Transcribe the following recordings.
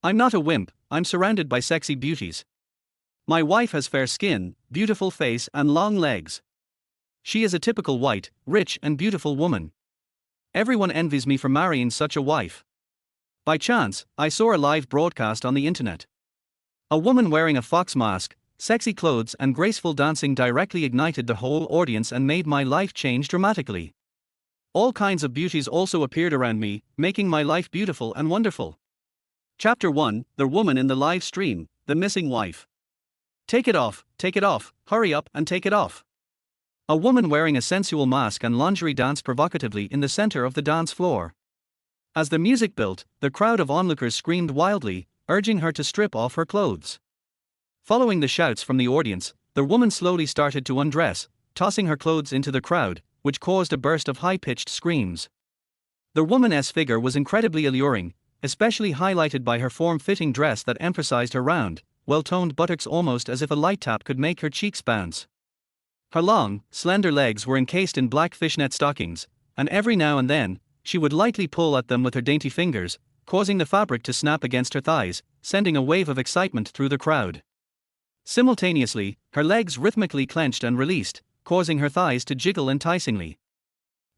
I'm not a wimp, I'm surrounded by sexy beauties. My wife has fair skin, beautiful face, and long legs. She is a typical white, rich, and beautiful woman. Everyone envies me for marrying such a wife. By chance, I saw a live broadcast on the internet. A woman wearing a fox mask, sexy clothes, and graceful dancing directly ignited the whole audience and made my life change dramatically. All kinds of beauties also appeared around me, making my life beautiful and wonderful. Chapter 1: The Woman in the Live Stream, The Missing Wife. Take it off, hurry up and take it off. A woman wearing a sensual mask and lingerie danced provocatively in the center of the dance floor. As the music built, the crowd of onlookers screamed wildly, urging her to strip off her clothes. Following the shouts from the audience, the woman slowly started to undress, tossing her clothes into the crowd, which caused a burst of high-pitched screams. The woman's figure was incredibly alluring, especially highlighted by her form-fitting dress that emphasized her round, well-toned buttocks almost as if a light tap could make her cheeks bounce. Her long, slender legs were encased in black fishnet stockings, and every now and then, she would lightly pull at them with her dainty fingers, causing the fabric to snap against her thighs, sending a wave of excitement through the crowd. Simultaneously, her legs rhythmically clenched and released, causing her thighs to jiggle enticingly.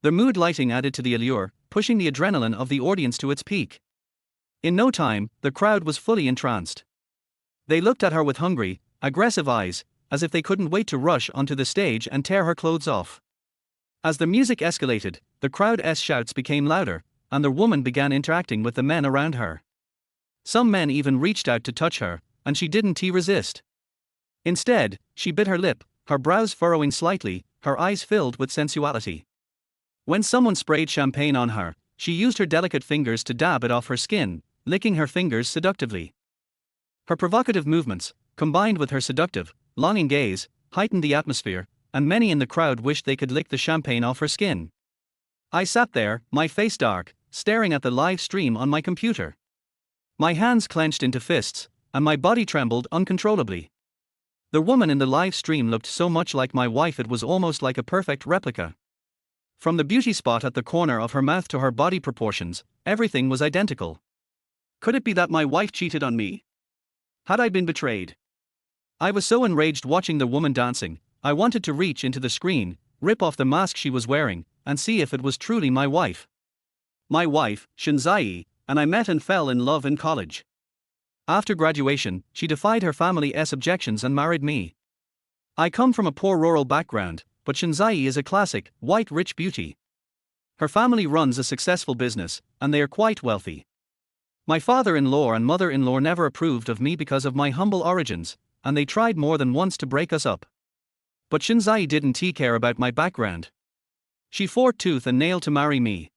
The mood lighting added to the allure, pushing the adrenaline of the audience to its peak. In no time, the crowd was fully entranced. They looked at her with hungry, aggressive eyes, as if they couldn't wait to rush onto the stage and tear her clothes off. As the music escalated, the crowd's shouts became louder, and the woman began interacting with the men around her. Some men even reached out to touch her, and she didn't resist. Instead, she bit her lip, her brows furrowing slightly, her eyes filled with sensuality. When someone sprayed champagne on her, she used her delicate fingers to dab it off her skin, licking her fingers seductively. Her provocative movements, combined with her seductive, longing gaze, heightened the atmosphere, and many in the crowd wished they could lick the champagne off her skin. I sat there, my face dark, staring at the live stream on my computer. My hands clenched into fists, and my body trembled uncontrollably. The woman in the live stream looked so much like my wife it was almost like a perfect replica. From the beauty spot at the corner of her mouth to her body proportions, everything was identical. Could it be that my wife cheated on me? Had I been betrayed? I was so enraged watching the woman dancing, I wanted to reach into the screen, rip off the mask she was wearing, and see if it was truly my wife. My wife, Shinzai, and I met and fell in love in college. After graduation, she defied her family's objections and married me. I come from a poor rural background, but Shinzai is a classic, white rich beauty. Her family runs a successful business, and they are quite wealthy. My father-in-law and mother-in-law never approved of me because of my humble origins, and they tried more than once to break us up. But Shinzai didn't care about my background. She fought tooth and nail to marry me.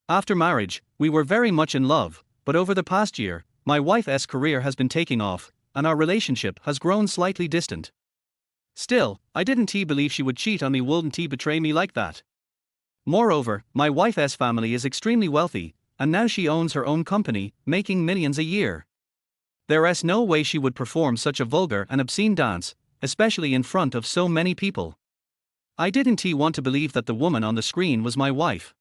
After marriage, we were very much in love, but over the past year, my wife's career has been taking off, and our relationship has grown slightly distant. Still, I didn't believe she would cheat on me, wouldn't betray me like that. Moreover, my wife's family is extremely wealthy, and now she owns her own company, making millions a year. There's no way she would perform such a vulgar and obscene dance, especially in front of so many people. I didn't want to believe that the woman on the screen was my wife.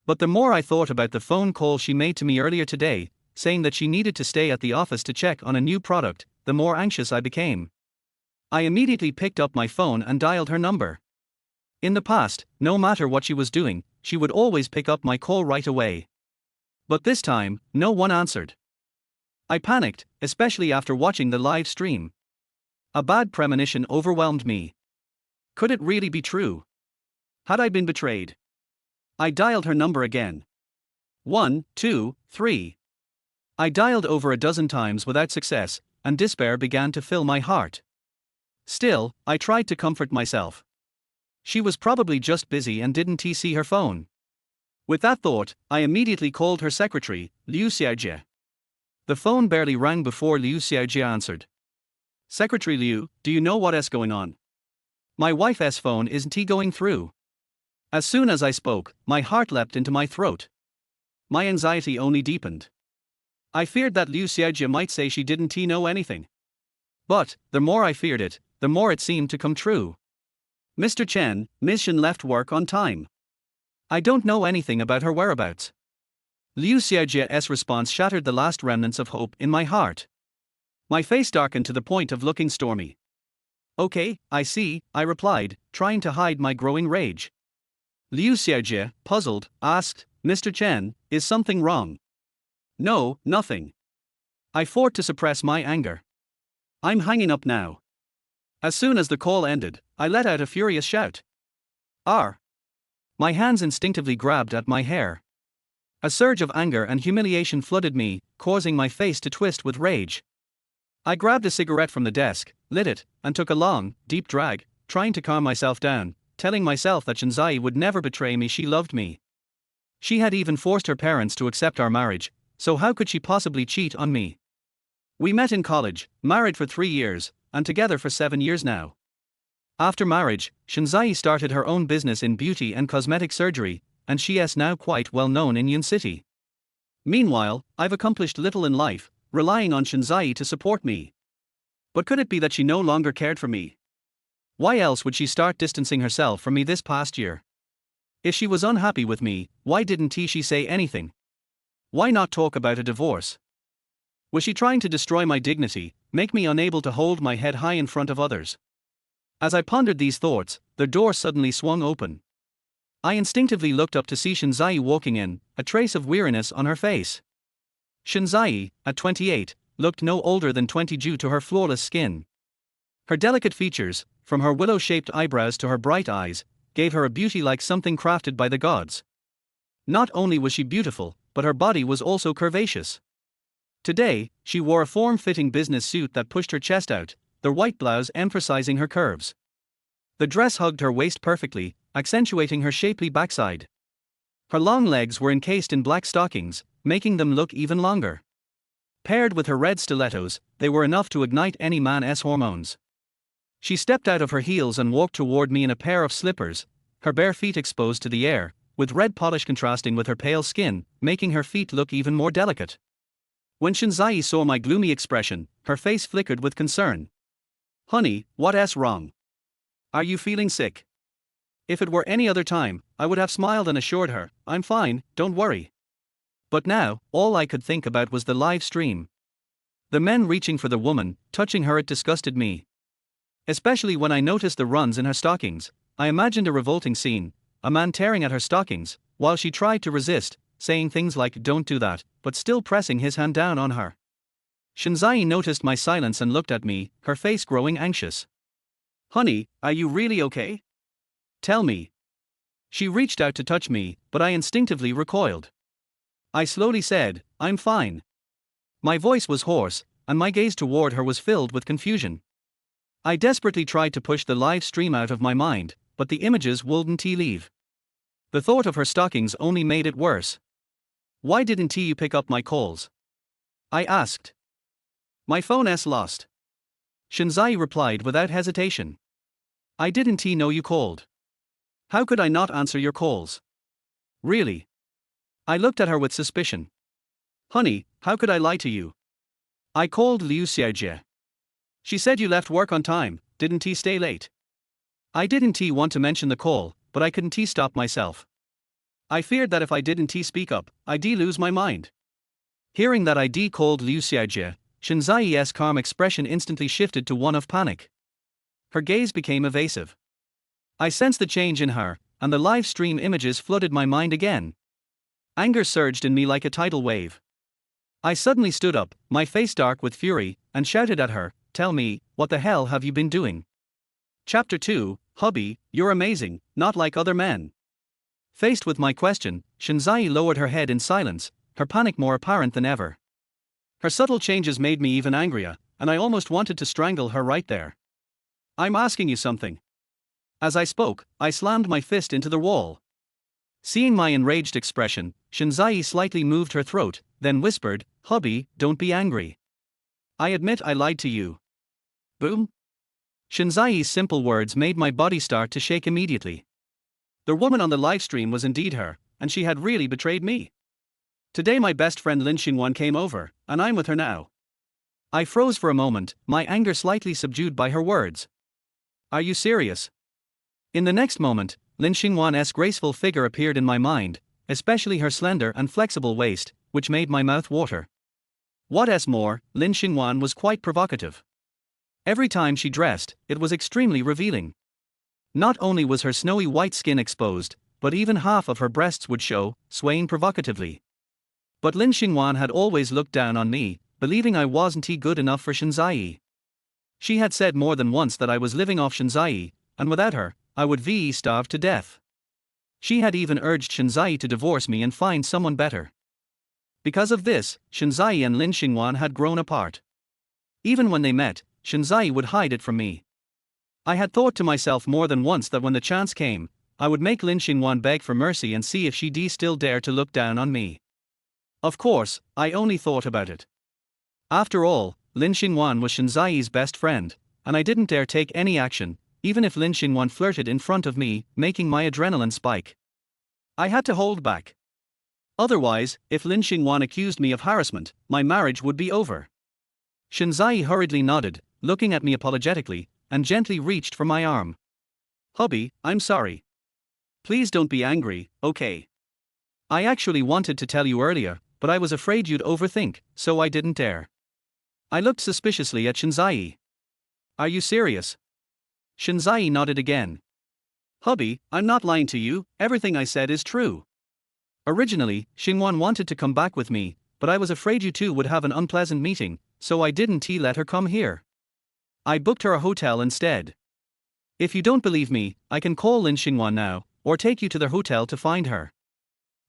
But the more I thought about the phone call she made to me earlier today, saying that she needed to stay at the office to check on a new product, the more anxious I became. I immediately picked up my phone and dialed her number. In the past, no matter what she was doing, she would always pick up my call right away. But this time, no one answered. I panicked, especially after watching the live stream. A bad premonition overwhelmed me. Could it really be true? Had I been betrayed? I dialed her number again. 1, 2, 3. I dialed over a dozen times without success, and despair began to fill my heart. Still, I tried to comfort myself. She was probably just busy and didn't see her phone. With that thought, I immediately called her secretary, Liu Xiaojie. The phone barely rang before Liu Xiaojie answered. Secretary Liu, do you know what's going on? My wife's phone isn't going through. As soon as I spoke, my heart leapt into my throat. My anxiety only deepened. I feared that Liu Xiaojie might say she didn't know anything. But, the more I feared it, the more it seemed to come true. Mr. Chen, Ms. Shen left work on time. I don't know anything about her whereabouts. Liu Xiaojie's response shattered the last remnants of hope in my heart. My face darkened to the point of looking stormy. Okay, I see, I replied, trying to hide my growing rage. Liu Xiaojie, puzzled, asked, Mr. Chen, is something wrong? No, nothing. I fought to suppress my anger. I'm hanging up now. As soon as the call ended, I let out a furious shout. R. My hands instinctively grabbed at my hair. A surge of anger and humiliation flooded me, causing my face to twist with rage. I grabbed a cigarette from the desk, lit it, and took a long, deep drag, trying to calm myself down, telling myself that Shinzai would never betray me. She loved me. She had even forced her parents to accept our marriage, so how could she possibly cheat on me? We met in college, married for 3 years, and together for 7 years now. After marriage, Shinzai started her own business in beauty and cosmetic surgery, and she is now quite well known in Yun City. Meanwhile, I've accomplished little in life, relying on Shinzai to support me. But could it be that she no longer cared for me? Why else would she start distancing herself from me this past year? If she was unhappy with me, why didn't she say anything? Why not talk about a divorce? Was she trying to destroy my dignity, make me unable to hold my head high in front of others? As I pondered these thoughts, the door suddenly swung open. I instinctively looked up to see Shinzai walking in, a trace of weariness on her face. Shinzai, at 28, looked no older than 20 due to her flawless skin. Her delicate features, from her willow-shaped eyebrows to her bright eyes, gave her a beauty like something crafted by the gods. Not only was she beautiful, but her body was also curvaceous. Today, she wore a form-fitting business suit that pushed her chest out, the white blouse emphasizing her curves. The dress hugged her waist perfectly, accentuating her shapely backside. Her long legs were encased in black stockings, making them look even longer. Paired with her red stilettos, they were enough to ignite any man's hormones. She stepped out of her heels and walked toward me in a pair of slippers, her bare feet exposed to the air, with red polish contrasting with her pale skin, making her feet look even more delicate. When Shinzai saw my gloomy expression, her face flickered with concern. Honey, what's wrong? Are you feeling sick? If it were any other time, I would have smiled and assured her, I'm fine, don't worry. But now, all I could think about was the live stream. The men reaching for the woman, touching her, it disgusted me. Especially when I noticed the runs in her stockings. I imagined a revolting scene, a man tearing at her stockings, while she tried to resist, saying things like don't do that, but still pressing his hand down on her. Shinzai noticed my silence and looked at me, her face growing anxious. Honey, are you really okay? Tell me. She reached out to touch me, but I instinctively recoiled. I slowly said, I'm fine. My voice was hoarse, and my gaze toward her was filled with confusion. I desperately tried to push the live stream out of my mind, but the images wouldn't leave. The thought of her stockings only made it worse. Why didn't you pick up my calls? I asked. My phone's lost. Shinzai replied without hesitation. I didn't know you called. How could I not answer your calls? Really? I looked at her with suspicion. Honey, how could I lie to you? I called Liu Xiaojie. She said you left work on time, didn't stay late? I didn't want to mention the call, but I couldn't stop myself. I feared that if I didn't speak up, I'd lose my mind. Hearing that I'd called Liu Xiaojie, Shinzai's calm expression instantly shifted to one of panic. Her gaze became evasive. I sensed the change in her, and the live stream images flooded my mind again. Anger surged in me like a tidal wave. I suddenly stood up, my face dark with fury, and shouted at her, tell me, what the hell have you been doing? Chapter 2, Hubby, you're amazing, not like other men. Faced with my question, Shinzai lowered her head in silence, her panic more apparent than ever. Her subtle changes made me even angrier, and I almost wanted to strangle her right there. I'm asking you something. As I spoke, I slammed my fist into the wall. Seeing my enraged expression, Shinzai slightly moved her throat, then whispered, Hubby, don't be angry. I admit I lied to you. Boom. Shinzai's simple words made my body start to shake immediately. The woman on the livestream was indeed her, and she had really betrayed me. Today my best friend Lin Xingwan came over, and I'm with her now. I froze for a moment, my anger slightly subdued by her words. Are you serious? In the next moment, Lin Xingwan's graceful figure appeared in my mind, especially her slender and flexible waist, which made my mouth water. What's more, Lin Xingwan was quite provocative. Every time she dressed, it was extremely revealing. Not only was her snowy white skin exposed, but even half of her breasts would show, swaying provocatively. But Lin Xingwan had always looked down on me, believing I wasn't good enough for Shinzai. She had said more than once that I was living off Shinzai, and without her, I would starve to death. She had even urged Shinzai to divorce me and find someone better. Because of this, Shinzai and Lin Xingwan had grown apart. Even when they met, Shinzai would hide it from me. I had thought to myself more than once that when the chance came, I would make Lin Xingwan beg for mercy and see if she'd still dare to look down on me. Of course, I only thought about it. After all, Lin Xingwan was Shinzai's best friend, and I didn't dare take any action, even if Lin Xingwan flirted in front of me, making my adrenaline spike. I had to hold back. Otherwise, if Lin Xingwan accused me of harassment, my marriage would be over. Shinzai hurriedly nodded, looking at me apologetically, and gently reached for my arm. "Hubby, I'm sorry. Please don't be angry, okay? I actually wanted to tell you earlier, but I was afraid you'd overthink, so I didn't dare." I looked suspiciously at Shinzai. "Are you serious?" Shinzai nodded again. "Hubby, I'm not lying to you, everything I said is true. Originally, Xingwan wanted to come back with me, but I was afraid you two would have an unpleasant meeting, so I didn't let her come here. I booked her a hotel instead. If you don't believe me, I can call Lin Xingwan now, or take you to their hotel to find her."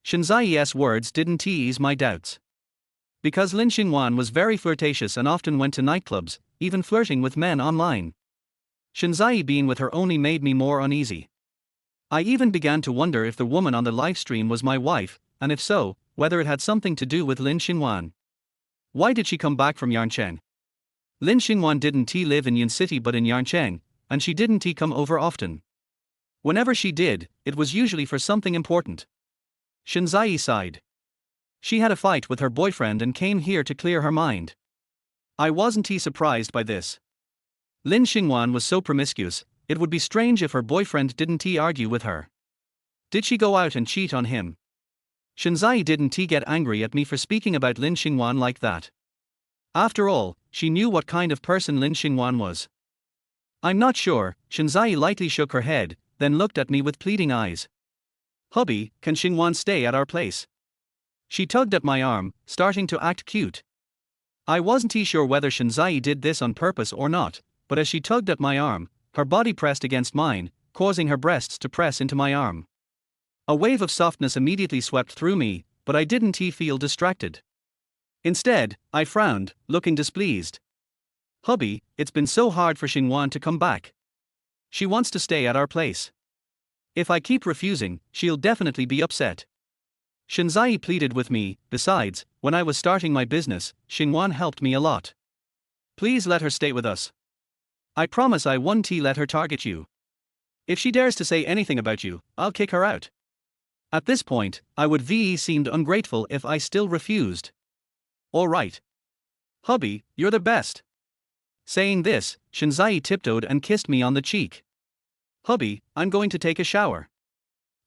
Shinzai's words didn't ease my doubts. Because Lin Xingwan was very flirtatious and often went to nightclubs, even flirting with men online. Shinzai being with her only made me more uneasy. I even began to wonder if the woman on the live stream was my wife, and if so, whether it had something to do with Lin Xingwan. Why did she come back from Yancheng? Lin Xingwan didn't live in Yun City but in Yancheng, and she didn't come over often. Whenever she did, it was usually for something important. Shinzai sighed. She had a fight with her boyfriend and came here to clear her mind. I wasn't surprised by this. Lin Xingwan was so promiscuous, it would be strange if her boyfriend didn't argue with her. Did she go out and cheat on him? Shinzai didn't get angry at me for speaking about Lin Xingwan like that. After all, she knew what kind of person Lin Xingwan was. I'm not sure. Shinzai lightly shook her head, then looked at me with pleading eyes. "Hubby, can Xingwan stay at our place?" She tugged at my arm, starting to act cute. I wasn't sure whether Shinzai did this on purpose or not, but as she tugged at my arm, her body pressed against mine, causing her breasts to press into my arm. A wave of softness immediately swept through me, but I didn't feel distracted. Instead, I frowned, looking displeased. "Hubby, it's been so hard for Xingwan to come back. She wants to stay at our place. If I keep refusing, she'll definitely be upset." Shinzai pleaded with me. Besides, when I was starting my business, Xingwan helped me a lot. "Please let her stay with us. I promise I won't let her target you. If she dares to say anything about you, I'll kick her out." At this point, I would seemed ungrateful if I still refused. "All right. Hubby, you're the best." Saying this, Shinzai tiptoed and kissed me on the cheek. "Hubby, I'm going to take a shower."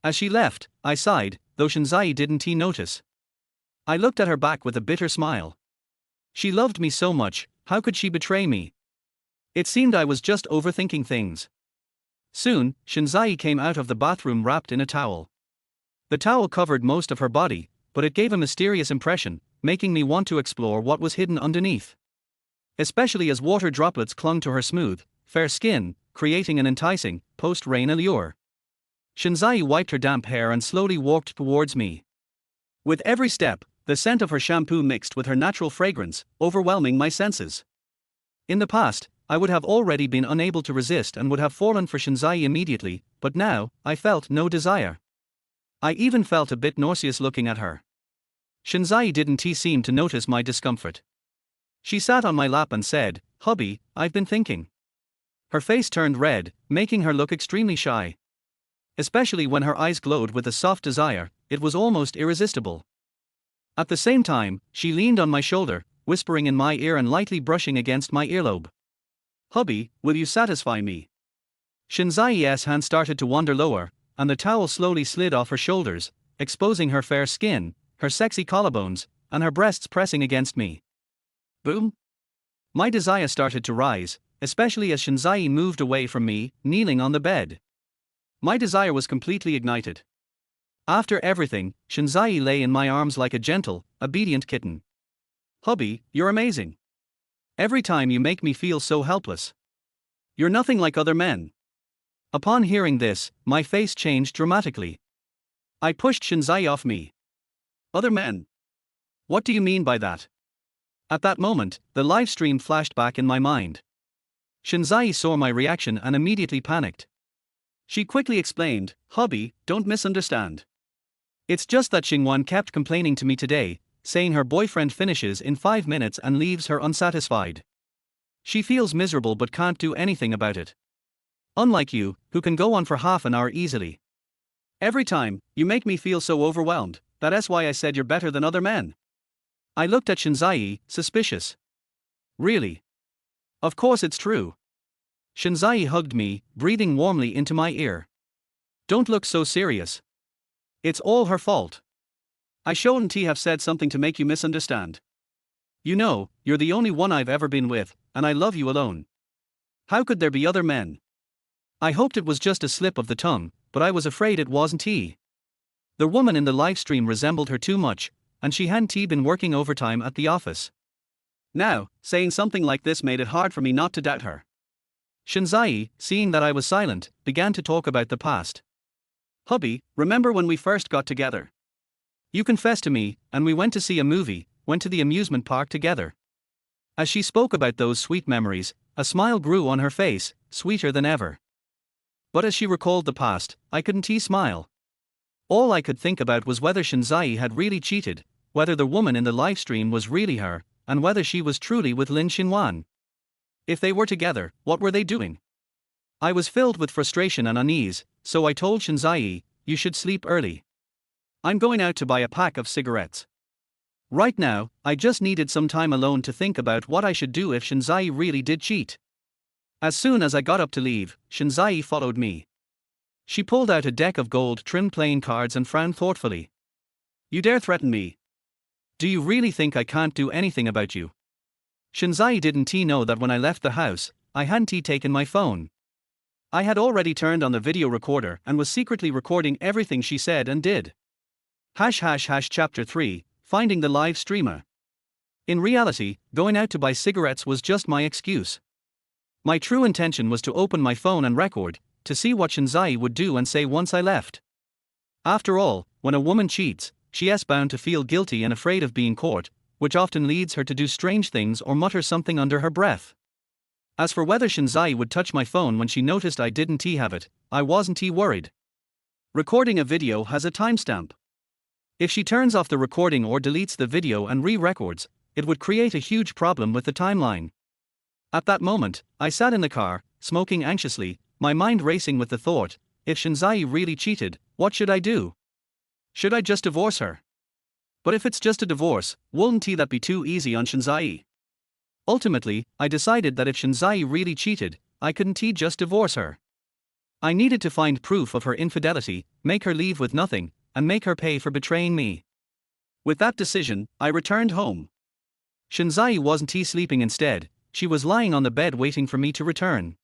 As she left, I sighed, though Shinzai didn't notice. I looked at her back with a bitter smile. She loved me so much, how could she betray me? It seemed I was just overthinking things. Soon, Shinzai came out of the bathroom wrapped in a towel. The towel covered most of her body, but it gave a mysterious impression, making me want to explore what was hidden underneath. Especially as water droplets clung to her smooth, fair skin, creating an enticing, post-rain allure. Shinzai wiped her damp hair and slowly walked towards me. With every step, the scent of her shampoo mixed with her natural fragrance, overwhelming my senses. In the past, I would have already been unable to resist and would have fallen for Shinzai immediately, but now, I felt no desire. I even felt a bit nauseous looking at her. Shinzai didn't seem to notice my discomfort. She sat on my lap and said, "Hubby, I've been thinking." Her face turned red, making her look extremely shy. Especially when her eyes glowed with a soft desire, it was almost irresistible. At the same time, she leaned on my shoulder, whispering in my ear and lightly brushing against my earlobe. "Hubby, will you satisfy me?" Shinzai's hand started to wander lower, and the towel slowly slid off her shoulders, exposing her fair skin, her sexy collarbones, and her breasts pressing against me. Boom! My desire started to rise, especially as Shinzai moved away from me, kneeling on the bed. My desire was completely ignited. After everything, Shinzai lay in my arms like a gentle, obedient kitten. Hubby, you're amazing. Every time you make me feel so helpless. You're nothing like other men. Upon hearing this, my face changed dramatically. I pushed Shinzai off me. Other men? What do you mean by that? At that moment, the live stream flashed back in my mind. Shinzai saw my reaction and immediately panicked. She quickly explained, "Hubby, don't misunderstand. It's just that Xingwan kept complaining to me today, saying her boyfriend finishes in 5 minutes and leaves her unsatisfied. She feels miserable but can't do anything about it. Unlike you, who can go on for half an hour easily. Every time, you make me feel so overwhelmed, that's why I said you're better than other men." I looked at Shinzai, suspicious. Really? Of course it's true. Shinzai hugged me, breathing warmly into my ear. Don't look so serious. It's all her fault. I shouldn't have said something to make you misunderstand. You know, you're the only one I've ever been with, and I love you alone. How could there be other men? I hoped it was just a slip of the tongue, but I was afraid it wasn't he. The woman in the live stream resembled her too much, and she hadn't been working overtime at the office. Now, saying something like this made it hard for me not to doubt her. Shinzai, seeing that I was silent, began to talk about the past. Hubby, remember when we first got together? You confessed to me, and we went to see a movie, went to the amusement park together. As she spoke about those sweet memories, a smile grew on her face, sweeter than ever. But as she recalled the past, I couldn't smile. All I could think about was whether Shinzai had really cheated, whether the woman in the livestream was really her, and whether she was truly with Lin Xinwan. If they were together, what were they doing? I was filled with frustration and unease, so I told Shinzai, "You should sleep early. I'm going out to buy a pack of cigarettes. Right now, I just needed some time alone to think about what I should do if Shinzai really did cheat." As soon as I got up to leave, Shinzai followed me. She pulled out a deck of gold-trimmed playing cards and frowned thoughtfully. "You dare threaten me? Do you really think I can't do anything about you?" Shinzai didn't know that when I left the house, I hadn't taken my phone. I had already turned on the video recorder and was secretly recording everything she said and did. Chapter 3, Finding the Live Streamer. In reality, going out to buy cigarettes was just my excuse. My true intention was to open my phone and record, to see what Shinzai would do and say once I left. After all, when a woman cheats, she is bound to feel guilty and afraid of being caught, which often leads her to do strange things or mutter something under her breath. As for whether Shinzai would touch my phone when she noticed I didn't have it, I wasn't worried. Recording a video has a timestamp. If she turns off the recording or deletes the video and re-records, it would create a huge problem with the timeline. At that moment, I sat in the car, smoking anxiously, my mind racing with the thought, if Shinzai really cheated, what should I do? Should I just divorce her? But if it's just a divorce, wouldn't that be too easy on Shinzai? Ultimately, I decided that if Shinzai really cheated, I couldn't just divorce her. I needed to find proof of her infidelity, make her leave with nothing, and make her pay for betraying me. With that decision, I returned home. Shinzai wasn't sleeping instead, she was lying on the bed waiting for me to return.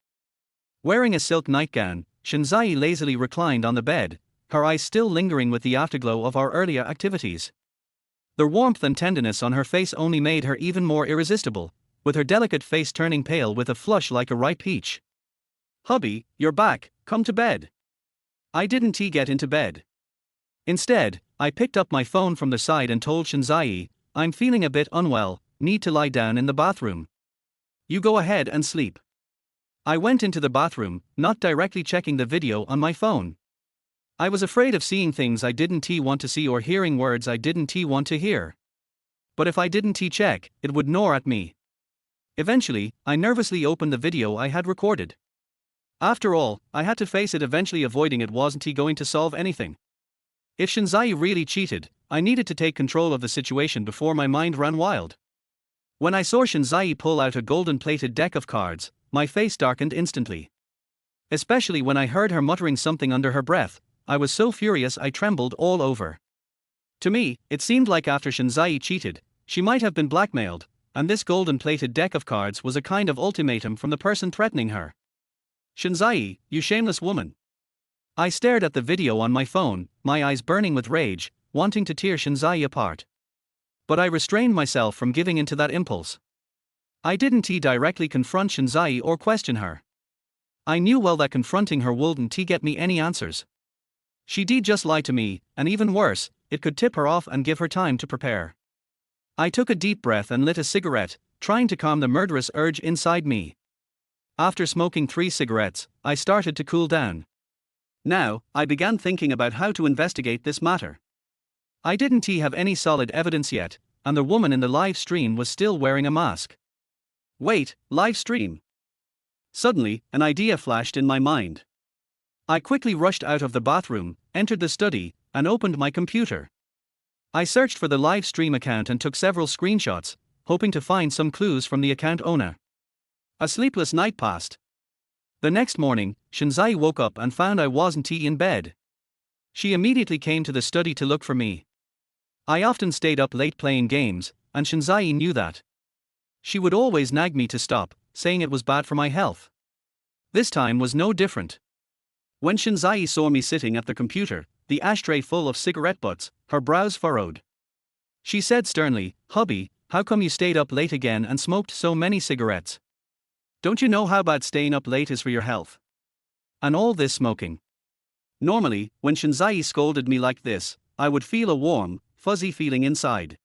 Wearing a silk nightgown, Shinzai lazily reclined on the bed, her eyes still lingering with the afterglow of our earlier activities. The warmth and tenderness on her face only made her even more irresistible, with her delicate face turning pale with a flush like a ripe peach. "Hubby, you're back, come to bed." I didn't get into bed. Instead, I picked up my phone from the side and told Shinzai, "I'm feeling a bit unwell, need to lie down in the bathroom. You go ahead and sleep." I went into the bathroom, not directly checking the video on my phone. I was afraid of seeing things I didn't want to see or hearing words I didn't want to hear. But if I didn't check, it would gnaw at me. Eventually, I nervously opened the video I had recorded. After all, I had to face it. Eventually avoiding it wasn't going to solve anything. If Shinzai really cheated, I needed to take control of the situation before my mind ran wild. When I saw Shinzai pull out a golden-plated deck of cards, my face darkened instantly. Especially when I heard her muttering something under her breath, I was so furious I trembled all over. To me, it seemed like after Shinzai cheated, she might have been blackmailed, and this golden-plated deck of cards was a kind of ultimatum from the person threatening her. Shinzai, you shameless woman. I stared at the video on my phone, my eyes burning with rage, wanting to tear Shinzai apart. But I restrained myself from giving in to that impulse. I didn't directly confront Shinzai or question her. I knew well that confronting her wouldn't get me any answers. She did just lie to me, and even worse, it could tip her off and give her time to prepare. I took a deep breath and lit a cigarette, trying to calm the murderous urge inside me. After smoking 3 cigarettes, I started to cool down. Now, I began thinking about how to investigate this matter. I didn't have any solid evidence yet, and the woman in the live stream was still wearing a mask. Wait, live stream? Suddenly, an idea flashed in my mind. I quickly rushed out of the bathroom, entered the study, and opened my computer. I searched for the live stream account and took several screenshots, hoping to find some clues from the account owner. A sleepless night passed. The next morning, Shinzai woke up and found I wasn't in bed. She immediately came to the study to look for me. I often stayed up late playing games, and Shinzai knew that. She would always nag me to stop, saying it was bad for my health. This time was no different. When Shinzai saw me sitting at the computer, the ashtray full of cigarette butts, her brows furrowed. She said sternly, "Hubby, how come you stayed up late again and smoked so many cigarettes? Don't you know how bad staying up late is for your health? And all this smoking." Normally, when Shinzai scolded me like this, I would feel a warm, fuzzy feeling inside.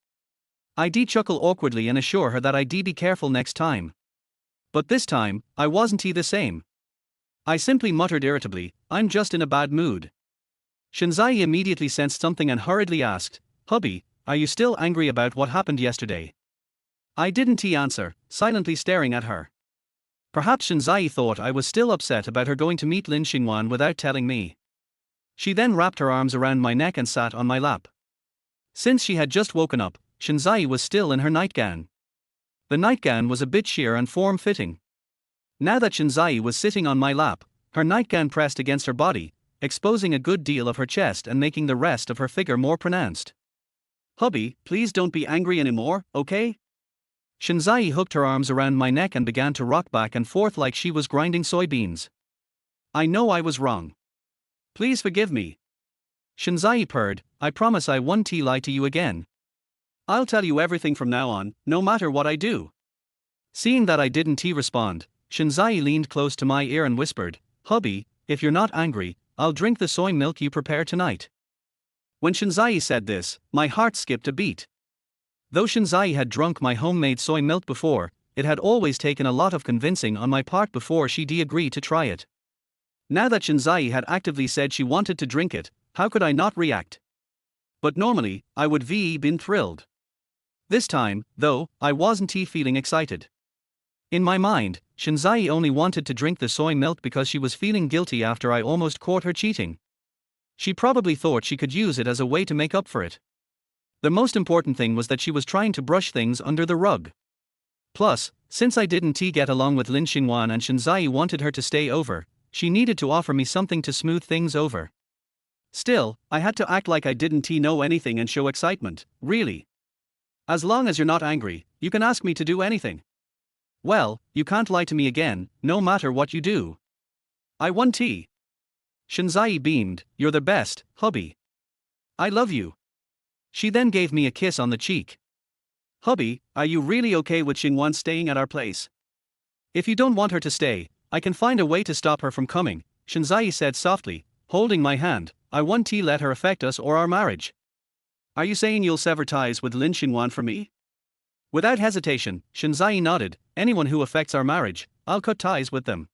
I'd chuckle awkwardly and assure her that I'd be careful next time. But this time, I wasn't the same. I simply muttered irritably, "I'm just in a bad mood." Shinzai immediately sensed something and hurriedly asked, "Hubby, are you still angry about what happened yesterday?" I didn't answer, silently staring at her. Perhaps Shinzai thought I was still upset about her going to meet Lin Xingwan without telling me. She then wrapped her arms around my neck and sat on my lap. Since she had just woken up, Shinzai was still in her nightgown. The nightgown was a bit sheer and form-fitting. Now that Shinzai was sitting on my lap, her nightgown pressed against her body, exposing a good deal of her chest and making the rest of her figure more pronounced. "Hubby, please don't be angry anymore, okay?" Shinzai hooked her arms around my neck and began to rock back and forth like she was grinding soybeans. "I know I was wrong. Please forgive me." Shinzai purred, "I promise I won't lie to you again. I'll tell you everything from now on, no matter what I do." Seeing that I didn't respond, Shinzai leaned close to my ear and whispered, "Hubby, if you're not angry, I'll drink the soy milk you prepare tonight." When Shinzai said this, my heart skipped a beat. Though Shinzai had drunk my homemade soy milk before, it had always taken a lot of convincing on my part before she'd agree to try it. Now that Shinzai had actively said she wanted to drink it, how could I not react? But normally, I would been thrilled. This time, though, I wasn't feeling excited. In my mind, Shinzai only wanted to drink the soy milk because she was feeling guilty after I almost caught her cheating. She probably thought she could use it as a way to make up for it. The most important thing was that she was trying to brush things under the rug. Plus, since I didn't get along with Lin Xingwan and Shinzai wanted her to stay over, she needed to offer me something to smooth things over. Still, I had to act like I didn't know anything and show excitement, really. "As long as you're not angry, you can ask me to do anything." "Well, you can't lie to me again, no matter what you do." "I won tea." Shinzai beamed, "You're the best, hubby. I love you." She then gave me a kiss on the cheek. "Hubby, are you really okay with Xingwan staying at our place? If you don't want her to stay, I can find a way to stop her from coming," Shinzai said softly, holding my hand. "I won't let her affect us or our marriage." "Are you saying you'll sever ties with Lin Xingwan for me?" Without hesitation, Shinzai nodded. "Anyone who affects our marriage, I'll cut ties with them."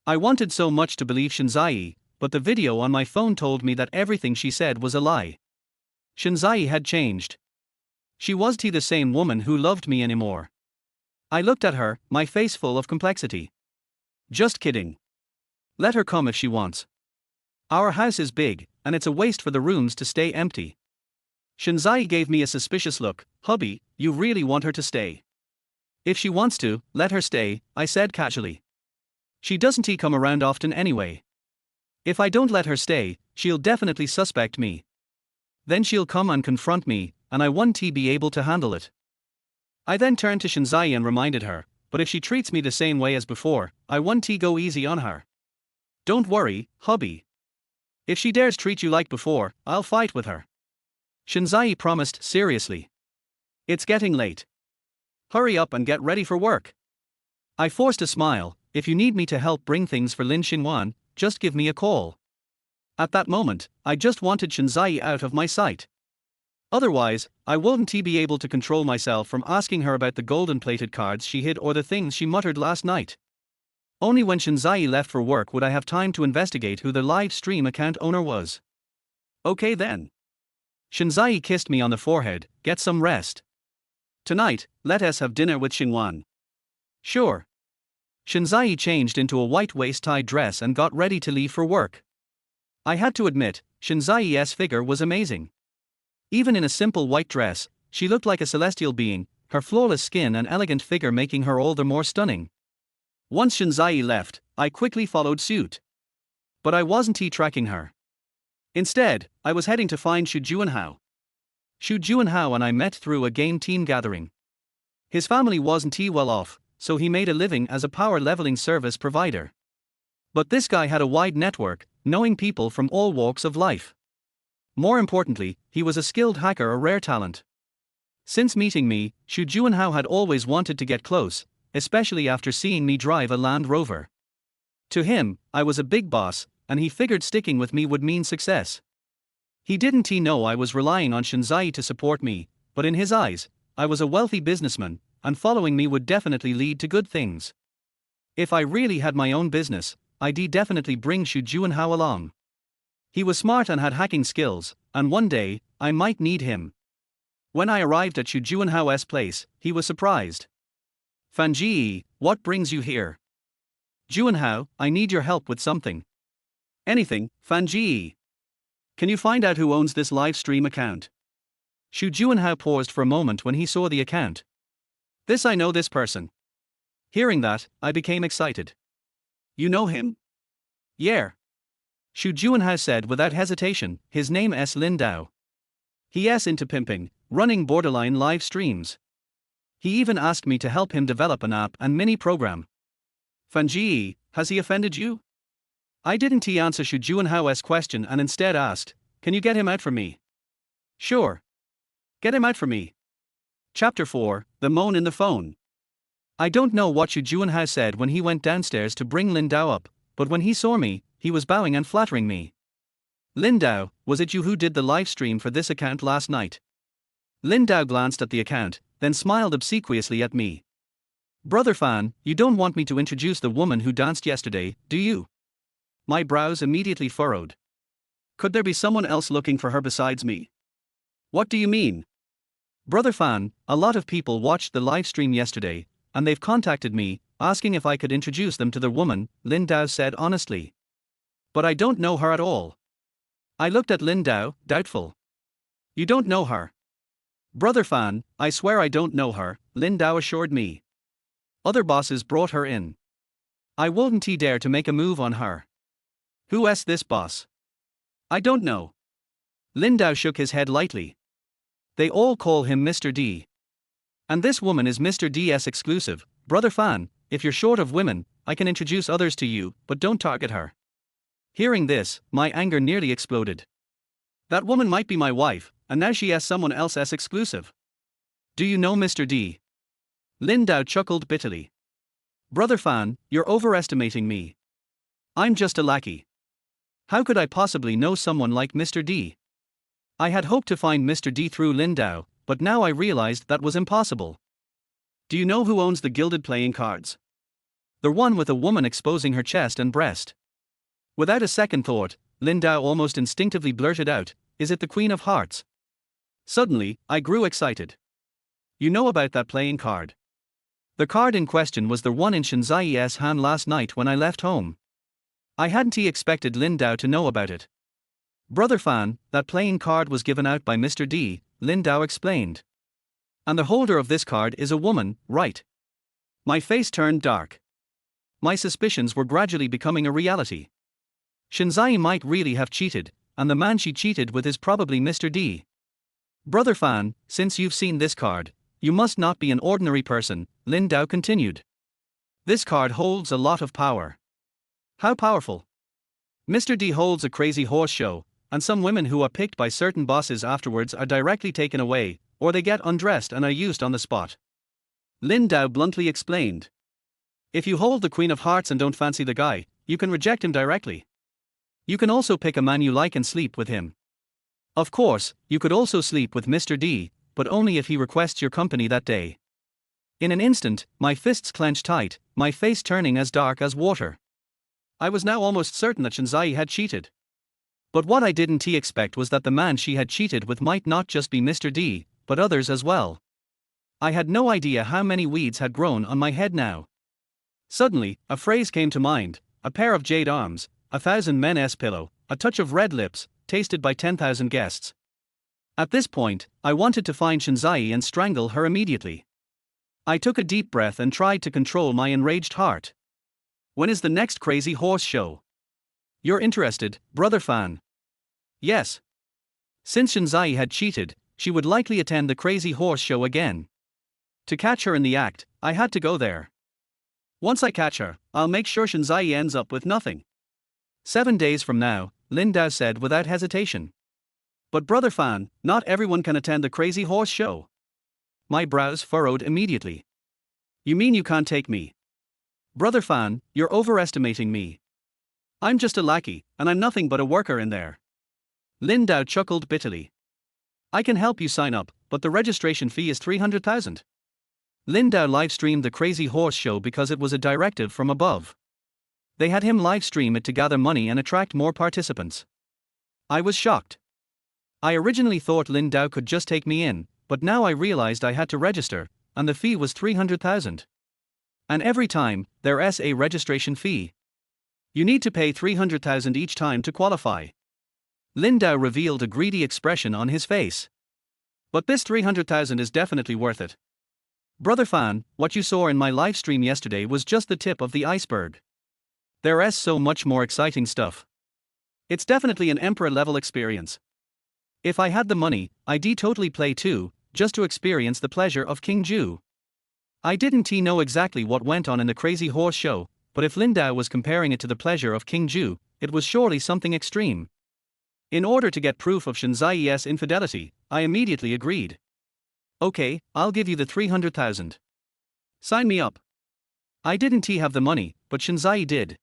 I wanted so much to believe Shinzai, but the video on my phone told me that everything she said was a lie. Shinzai had changed. She wasn't the same woman who loved me anymore. I looked at her, my face full of complexity. "Just kidding. Let her come if she wants. Our house is big, and it's a waste for the rooms to stay empty." Shinzai gave me a suspicious look. "Hubby, you really want her to stay?" "If she wants to, let her stay," I said casually. "She doesn't come around often anyway. If I don't let her stay, she'll definitely suspect me." Then she'll come and confront me, and I won't be able to handle it. I then turned to Shinzai and reminded her, but if she treats me the same way as before, I won't go easy on her. Don't worry, hubby. If she dares treat you like before, I'll fight with her. Shinzai promised seriously. It's getting late. Hurry up and get ready for work. I forced a smile. If you need me to help bring things for Lin Xinwan, just give me a call. At that moment, I just wanted Shinzai out of my sight. Otherwise, I wouldn't be able to control myself from asking her about the golden-plated cards she hid or the things she muttered last night. Only when Shinzai left for work would I have time to investigate who the live stream account owner was. Okay then. Shinzai kissed me on the forehead. Get some rest. Tonight, let us have dinner with Xinwan. Sure. Shinzai changed into a white waist-tie dress and got ready to leave for work. I had to admit, Shinzai's figure was amazing. Even in a simple white dress, she looked like a celestial being, her flawless skin and elegant figure making her all the more stunning. Once Shinzai left, I quickly followed suit. But I wasn't tracking her. Instead, I was heading to find Xu Juanhao. Xu Juanhao and I met through a game team gathering. His family wasn't well off, so he made a living as a power leveling service provider. But this guy had a wide network, knowing people from all walks of life. More importantly, he was a skilled hacker, a rare talent. Since meeting me, Xu Juanhao had always wanted to get close, especially after seeing me drive a Land Rover. To him, I was a big boss, and he figured sticking with me would mean success. He didn't know I was relying on Shinzai to support me, but in his eyes, I was a wealthy businessman, and following me would definitely lead to good things. If I really had my own business, I'd definitely bring Xu Juanhao along. He was smart and had hacking skills, and one day, I might need him. When I arrived at Xu Juanhao's place, he was surprised. Fanji, what brings you here? Juanhao, I need your help with something. Anything, Fanji. Can you find out who owns this live stream account? Xu Juanhao paused for a moment when he saw the account. I know this person. Hearing that, I became excited. You know him? Yeah. Xu Juanhao said without hesitation, his name is Lin Dao. He is into pimping, running borderline live streams. He even asked me to help him develop an app and mini program. Fanji, has he offended you? I didn't answer Xu Juanhao's question and instead asked, can you get him out for me? Sure. Get him out for me. Chapter 4, The Moan in the Phone. I don't know what Xu Juanhao said when he went downstairs to bring Lin Dao up, but when he saw me, he was bowing and flattering me. Lin Dao, was it you who did the live stream for this account last night? Lin Dao glanced at the account, then smiled obsequiously at me. Brother Fan, you don't want me to introduce the woman who danced yesterday, do you? My brows immediately furrowed. Could there be someone else looking for her besides me? What do you mean? Brother Fan, a lot of people watched the live stream yesterday, and they've contacted me, asking if I could introduce them to the woman, Lin Dao said honestly. But I don't know her at all. I looked at Lin Dao, doubtful. You don't know her? Brother Fan, I swear I don't know her, Lin Dao assured me. Other bosses brought her in. I wouldn't dare to make a move on her. Who is this boss? I don't know. Lin Dao shook his head lightly. They all call him Mr. D. And this woman is Mr. D's exclusive. Brother Fan, if you're short of women, I can introduce others to you, but don't target her. Hearing this, my anger nearly exploded. That woman might be my wife, and now she has someone else as exclusive. Do you know Mr. D? Lin Dao chuckled bitterly. Brother Fan, you're overestimating me. I'm just a lackey. How could I possibly know someone like Mr. D? I had hoped to find Mr. D through Lin Dao, but now I realized that was impossible. Do you know who owns the gilded playing cards? The one with a woman exposing her chest and breast. Without a second thought, Lin Dao almost instinctively blurted out, is it the Queen of Hearts? Suddenly, I grew excited. You know about that playing card? The card in question was the one in Shinzai's hand last night when I left home. I hadn't expected Lin Dao to know about it. Brother Fan, that playing card was given out by Mr. D, Lin Dao explained. And the holder of this card is a woman, right? My face turned dark. My suspicions were gradually becoming a reality. Shinzai might really have cheated, and the man she cheated with is probably Mr. D. Brother Fan, since you've seen this card, you must not be an ordinary person, Lin Dao continued. This card holds a lot of power. How powerful? Mr. D holds a crazy horse show, and some women who are picked by certain bosses afterwards are directly taken away, or they get undressed and are used on the spot. Lin Dao bluntly explained. If you hold the Queen of Hearts and don't fancy the guy, you can reject him directly. You can also pick a man you like and sleep with him. Of course, you could also sleep with Mr. D, but only if he requests your company that day. In an instant, my fists clenched tight, my face turning as dark as water. I was now almost certain that Shinzai had cheated. But what I didn't expect was that the man she had cheated with might not just be Mr. D, but others as well. I had no idea how many weeds had grown on my head now. Suddenly, a phrase came to mind: a pair of jade arms, 1,000 men's pillow, a touch of red lips, tasted by 10,000 guests. At this point, I wanted to find Shinzai and strangle her immediately. I took a deep breath and tried to control my enraged heart. When is the next crazy horse show? You're interested, Brother Fan? Yes. Since Shinzai had cheated, she would likely attend the crazy horse show again. To catch her in the act, I had to go there. Once I catch her, I'll make sure Shinzai ends up with nothing. 7 days from now, Lin Dao said without hesitation. But Brother Fan, not everyone can attend the crazy horse show. My brows furrowed immediately. You mean you can't take me? Brother Fan, you're overestimating me. I'm just a lackey, and I'm nothing but a worker in there. Lin Dao chuckled bitterly. I can help you sign up, but the registration fee is 300,000. Lin Dao livestreamed the crazy horse show because it was a directive from above. They had him livestream it to gather money and attract more participants. I was shocked. I originally thought Lin Dao could just take me in, but now I realized I had to register, and the fee was 300,000. And every time, there's a registration fee. You need to pay 300,000 each time to qualify. Lin Dao revealed a greedy expression on his face. But this 300,000 is definitely worth it. Brother Fan, what you saw in my livestream yesterday was just the tip of the iceberg. There's so much more exciting stuff. It's definitely an emperor-level experience. If I had the money, I'd totally play too, just to experience the pleasure of King Ju. I didn't know exactly what went on in the crazy horse show, but if Lin Dao was comparing it to the pleasure of King Ju, it was surely something extreme. In order to get proof of Shinzai's infidelity, I immediately agreed. Okay, I'll give you the 300,000. Sign me up. I didn't have the money, but Shinzai did.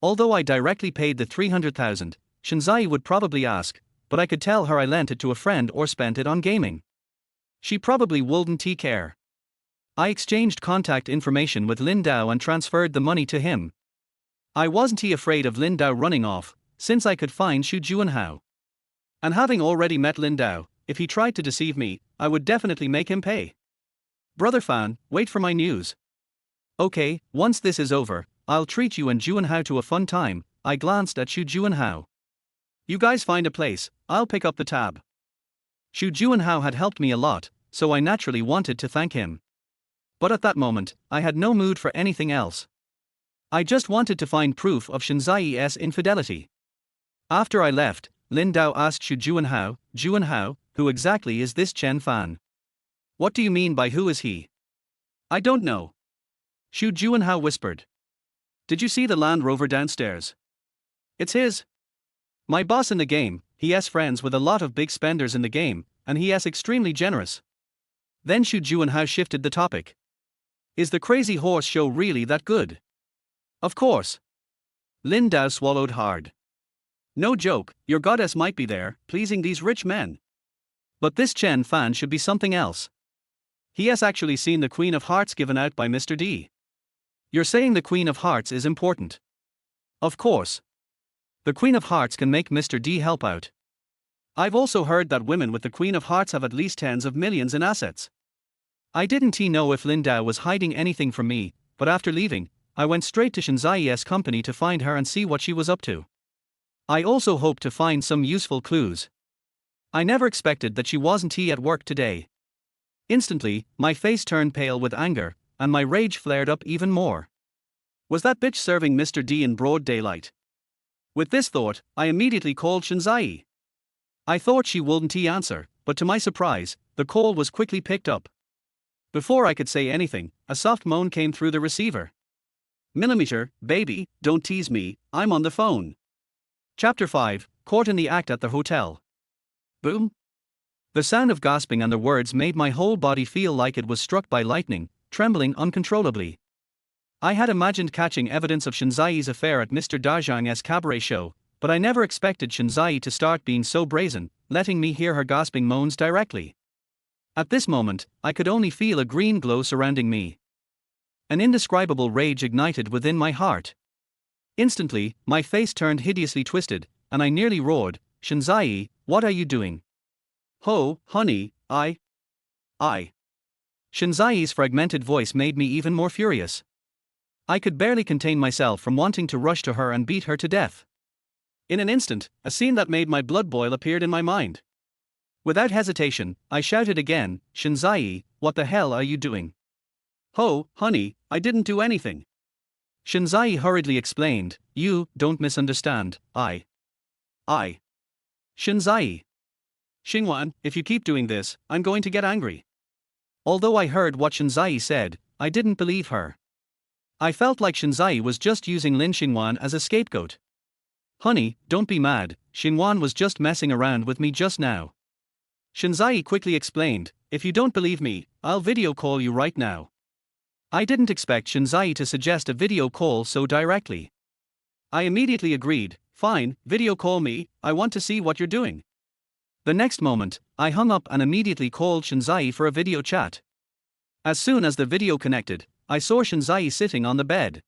Although I directly paid the 300,000, Shinzai would probably ask, but I could tell her I lent it to a friend or spent it on gaming. She probably wouldn't care. I exchanged contact information with Lin Dao and transferred the money to him. I wasn't afraid of Lin Dao running off, since I could find Xu Juanhao. And having already met Lin Dao, if he tried to deceive me, I would definitely make him pay. Brother Fan, wait for my news. Okay, once this is over, I'll treat you and Juanhao to a fun time. I glanced at Xu Juanhao. You guys find a place, I'll pick up the tab. Xu Juanhao had helped me a lot, so I naturally wanted to thank him. But at that moment, I had no mood for anything else. I just wanted to find proof of Shinzai's infidelity. After I left, Lin Dao asked Xu Juanhao, who exactly is this Chen Fan? What do you mean by who is he? I don't know. Xu Juanhao whispered. Did you see the Land Rover downstairs? It's his. My boss in the game, he's friends with a lot of big spenders in the game, and he's extremely generous. Then Xu Juanhao shifted the topic. Is the crazy horse show really that good? Of course. Lin Dao swallowed hard. No joke, your goddess might be there, pleasing these rich men. But this Chen Fan should be something else. He has actually seen the Queen of Hearts given out by Mr. D. You're saying the Queen of Hearts is important? Of course. The Queen of Hearts can make Mr. D help out. I've also heard that women with the Queen of Hearts have at least tens of millions in assets. I didn't know if Lin Dao was hiding anything from me, but after leaving, I went straight to Shinzai's company to find her and see what she was up to. I also hoped to find some useful clues. I never expected that she wasn't at work today. Instantly, my face turned pale with anger, and my rage flared up even more. Was that bitch serving Mr. D in broad daylight? With this thought, I immediately called Shinzai. I thought she wouldn't answer, but to my surprise, the call was quickly picked up. Before I could say anything, a soft moan came through the receiver. Millimeter, baby, don't tease me, I'm on the phone. Chapter 5, Caught in the Act at the Hotel. Boom. The sound of gasping and the words made my whole body feel like it was struck by lightning, trembling uncontrollably. I had imagined catching evidence of Shinzai's affair at Mr. Dajang's cabaret show, but I never expected Shinzai to start being so brazen, letting me hear her gasping moans directly. At this moment, I could only feel a green glow surrounding me. An indescribable rage ignited within my heart. Instantly, my face turned hideously twisted, and I nearly roared, "Shinzai, what are you doing?" "Oh, honey, I. Shinzai's fragmented voice made me even more furious. I could barely contain myself from wanting to rush to her and beat her to death. In an instant, a scene that made my blood boil appeared in my mind. Without hesitation, I shouted again, "Shinzai, what the hell are you doing?" "Oh, honey, I didn't do anything." Shinzai hurriedly explained, "You don't misunderstand, I. Shinzai. Xingwan, if you keep doing this, I'm going to get angry." Although I heard what Shinzai said, I didn't believe her. I felt like Shinzai was just using Lin Xingwan as a scapegoat. "Honey, don't be mad, Xingwan was just messing around with me just now." Shinzai quickly explained, "If you don't believe me, I'll video call you right now." I didn't expect Shinzai to suggest a video call so directly. I immediately agreed, "Fine, video call me, I want to see what you're doing." The next moment, I hung up and immediately called Shinzai for a video chat. As soon as the video connected, I saw Shinzai sitting on the bed.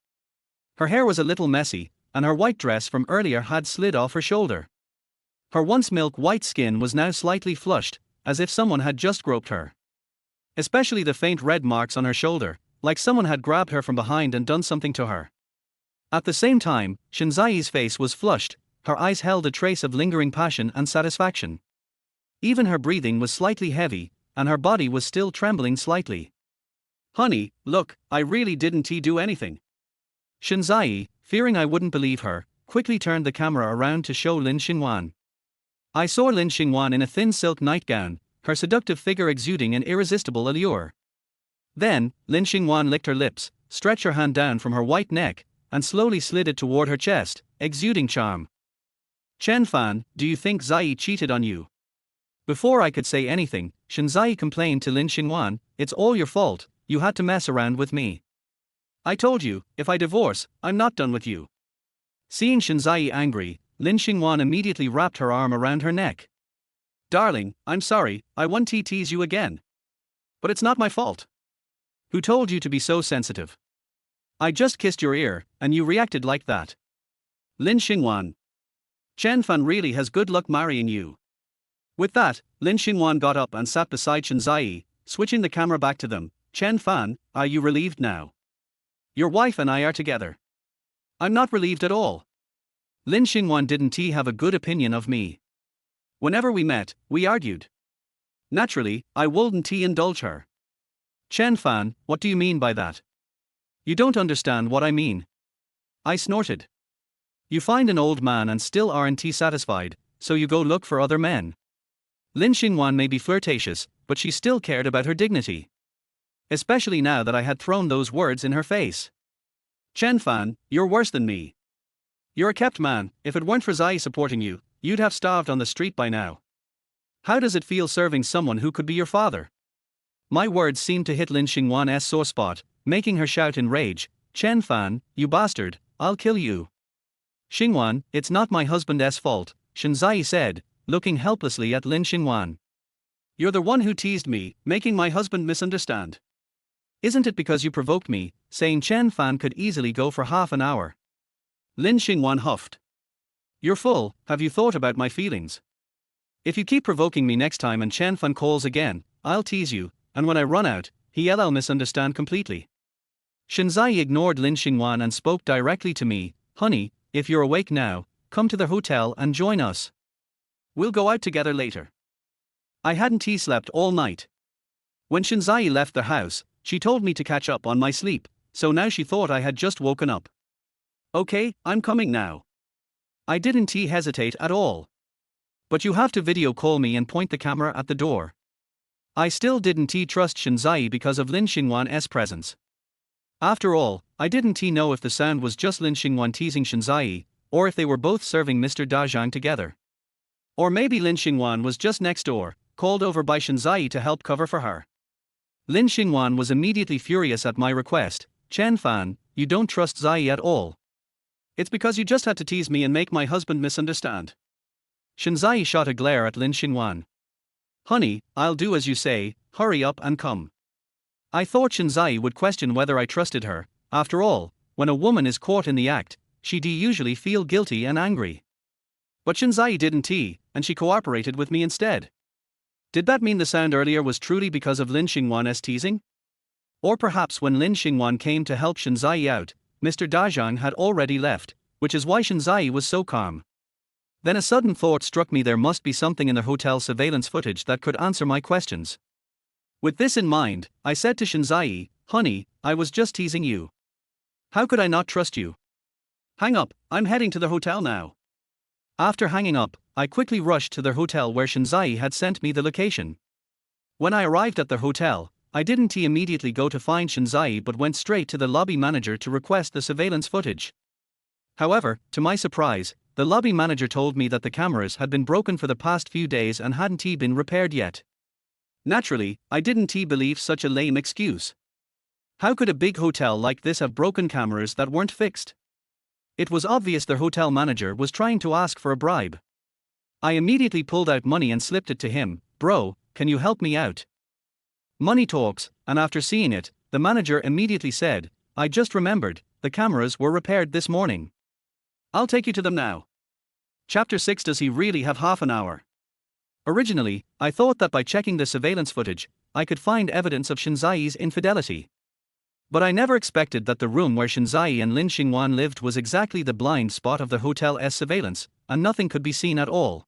Her hair was a little messy, and her white dress from earlier had slid off her shoulder. Her once milk-white skin was now slightly flushed, as if someone had just groped her. Especially the faint red marks on her shoulder, like someone had grabbed her from behind and done something to her. At the same time, Shinzai's face was flushed, her eyes held a trace of lingering passion and satisfaction. Even her breathing was slightly heavy, and her body was still trembling slightly. "Honey, look, I really didn't do anything." Shinzai, fearing I wouldn't believe her, quickly turned the camera around to show Lin Xingwan. I saw Lin Xingwan in a thin silk nightgown, her seductive figure exuding an irresistible allure. Then, Lin Xingwan licked her lips, stretched her hand down from her white neck, and slowly slid it toward her chest, exuding charm. "Chen Fan, do you think Zai cheated on you?" Before I could say anything, Shinzai complained to Lin Xingwan, "It's all your fault, you had to mess around with me. I told you, if I divorce, I'm not done with you." Seeing Shinzai angry, Lin Xingwan immediately wrapped her arm around her neck. "Darling, I'm sorry, I won't tease you again. But it's not my fault. Who told you to be so sensitive? I just kissed your ear, and you reacted like that." Lin Xingwan. "Chen Fan really has good luck marrying you." With that, Lin Xingwan got up and sat beside Shinzai, switching the camera back to them. "Chen Fan, are you relieved now? Your wife and I are together." "I'm not relieved at all." Lin Xingwan didn't have a good opinion of me. Whenever we met, we argued. Naturally, I wouldn't indulge her. "Chen Fan, what do you mean by that?" "You don't understand what I mean." I snorted. "You find an old man and still aren't satisfied, so you go look for other men." Lin Xingwan may be flirtatious, but she still cared about her dignity. Especially now that I had thrown those words in her face. "Chen Fan, you're worse than me. You're a kept man, if it weren't for Zai supporting you, you'd have starved on the street by now. How does it feel serving someone who could be your father?" My words seemed to hit Lin Xingwan's sore spot, making her shout in rage, "Chen Fan, you bastard, I'll kill you." "Xingwan, it's not my husband's fault," Shinzai said, looking helplessly at Lin Xingwan. "You're the one who teased me, making my husband misunderstand. Isn't it because you provoked me, saying Chen Fan could easily go for half an hour?" Lin Xingwan huffed. "You're full, have you thought about my feelings? If you keep provoking me next time and Chen Fan calls again, I'll tease you, and when I run out, he'll misunderstand completely." Shinzai ignored Lin Xingwan and spoke directly to me, "Honey, if you're awake now, come to the hotel and join us. We'll go out together later." I hadn't slept all night. When Shinzai left the house, she told me to catch up on my sleep, so now she thought I had just woken up. "Okay, I'm coming now." I didn't hesitate at all. But you have to video call me and point the camera at the door. I still didn't trust Shinzai because of Lin Xingwan's presence. After all, I didn't know if the sound was just Lin Xingwan teasing Shinzai, or if they were both serving Mr. Dazhang together. Or maybe Lin Xingwan was just next door, called over by Shinzai to help cover for her. Lin Xingwan was immediately furious at my request. Chen Fan, you don't trust Zai at all. It's because you just had to tease me and make my husband misunderstand. Shinzai shot a glare at Lin Xingwan. Honey, I'll do as you say, hurry up and come. I thought Shinzai would question whether I trusted her. After all, when a woman is caught in the act, she'd usually feel guilty and angry. But Shinzai didn't, and she cooperated with me instead. Did that mean the sound earlier was truly because of Lin Xingwan's teasing? Or perhaps when Lin Xingwan came to help Shinzai out, Mr. Dazhang had already left, which is why Shinzai was so calm. Then a sudden thought struck me: there must be something in the hotel surveillance footage that could answer my questions. With this in mind, I said to Shinzai, honey, I was just teasing you. How could I not trust you? Hang up, I'm heading to the hotel now. After hanging up, I quickly rushed to the hotel where Shinzai had sent me the location. When I arrived at the hotel, I didn't immediately go to find Shinzai but went straight to the lobby manager to request the surveillance footage. However, to my surprise, the lobby manager told me that the cameras had been broken for the past few days and hadn't been repaired yet. Naturally, I didn't believe such a lame excuse. How could a big hotel like this have broken cameras that weren't fixed? It was obvious the hotel manager was trying to ask for a bribe. I immediately pulled out money and slipped it to him. Bro, can you help me out? Money talks, and after seeing it, the manager immediately said, I just remembered, the cameras were repaired this morning. I'll take you to them now. Chapter 6. Does he really have half an hour? Originally, I thought that by checking the surveillance footage, I could find evidence of Shinzai's infidelity. But I never expected that the room where Shinzai and Lin Xingwan lived was exactly the blind spot of the hotel's surveillance, and nothing could be seen at all.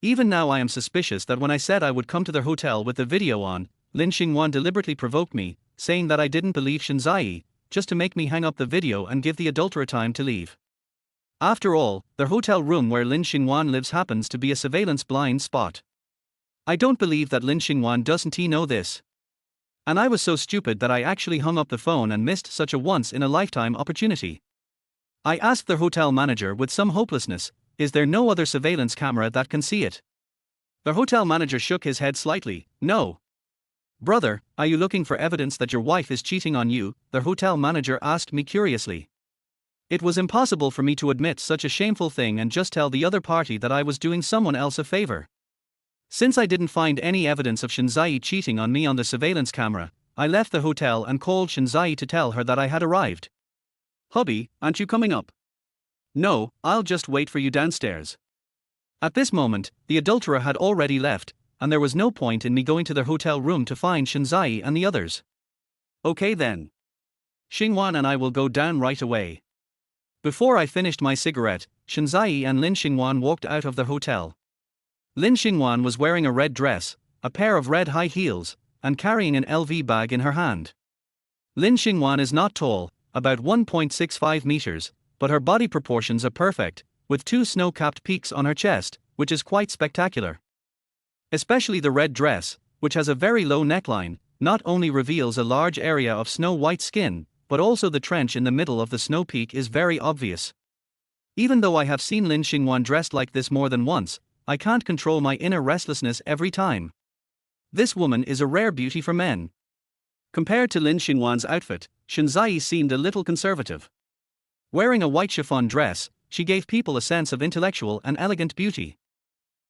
Even now I am suspicious that when I said I would come to the hotel with the video on, Lin Xingwan deliberately provoked me, saying that I didn't believe Shinzai, just to make me hang up the video and give the adulterer time to leave. After all, the hotel room where Lin Xingwan lives happens to be a surveillance blind spot. I don't believe that Lin Xingwan doesn't know this. And I was so stupid that I actually hung up the phone and missed such a once-in-a-lifetime opportunity. I asked the hotel manager with some hopelessness, is there no other surveillance camera that can see it? The hotel manager shook his head slightly. No. Brother, are you looking for evidence that your wife is cheating on you? The hotel manager asked me curiously. It was impossible for me to admit such a shameful thing and just tell the other party that I was doing someone else a favor. Since I didn't find any evidence of Shinzai cheating on me on the surveillance camera, I left the hotel and called Shinzai to tell her that I had arrived. Hubby, aren't you coming up? No, I'll just wait for you downstairs. At this moment, the adulterer had already left, and there was no point in me going to the hotel room to find Shinzai and the others. Okay then. Xingwan and I will go down right away. Before I finished my cigarette, Shinzai and Lin Xingwan walked out of the hotel. Lin Xingwan was wearing a red dress, a pair of red high heels, and carrying an LV bag in her hand. Lin Xingwan is not tall, about 1.65 meters, but her body proportions are perfect, with 2 snow-capped peaks on her chest, which is quite spectacular. Especially the red dress, which has a very low neckline, not only reveals a large area of snow-white skin, but also the trench in the middle of the snow peak is very obvious. Even though I have seen Lin Xingwan dressed like this more than once, I can't control my inner restlessness every time. This woman is a rare beauty for men. Compared to Lin Xingwan's outfit, Shinzai seemed a little conservative. Wearing a white chiffon dress, she gave people a sense of intellectual and elegant beauty.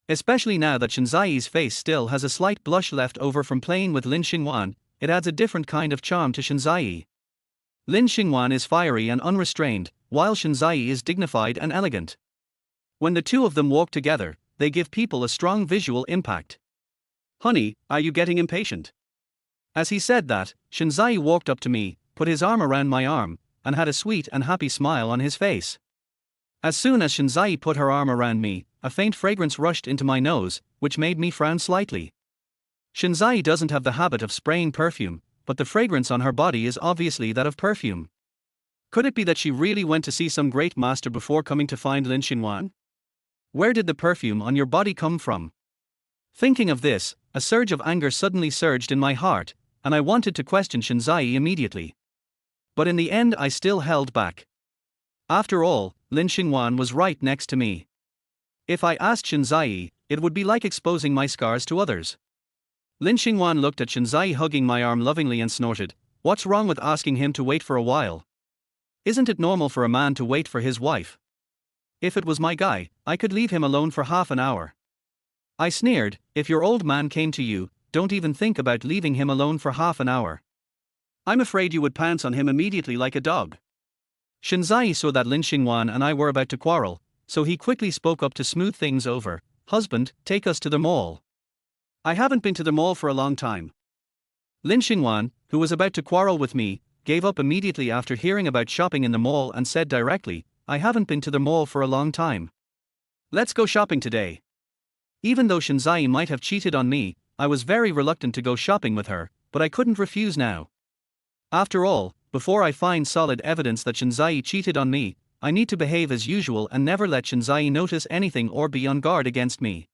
Especially now that Shinzai's face still has a slight blush left over from playing with Lin Xingwan, it adds a different kind of charm to Shinzai. Lin Xingwan is fiery and unrestrained, while Shinzai is dignified and elegant. When the two of them walk together, they give people a strong visual impact. Honey, are you getting impatient? As he said that, Shinzai walked up to me, put his arm around my arm, and had a sweet and happy smile on his face. As soon as Shinzai put her arm around me, a faint fragrance rushed into my nose, which made me frown slightly. Shinzai doesn't have the habit of spraying perfume, but the fragrance on her body is obviously that of perfume. Could it be that she really went to see some great master before coming to find Lin Xinhuan? Where did the perfume on your body come from? Thinking of this, a surge of anger suddenly surged in my heart, and I wanted to question Shinzai immediately. But in the end I still held back. After all, Lin Xinhuan was right next to me. If I asked Shinzai, it would be like exposing my scars to others. Lin Xinhuan looked at Shinzai hugging my arm lovingly and snorted, "What's wrong with asking him to wait for a while? Isn't it normal for a man to wait for his wife? If it was my guy, I could leave him alone for half an hour." I sneered, "If your old man came to you, don't even think about leaving him alone for half an hour. I'm afraid you would pounce on him immediately like a dog." Shinzai saw that Lin Xinhuan and I were about to quarrel, so he quickly spoke up to smooth things over, "Husband, take us to the mall. I haven't been to the mall for a long time." Lin Xinhuan, who was about to quarrel with me, gave up immediately after hearing about shopping in the mall and said directly, "I haven't been to the mall for a long time. Let's go shopping today." Even though Shinzai might have cheated on me, I was very reluctant to go shopping with her, but I couldn't refuse now. After all, before I find solid evidence that Shinzai cheated on me, I need to behave as usual and never let Shinzai notice anything or be on guard against me.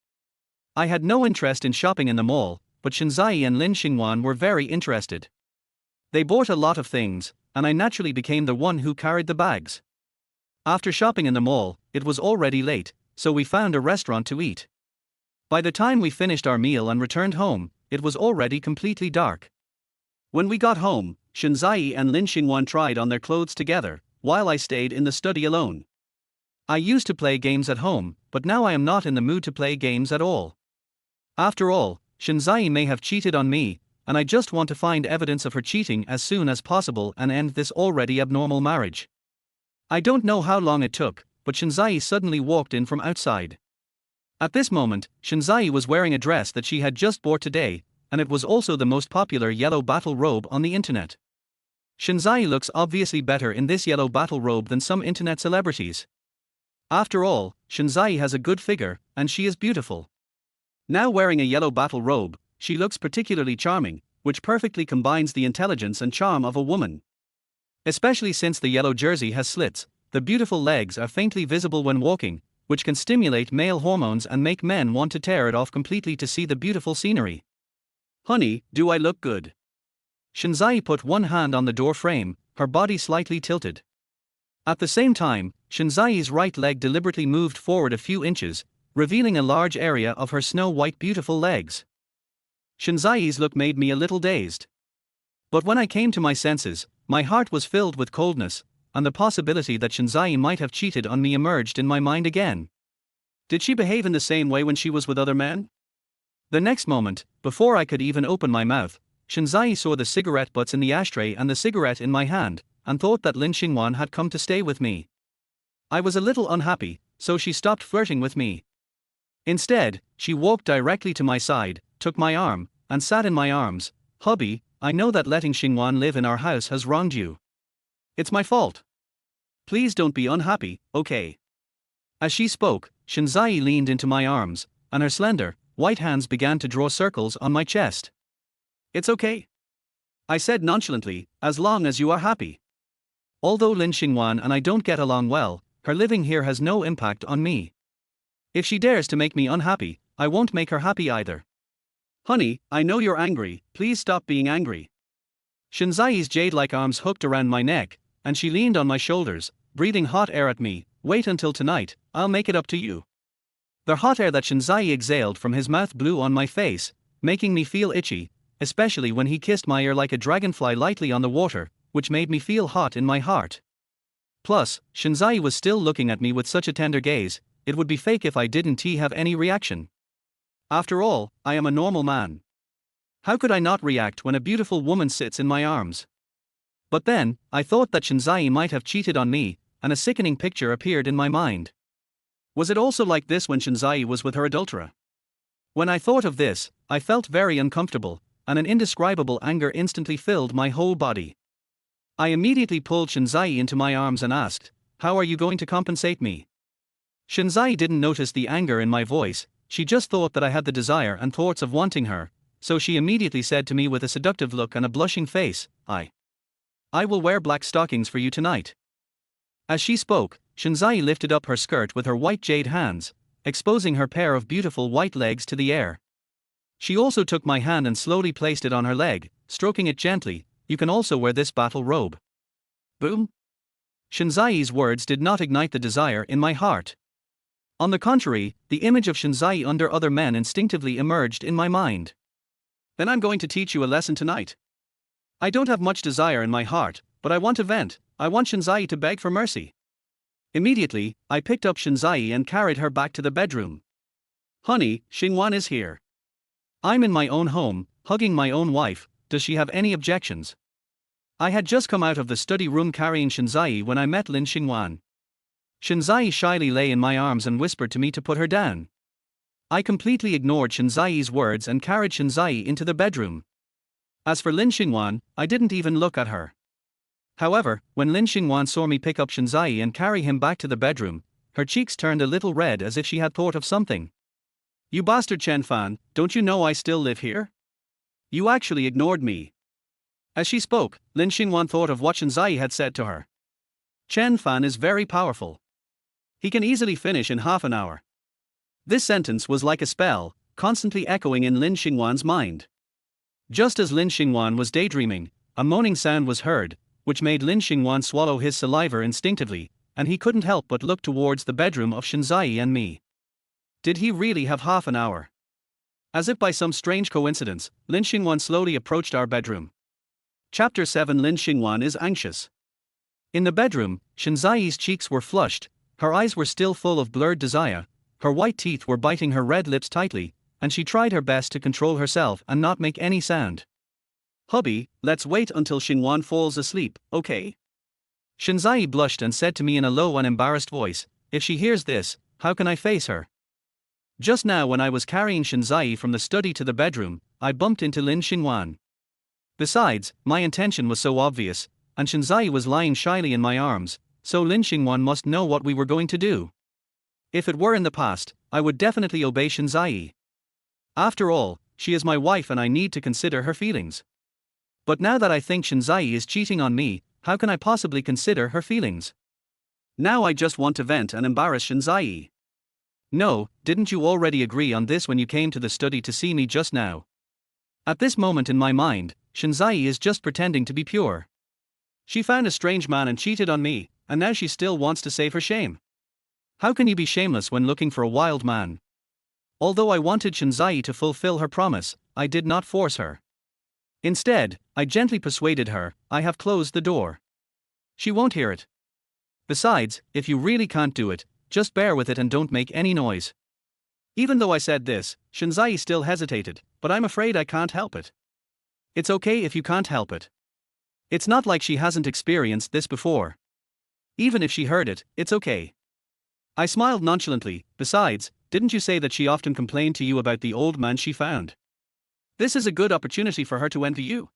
I had no interest in shopping in the mall, but Shinzai and Lin Xinhuan were very interested. They bought a lot of things, and I naturally became the one who carried the bags. After shopping in the mall, it was already late, so we found a restaurant to eat. By the time we finished our meal and returned home, it was already completely dark. When we got home, Shinzai and Lin Xinhuan tried on their clothes together, while I stayed in the study alone. I used to play games at home, but now I am not in the mood to play games at all. After all, Shinzai may have cheated on me, and I just want to find evidence of her cheating as soon as possible and end this already abnormal marriage. I don't know how long it took, but Shinzai suddenly walked in from outside. At this moment, Shinzai was wearing a dress that she had just bought today, and it was also the most popular yellow battle robe on the internet. Shinzai looks obviously better in this yellow battle robe than some internet celebrities. After all, Shinzai has a good figure, and she is beautiful. Now wearing a yellow battle robe, she looks particularly charming, which perfectly combines the intelligence and charm of a woman. Especially since the yellow jersey has slits, the beautiful legs are faintly visible when walking, which can stimulate male hormones and make men want to tear it off completely to see the beautiful scenery. "Honey, do I look good?" Shinzai put one hand on the door frame, her body slightly tilted. At the same time, Shinzai's right leg deliberately moved forward a few inches, revealing a large area of her snow-white beautiful legs. Shinzai's look made me a little dazed. But when I came to my senses, my heart was filled with coldness, and the possibility that Shinzai might have cheated on me emerged in my mind again. Did she behave in the same way when she was with other men? The next moment, before I could even open my mouth, Shinzai saw the cigarette butts in the ashtray and the cigarette in my hand, and thought that Lin Xinhuan had come to stay with me. I was a little unhappy, so she stopped flirting with me. Instead, she walked directly to my side, took my arm, and sat in my arms. "Hubby, I know that letting Xinhuan live in our house has wronged you. It's my fault. Please don't be unhappy, okay?" As she spoke, Shinzai leaned into my arms, and her slender, white hands began to draw circles on my chest. "It's okay," I said nonchalantly, "as long as you are happy. Although Lin Xinhuan and I don't get along well, her living here has no impact on me. If she dares to make me unhappy, I won't make her happy either." "Honey, I know you're angry, please stop being angry." Shinzai's jade-like arms hooked around my neck, and she leaned on my shoulders, breathing hot air at me. "Wait until tonight, I'll make it up to you." The hot air that Shinzai exhaled from his mouth blew on my face, making me feel itchy, especially when he kissed my ear like a dragonfly lightly on the water, which made me feel hot in my heart. Plus, Shinzai was still looking at me with such a tender gaze, it would be fake if I didn't have any reaction. After all, I am a normal man. How could I not react when a beautiful woman sits in my arms? But then, I thought that Shinzai might have cheated on me, and a sickening picture appeared in my mind. Was it also like this when Shinzai was with her adulterer? When I thought of this, I felt very uncomfortable, and an indescribable anger instantly filled my whole body. I immediately pulled Shinzai into my arms and asked, "How are you going to compensate me?" Shinzai didn't notice the anger in my voice, she just thought that I had the desire and thoughts of wanting her, so she immediately said to me with a seductive look and a blushing face, I will wear black stockings for you tonight." As she spoke, Shinzai lifted up her skirt with her white jade hands, exposing her pair of beautiful white legs to the air. She also took my hand and slowly placed it on her leg, stroking it gently. You can also wear this battle robe. Boom! Shinzai's words did not ignite the desire in my heart. On the contrary, the image of Shinzai under other men instinctively emerged in my mind. Then I'm going to teach you a lesson tonight. I don't have much desire in my heart, but I want to vent. I want Shinzai to beg for mercy. Immediately, I picked up Shinzai and carried her back to the bedroom. Honey, Xingwan is here. I'm in my own home, hugging my own wife. Does she have any objections? I had just come out of the study room carrying Shinzai when I met Lin Xingwan. Shinzai shyly lay in my arms and whispered to me to put her down. I completely ignored Shinzai's words and carried Shinzai into the bedroom. As for Lin Xingwan, I didn't even look at her. However, when Lin Xingwan saw me pick up Shinzai and carry him back to the bedroom, her cheeks turned a little red as if she had thought of something. You bastard Chen Fan, don't you know I still live here? You actually ignored me. As she spoke, Lin Xingwan thought of what Shinzai had said to her. Chen Fan is very powerful. He can easily finish in half an hour. This sentence was like a spell, constantly echoing in Lin Xingwan's mind. Just as Lin Xingwan was daydreaming, a moaning sound was heard, which made Lin Xingwan swallow his saliva instinctively, and he couldn't help but look towards the bedroom of Shinzai and me. Did he really have half an hour? As if by some strange coincidence, Lin Xingwan slowly approached our bedroom. Chapter 7 Lin Xingwan is anxious. In the bedroom, Shinzai's cheeks were flushed, her eyes were still full of blurred desire, her white teeth were biting her red lips tightly, and she tried her best to control herself and not make any sound. Hubby, let's wait until Xingwan falls asleep, okay? Shinzai blushed and said to me in a low and embarrassed voice, if she hears this, how can I face her? Just now when I was carrying Shinzai from the study to the bedroom, I bumped into Lin Xingwan. Besides, my intention was so obvious, and Shinzai was lying shyly in my arms, so Lin Xingwan must know what we were going to do. If it were in the past, I would definitely obey Shinzai. After all, she is my wife and I need to consider her feelings. But now that I think Shinzai is cheating on me, how can I possibly consider her feelings? Now I just want to vent and embarrass Shinzai. No, didn't you already agree on this when you came to the study to see me just now? At this moment in my mind, Shinzai is just pretending to be pure. She found a strange man and cheated on me, and now she still wants to save her shame. How can you be shameless when looking for a wild man? Although I wanted Shinzai to fulfill her promise, I did not force her. Instead, I gently persuaded her, I have closed the door. She won't hear it. Besides, if you really can't do it, just bear with it and don't make any noise. Even though I said this, Shinzai still hesitated, but I'm afraid I can't help it. It's okay if you can't help it. It's not like she hasn't experienced this before. Even if she heard it, it's okay. I smiled nonchalantly. Besides, didn't you say that she often complained to you about the old man she found? This is a good opportunity for her to envy you.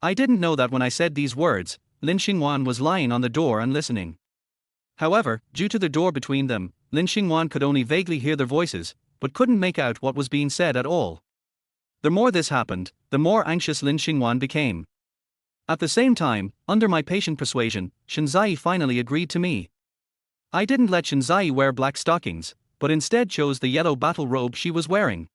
I didn't know that when I said these words, Lin Xingwan was lying on the door and listening. However, due to the door between them, Lin Xingwan could only vaguely hear their voices, but couldn't make out what was being said at all. The more this happened, the more anxious Lin Xingwan became. At the same time, under my patient persuasion, Shinzai finally agreed to me. I didn't let Shinzai wear black stockings, but instead chose the yellow battle robe she was wearing.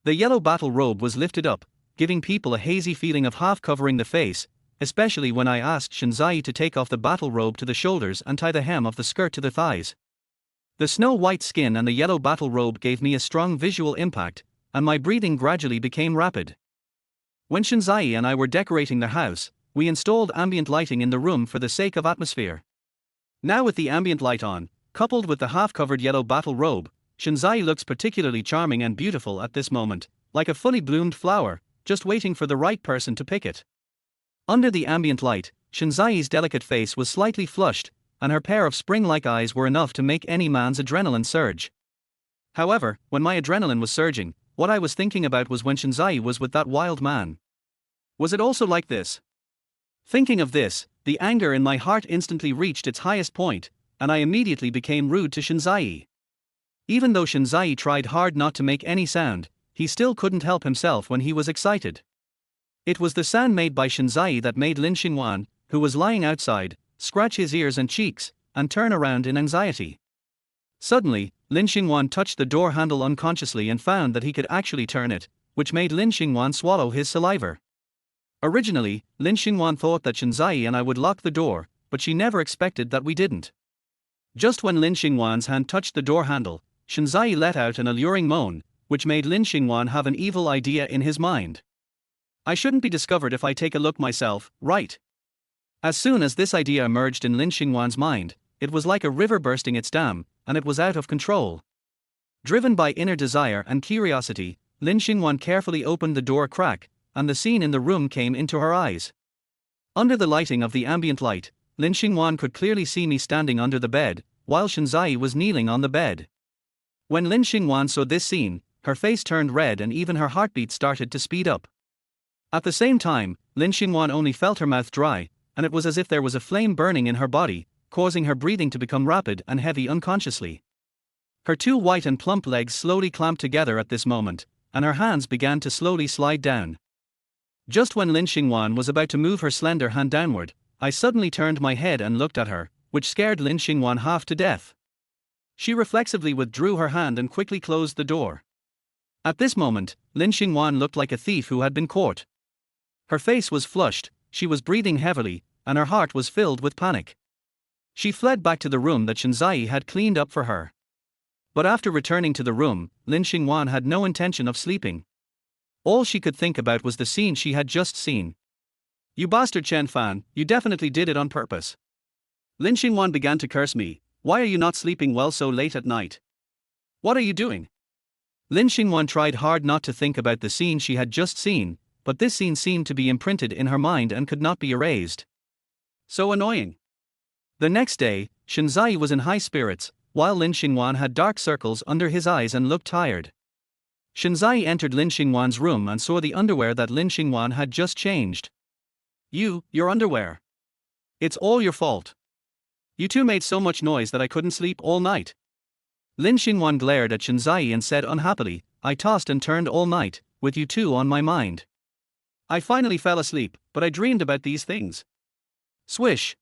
The yellow battle robe was lifted up, giving people a hazy feeling of half covering the face, especially when I asked Shinzai to take off the battle robe to the shoulders and tie the hem of the skirt to the thighs. The snow-white skin and the yellow battle robe gave me a strong visual impact, and my breathing gradually became rapid. When Shinzai and I were decorating the house, we installed ambient lighting in the room for the sake of atmosphere. Now with the ambient light on, coupled with the half-covered yellow battle robe, Shinzai looks particularly charming and beautiful at this moment, like a fully bloomed flower, just waiting for the right person to pick it. Under the ambient light, Shinzai's delicate face was slightly flushed, and her pair of spring-like eyes were enough to make any man's adrenaline surge. However, when my adrenaline was surging, what I was thinking about was when Shinzai was with that wild man. Was it also like this? Thinking of this, the anger in my heart instantly reached its highest point, and I immediately became rude to Shinzai. Even though Shinzai tried hard not to make any sound, he still couldn't help himself when he was excited. It was the sound made by Shinzai that made Lin Xingwan, who was lying outside, scratch his ears and cheeks, and turn around in anxiety. Suddenly, Lin Xingwan touched the door handle unconsciously and found that he could actually turn it, which made Lin Xingwan swallow his saliva. Originally, Lin Xingwan thought that Shinzai and I would lock the door, but she never expected that we didn't. Just when Lin Xingwan's hand touched the door handle, Shinzai let out an alluring moan, which made Lin Xingwan have an evil idea in his mind. I shouldn't be discovered if I take a look myself, right? As soon as this idea emerged in Lin Xingwan's mind, it was like a river bursting its dam, and it was out of control. Driven by inner desire and curiosity, Lin Xingwan carefully opened the door crack, and the scene in the room came into her eyes. Under the lighting of the ambient light, Lin Xingwan could clearly see me standing under the bed, while Shinzai was kneeling on the bed. When Lin Xingwan saw this scene, her face turned red and even her heartbeat started to speed up. At the same time, Lin Xingwan only felt her mouth dry, and it was as if there was a flame burning in her body, causing her breathing to become rapid and heavy unconsciously. Her two white and plump legs slowly clamped together at this moment, and her hands began to slowly slide down. Just when Lin Xingwan was about to move her slender hand downward, I suddenly turned my head and looked at her, which scared Lin Xingwan half to death. She reflexively withdrew her hand and quickly closed the door. At this moment, Lin Xingwan looked like a thief who had been caught. Her face was flushed, she was breathing heavily, and her heart was filled with panic. She fled back to the room that Shinzai had cleaned up for her. But after returning to the room, Lin Xingwan had no intention of sleeping. All she could think about was the scene she had just seen. "You bastard Chen Fan, you definitely did it on purpose." Lin Xingwan began to curse me. "Why are you not sleeping well so late at night? What are you doing?" Lin Xingwan tried hard not to think about the scene she had just seen, but this scene seemed to be imprinted in her mind and could not be erased. So annoying. The next day, Shinzai was in high spirits, while Lin Xingwan had dark circles under his eyes and looked tired. Shinzai entered Lin Xingwan's room and saw the underwear that Lin Xingwan had just changed. Your underwear. It's all your fault. You two made so much noise that I couldn't sleep all night." Lin Xingwan glared at Shinzai and said unhappily, "I tossed and turned all night, with you two on my mind. I finally fell asleep, but I dreamed about these things." Swish.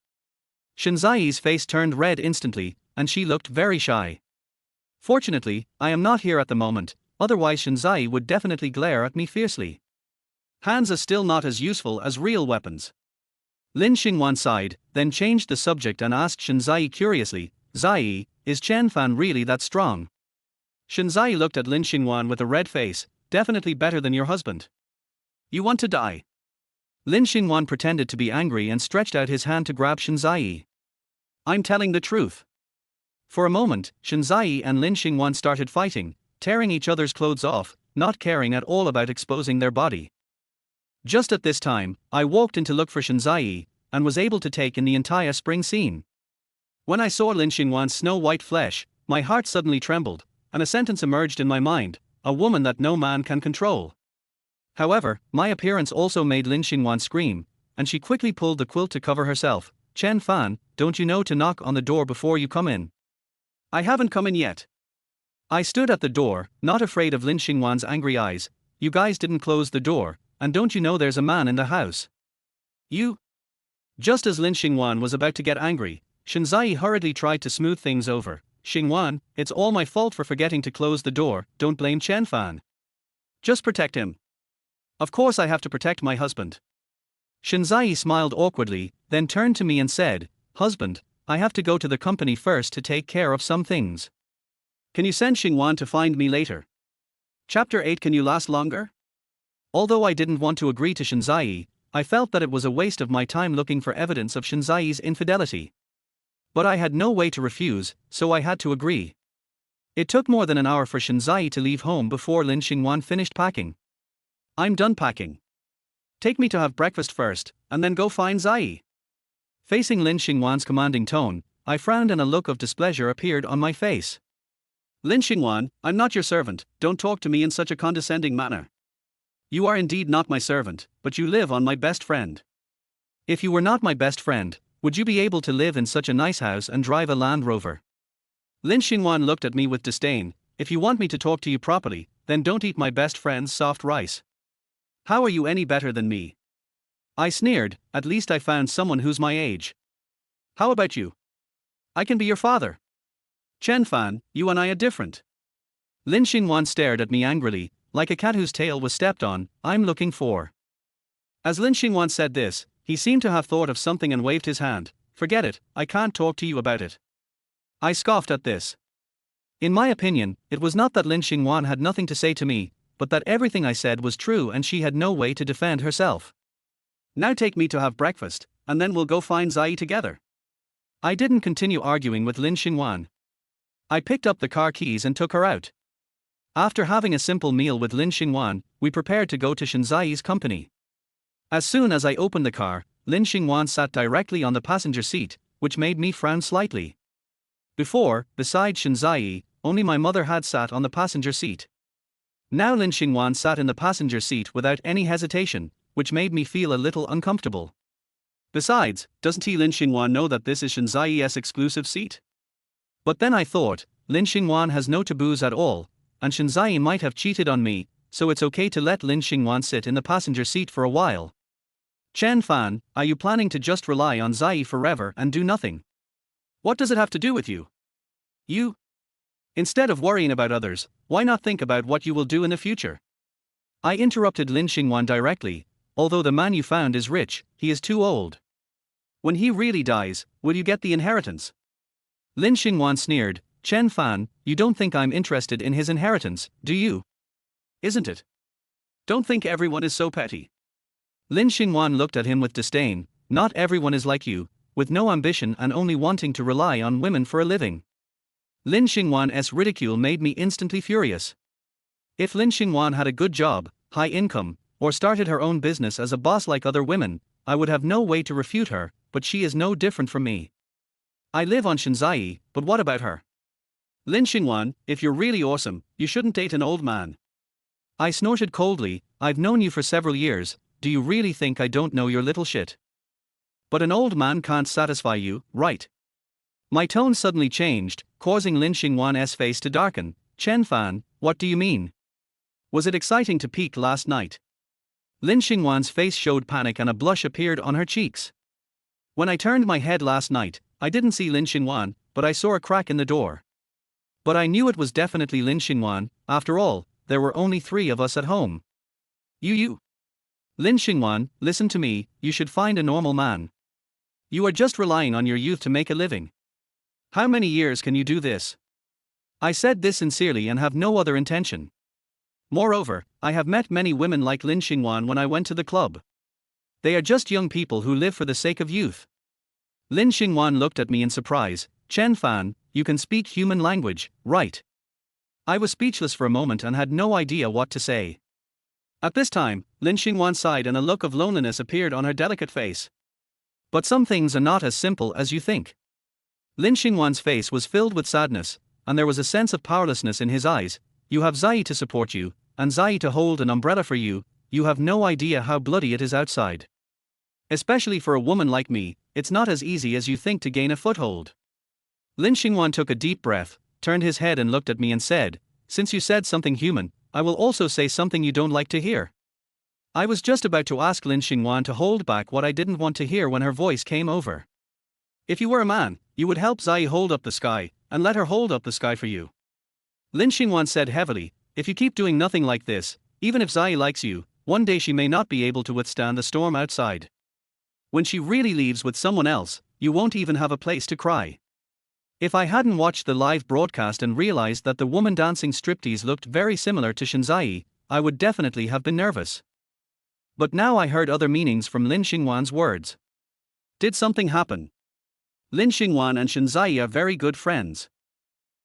Shinzai's face turned red instantly, and she looked very shy. Fortunately, I am not here at the moment, otherwise Shinzai would definitely glare at me fiercely. Hands are still not as useful as real weapons. Lin Xingwan sighed, then changed the subject and asked Shinzai curiously, "Zai, is Chen Fan really that strong?" Shinzai looked at Lin Xingwan with a red face. "Definitely better than your husband. You want to die?" Lin Xingwan pretended to be angry and stretched out his hand to grab Shinzai. "I'm telling the truth." For a moment, Shinzai and Lin Xingwan started fighting, tearing each other's clothes off, not caring at all about exposing their body. Just at this time, I walked in to look for Shinzai, and was able to take in the entire spring scene. When I saw Lin Xingwan's snow-white flesh, my heart suddenly trembled, and a sentence emerged in my mind: "A woman that no man can control." However, my appearance also made Lin Xingwan scream, and she quickly pulled the quilt to cover herself. "Chen Fan, don't you know to knock on the door before you come in?" "I haven't come in yet." I stood at the door, not afraid of Lin Xingwan's angry eyes. "You guys didn't close the door, and don't you know there's a man in the house?" "You?" Just as Lin Xingwan was about to get angry, Shinzai hurriedly tried to smooth things over. "Xingwan, it's all my fault for forgetting to close the door, don't blame Chen Fan. Just protect him." "Of course I have to protect my husband." Shinzai smiled awkwardly, then turned to me and said, "Husband, I have to go to the company first to take care of some things. Can you send Xingwan to find me later?" Chapter 8. Can you last longer? Although I didn't want to agree to Shinzai, I felt that it was a waste of my time looking for evidence of Shinzai's infidelity. But I had no way to refuse, so I had to agree. It took more than an hour for Shinzai to leave home before Lin Xingwan finished packing. "I'm done packing. Take me to have breakfast first, and then go find Zai." Facing Lin Xingwan's commanding tone, I frowned and a look of displeasure appeared on my face. "Lin Xingwan, I'm not your servant, don't talk to me in such a condescending manner. You are indeed not my servant, but you live on my best friend. If you were not my best friend, would you be able to live in such a nice house and drive a Land Rover?" Lin Xingwan looked at me with disdain. "If you want me to talk to you properly, then don't eat my best friend's soft rice. How are you any better than me?" I sneered. "At least I found someone who's my age. How about you?" I can be your father. Chen Fan, you and I are different. Lin Xingwan stared at me angrily, like a cat whose tail was stepped on. I'm looking for. As Lin Xingwan said this, he seemed to have thought of something and waved his hand. Forget it, I can't talk to you about it. I scoffed at this. In my opinion, it was not that Lin Xingwan had nothing to say to me, but that everything I said was true and she had no way to defend herself. Now take me to have breakfast, and then we'll go find Zai together. I didn't continue arguing with Lin Xingwan. I picked up the car keys and took her out. After having a simple meal with Lin Xingwan, we prepared to go to Shinzai's company. As soon as I opened the car, Lin Xingwan sat directly on the passenger seat, which made me frown slightly. Before, beside Shinzai, only my mother had sat on the passenger seat. Now Lin Xingwan sat in the passenger seat without any hesitation, which made me feel a little uncomfortable. Besides, doesn't Lin Xingwan know that this is Shinzai's exclusive seat? But then I thought, Lin Xingwan has no taboos at all, and Shinzai might have cheated on me, so it's okay to let Lin Xingwan sit in the passenger seat for a while. Chen Fan, are you planning to just rely on Zai forever and do nothing? What does it have to do with you? You? Instead of worrying about others, why not think about what you will do in the future? I interrupted Lin Xingwan directly. Although the man you found is rich, he is too old. When he really dies, will you get the inheritance? Lin Xingwan sneered. Chen Fan, you don't think I'm interested in his inheritance, do you? Isn't it? Don't think everyone is so petty. Lin Xingwan looked at him with disdain. Not everyone is like you, with no ambition and only wanting to rely on women for a living. Lin Xingwan's ridicule made me instantly furious. If Lin Xingwan had a good job, high income, or started her own business as a boss like other women, I would have no way to refute her, but she is no different from me. I live on Shinzai, but what about her? Lin Xingwan, if you're really awesome, you shouldn't date an old man. I snorted coldly. I've known you for several years, do you really think I don't know your little shit? But an old man can't satisfy you, right? My tone suddenly changed, causing Lin Xingwan's face to darken. Chen Fan, what do you mean? Was it exciting to peek last night? Lin Xingwan's face showed panic and a blush appeared on her cheeks. When I turned my head last night, I didn't see Lin Xingwan, but I saw a crack in the door. But I knew it was definitely Lin Xingwan. After all, there were only 3 of us at home. You. Lin Xingwan, listen to me, you should find a normal man. You are just relying on your youth to make a living. How many years can you do this? I said this sincerely and have no other intention. Moreover, I have met many women like Lin Xingwan when I went to the club. They are just young people who live for the sake of youth. Lin Xingwan looked at me in surprise. Chen Fan, you can speak human language, right? I was speechless for a moment and had no idea what to say. At this time, Lin Xingwan sighed and a look of loneliness appeared on her delicate face. But some things are not as simple as you think. Lin Xingwan's face was filled with sadness, and there was a sense of powerlessness in his eyes. You have Zai to support you, and Zai to hold an umbrella for you. You have no idea how bloody it is outside. Especially for a woman like me, it's not as easy as you think to gain a foothold. Lin Xingwan took a deep breath, turned his head and looked at me and said, since you said something human, I will also say something you don't like to hear. I was just about to ask Lin Xingwan to hold back what I didn't want to hear when her voice came over. If you were a man, you would help Zai hold up the sky, and let her hold up the sky for you. Lin Xingwan said heavily, if you keep doing nothing like this, even if Zai likes you, one day she may not be able to withstand the storm outside. When she really leaves with someone else, you won't even have a place to cry. If I hadn't watched the live broadcast and realized that the woman dancing striptease looked very similar to Shinzai, I would definitely have been nervous. But now I heard other meanings from Lin Xingwan's words. Did something happen? Lin Xingwan and Shinzai are very good friends.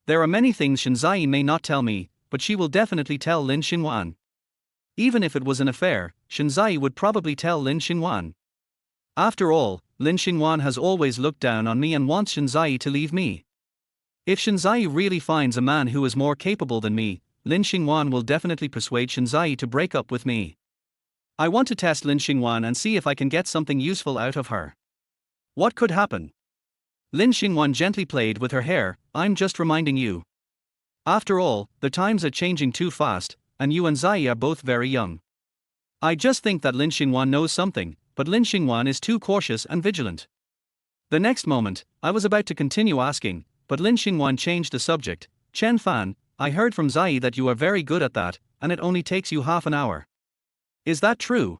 There are many things Shinzai may not tell me, but she will definitely tell Lin Xingwan. Even if it was an affair, Shinzai would probably tell Lin Xingwan. After all, Lin Xingwan has always looked down on me and wants Shinzai to leave me. If Shinzai really finds a man who is more capable than me, Lin Xingwan will definitely persuade Shinzai to break up with me. I want to test Lin Xingwan and see if I can get something useful out of her. What could happen? Lin Xingwan gently played with her hair. I'm just reminding you. After all, the times are changing too fast, and you and Zai are both very young. I just think that Lin Xingwan knows something, but Lin Xingwan is too cautious and vigilant. The next moment, I was about to continue asking, but Lin Xingwan changed the subject. Chen Fan, I heard from Zai that you are very good at that, and it only takes you half an hour. Is that true?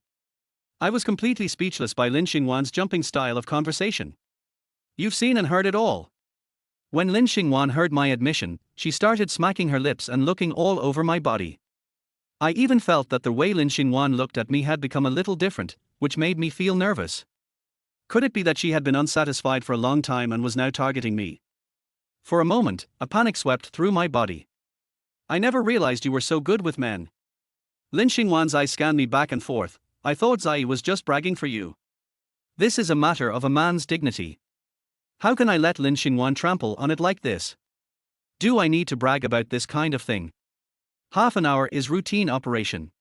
I was completely speechless by Lin Xingwan's jumping style of conversation. You've seen and heard it all. When Lin Xingwan heard my admission, she started smacking her lips and looking all over my body. I even felt that the way Lin Xingwan looked at me had become a little different, which made me feel nervous. Could it be that she had been unsatisfied for a long time and was now targeting me? For a moment, a panic swept through my body. I never realized you were so good with men. Lin Xingwan's eyes scanned me back and forth. I thought Zai was just bragging for you. This is a matter of a man's dignity. How can I let Lin Xingwan trample on it like this? Do I need to brag about this kind of thing? Half an hour is routine operation.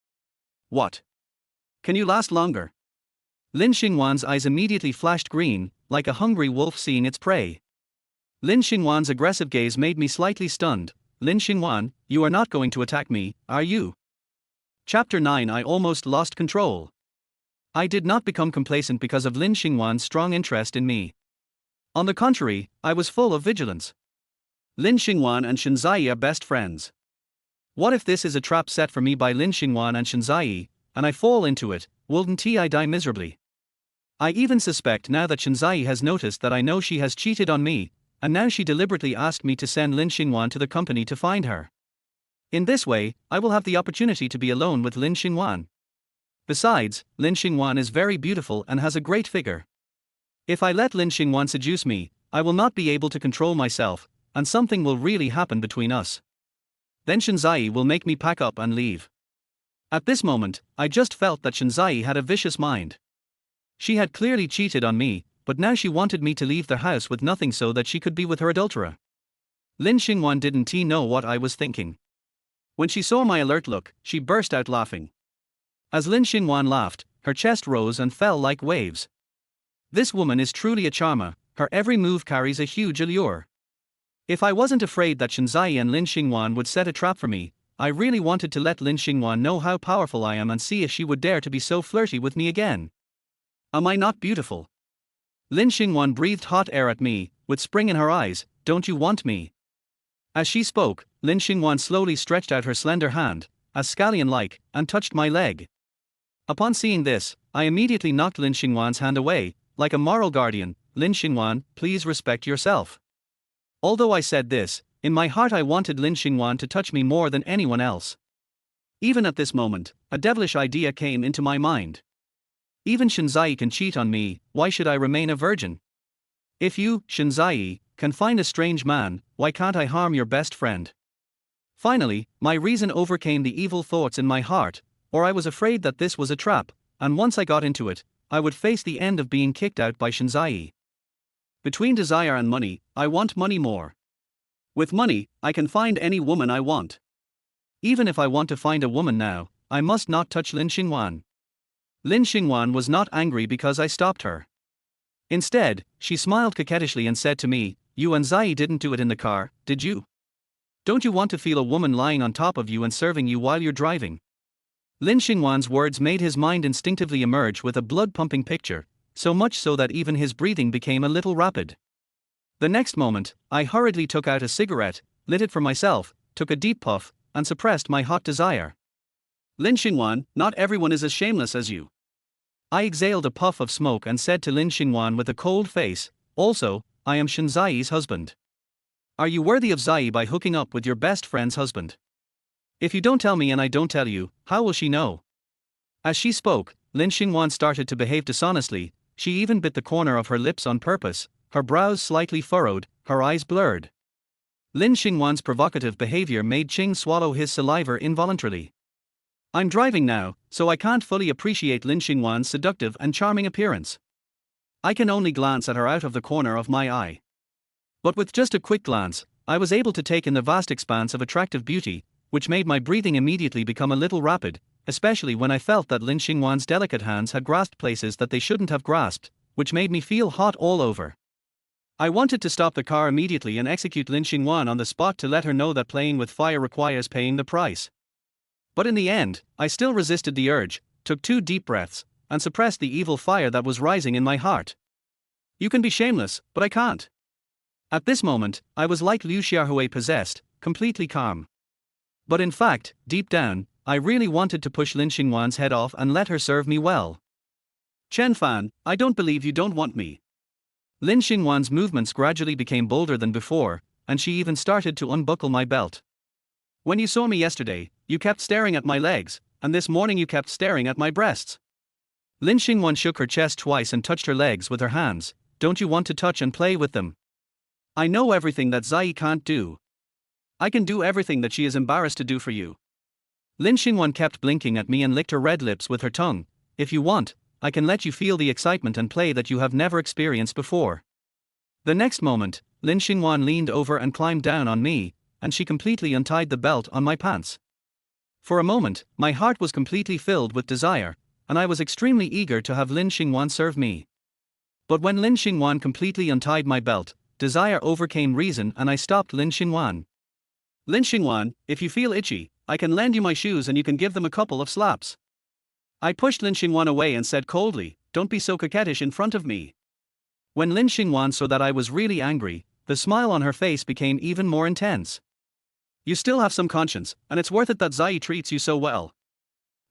What? Can you last longer? Lin Xingwan's eyes immediately flashed green, like a hungry wolf seeing its prey. Lin Xingwan's aggressive gaze made me slightly stunned. Lin Xingwan, you are not going to attack me, are you? Chapter 9. I almost lost control. I did not become complacent because of Lin Xingwan's strong interest in me. On the contrary, I was full of vigilance. Lin Xingwan and Shenzai are best friends. What if this is a trap set for me by Lin Xingwan and Shenzai, and I fall into it? Wouldn't I die miserably? I even suspect now that Shenzai has noticed that I know she has cheated on me, and now she deliberately asked me to send Lin Xingwan to the company to find her. In this way, I will have the opportunity to be alone with Lin Xingwan. Besides, Lin Xingwan is very beautiful and has a great figure. If I let Lin Xingwan seduce me, I will not be able to control myself, and something will really happen between us. Then Shenzai will make me pack up and leave. At this moment, I just felt that Shenzai had a vicious mind. She had clearly cheated on me, but now she wanted me to leave their house with nothing so that she could be with her adulterer. Lin Xingwan didn't know what I was thinking. When she saw my alert look, she burst out laughing. As Lin Xingwan laughed, her chest rose and fell like waves. This woman is truly a charmer, her every move carries a huge allure. If I wasn't afraid that Shenzai and Lin Xingwan would set a trap for me, I really wanted to let Lin Xingwan know how powerful I am and see if she would dare to be so flirty with me again. Am I not beautiful? Lin Xingwan breathed hot air at me, with spring in her eyes. Don't you want me? As she spoke, Lin Xingwan slowly stretched out her slender hand, as scallion-like, and touched my leg. Upon seeing this, I immediately knocked Lin Xingwan's hand away, like a moral guardian. Lin Xingwan, please respect yourself. Although I said this, in my heart I wanted Lin Xingwan to touch me more than anyone else. Even at this moment, a devilish idea came into my mind. Even Shenzai can cheat on me, why should I remain a virgin? If you, Shenzai, can find a strange man, why can't I harm your best friend? Finally, my reason overcame the evil thoughts in my heart, or I was afraid that this was a trap, and once I got into it, I would face the end of being kicked out by Shenzai. Between desire and money, I want money more. With money, I can find any woman I want. Even if I want to find a woman now, I must not touch Lin Xingwan. Lin Xingwan was not angry because I stopped her. Instead, she smiled coquettishly and said to me, you and Zai didn't do it in the car, did you? Don't you want to feel a woman lying on top of you and serving you while you're driving? Lin Xingwan's words made his mind instinctively emerge with a blood-pumping picture, so much so that even his breathing became a little rapid. The next moment, I hurriedly took out a cigarette, lit it for myself, took a deep puff, and suppressed my hot desire. Lin Xingwan, not everyone is as shameless as you. I exhaled a puff of smoke and said to Lin Xingwan with a cold face, also, I am Shenzai's husband. Are you worthy of Zai by hooking up with your best friend's husband? If you don't tell me and I don't tell you, how will she know? As she spoke, Lin Xingwan started to behave dishonestly. She even bit the corner of her lips on purpose, her brows slightly furrowed, her eyes blurred. Lin Xingwan's provocative behavior made Qing swallow his saliva involuntarily. I'm driving now, so I can't fully appreciate Lin Xingwan's seductive and charming appearance. I can only glance at her out of the corner of my eye. But with just a quick glance, I was able to take in the vast expanse of attractive beauty, which made my breathing immediately become a little rapid, especially when I felt that Lin Xingwan's delicate hands had grasped places that they shouldn't have grasped, which made me feel hot all over. I wanted to stop the car immediately and execute Lin Xingwan on the spot to let her know that playing with fire requires paying the price. But in the end, I still resisted the urge, took 2 deep breaths, and suppressed the evil fire that was rising in my heart. You can be shameless, but I can't. At this moment, I was like Liu Xiaohui possessed, completely calm. But in fact, deep down, I really wanted to push Lin Xingwan's head off and let her serve me well. Chen Fan, I don't believe you don't want me. Lin Xingwan's movements gradually became bolder than before, and she even started to unbuckle my belt. When you saw me yesterday, you kept staring at my legs, and this morning you kept staring at my breasts. Lin Xingwan shook her chest twice and touched her legs with her hands. Don't you want to touch and play with them? I know everything that Zai can't do. I can do everything that she is embarrassed to do for you. Lin Xingwan kept blinking at me and licked her red lips with her tongue. If you want, I can let you feel the excitement and play that you have never experienced before. The next moment, Lin Xingwan leaned over and climbed down on me, and she completely untied the belt on my pants. For a moment, my heart was completely filled with desire, and I was extremely eager to have Lin Xingwan serve me. But when Lin Xingwan completely untied my belt, desire overcame reason and I stopped Lin Xingwan. Lin Xingwan, if you feel itchy, I can lend you my shoes and you can give them a couple of slaps. I pushed Lin Xingwan away and said coldly, don't be so coquettish in front of me. When Lin Xingwan saw that I was really angry, the smile on her face became even more intense. You still have some conscience, and it's worth it that Zai treats you so well.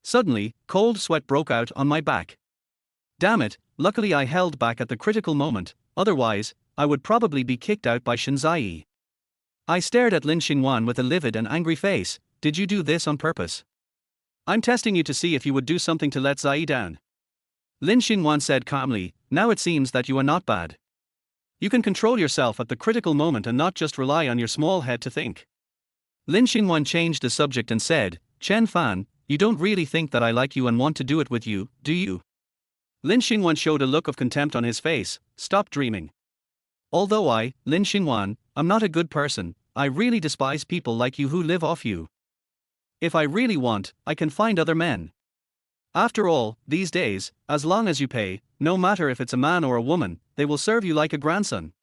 Suddenly, cold sweat broke out on my back. Damn it, luckily I held back at the critical moment, otherwise, I would probably be kicked out by Shinzai. I stared at Lin Xingwan with a livid and angry face. Did you do this on purpose? I'm testing you to see if you would do something to let Zai down. Lin Xingwan said calmly, now it seems that you are not bad. You can control yourself at the critical moment and not just rely on your small head to think. Lin Xingwan changed the subject and said, Chen Fan, you don't really think that I like you and want to do it with you, do you? Lin Xingwan showed a look of contempt on his face. Stop dreaming. Although I, Lin Xingwan, am not a good person, I really despise people like you who live off you. If I really want, I can find other men. After all, these days, as long as you pay, no matter if it's a man or a woman, they will serve you like a grandson.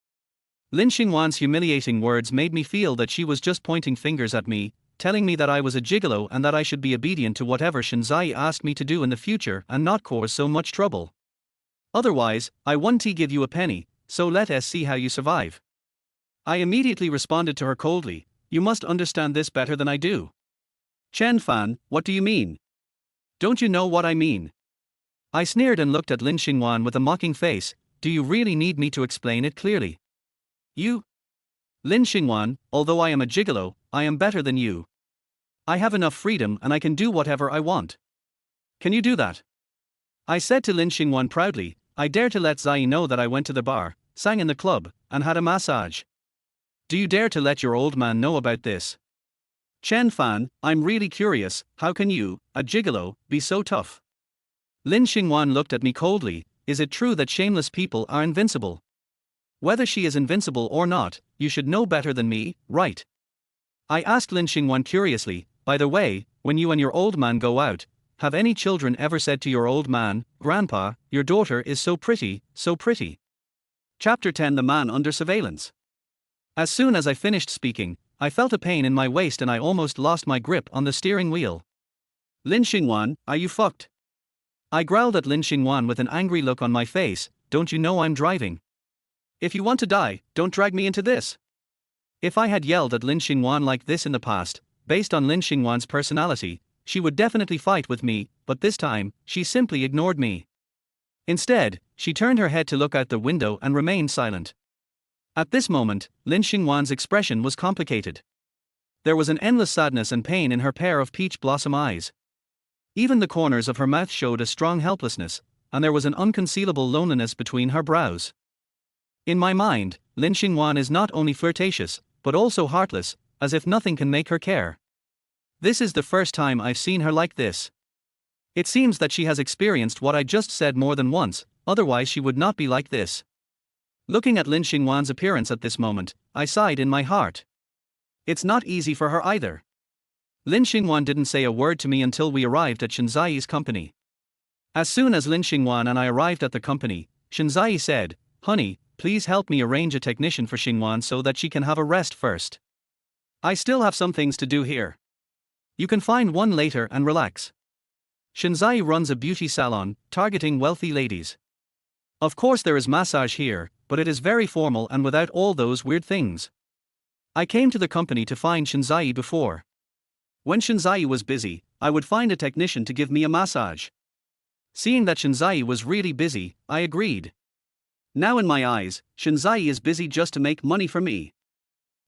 Lin Xingwan's humiliating words made me feel that she was just pointing fingers at me, telling me that I was a gigolo and that I should be obedient to whatever Shinzai asked me to do in the future and not cause so much trouble. Otherwise, I won't give you a penny, so let us see how you survive. I immediately responded to her coldly, you must understand this better than I do. Chen Fan, what do you mean? Don't you know what I mean? I sneered and looked at Lin Xingwan with a mocking face. Do you really need me to explain it clearly? You? Lin Xingwan, although I am a gigolo, I am better than you. I have enough freedom and I can do whatever I want. Can you do that? I said to Lin Xingwan proudly, I dare to let Zai know that I went to the bar, sang in the club, and had a massage. Do you dare to let your old man know about this? Chen Fan, I'm really curious, how can you, a gigolo, be so tough? Lin Xingwan looked at me coldly, is it true that shameless people are invincible? Whether she is invincible or not, you should know better than me, right? I asked Lin Xingwan curiously, by the way, when you and your old man go out, have any children ever said to your old man, Grandpa, your daughter is so pretty, so pretty? Chapter 10 The Man Under Surveillance. As soon as I finished speaking, I felt a pain in my waist and I almost lost my grip on the steering wheel. Lin Xingwan, are you fucked? I growled at Lin Xingwan with an angry look on my face, don't you know I'm driving? If you want to die, don't drag me into this. If I had yelled at Lin Xingwan like this in the past, based on Lin Xingwan's personality, she would definitely fight with me, but this time, she simply ignored me. Instead, she turned her head to look out the window and remained silent. At this moment, Lin Xingwan's expression was complicated. There was an endless sadness and pain in her pair of peach blossom eyes. Even the corners of her mouth showed a strong helplessness, and there was an unconcealable loneliness between her brows. In my mind, Lin Xingwan is not only flirtatious, but also heartless, as if nothing can make her care. This is the first time I've seen her like this. It seems that she has experienced what I just said more than once, otherwise she would not be like this. Looking at Lin Xingwan's appearance at this moment, I sighed in my heart. It's not easy for her either. Lin Xingwan didn't say a word to me until we arrived at Shinzai's company. As soon as Lin Xingwan and I arrived at the company, Shinzai said, Honey, please help me arrange a technician for Xingwan so that she can have a rest first. I still have some things to do here. You can find one later and relax. Shinzai runs a beauty salon, targeting wealthy ladies. Of course there is massage here, but it is very formal and without all those weird things. I came to the company to find Shinzai before. When Shinzai was busy, I would find a technician to give me a massage. Seeing that Shinzai was really busy, I agreed. Now in my eyes, Shinzai is busy just to make money for me.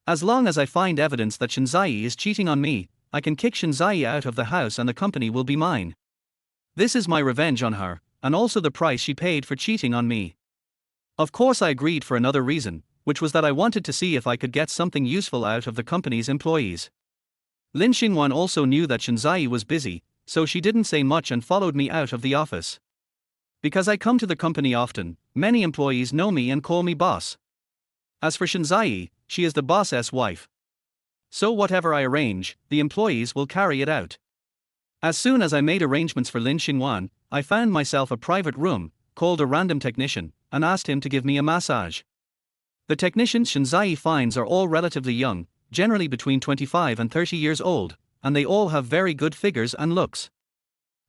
As long as I find evidence that Shinzai is cheating on me, I can kick Shinzai out of the house and the company will be mine. This is my revenge on her, and also the price she paid for cheating on me. Of course I agreed for another reason, which was that I wanted to see if I could get something useful out of the company's employees. Lin Xingwan also knew that Shinzai was busy, so she didn't say much and followed me out of the office. Because I come to the company often, many employees know me and call me boss. As for Shinzai, she is the boss's wife. So whatever I arrange, the employees will carry it out. As soon as I made arrangements for Lin Xingwan, I found myself a private room, called a random technician, and asked him to give me a massage. The technicians Shinzai finds are all relatively young, generally between 25 and 30 years old, and they all have very good figures and looks.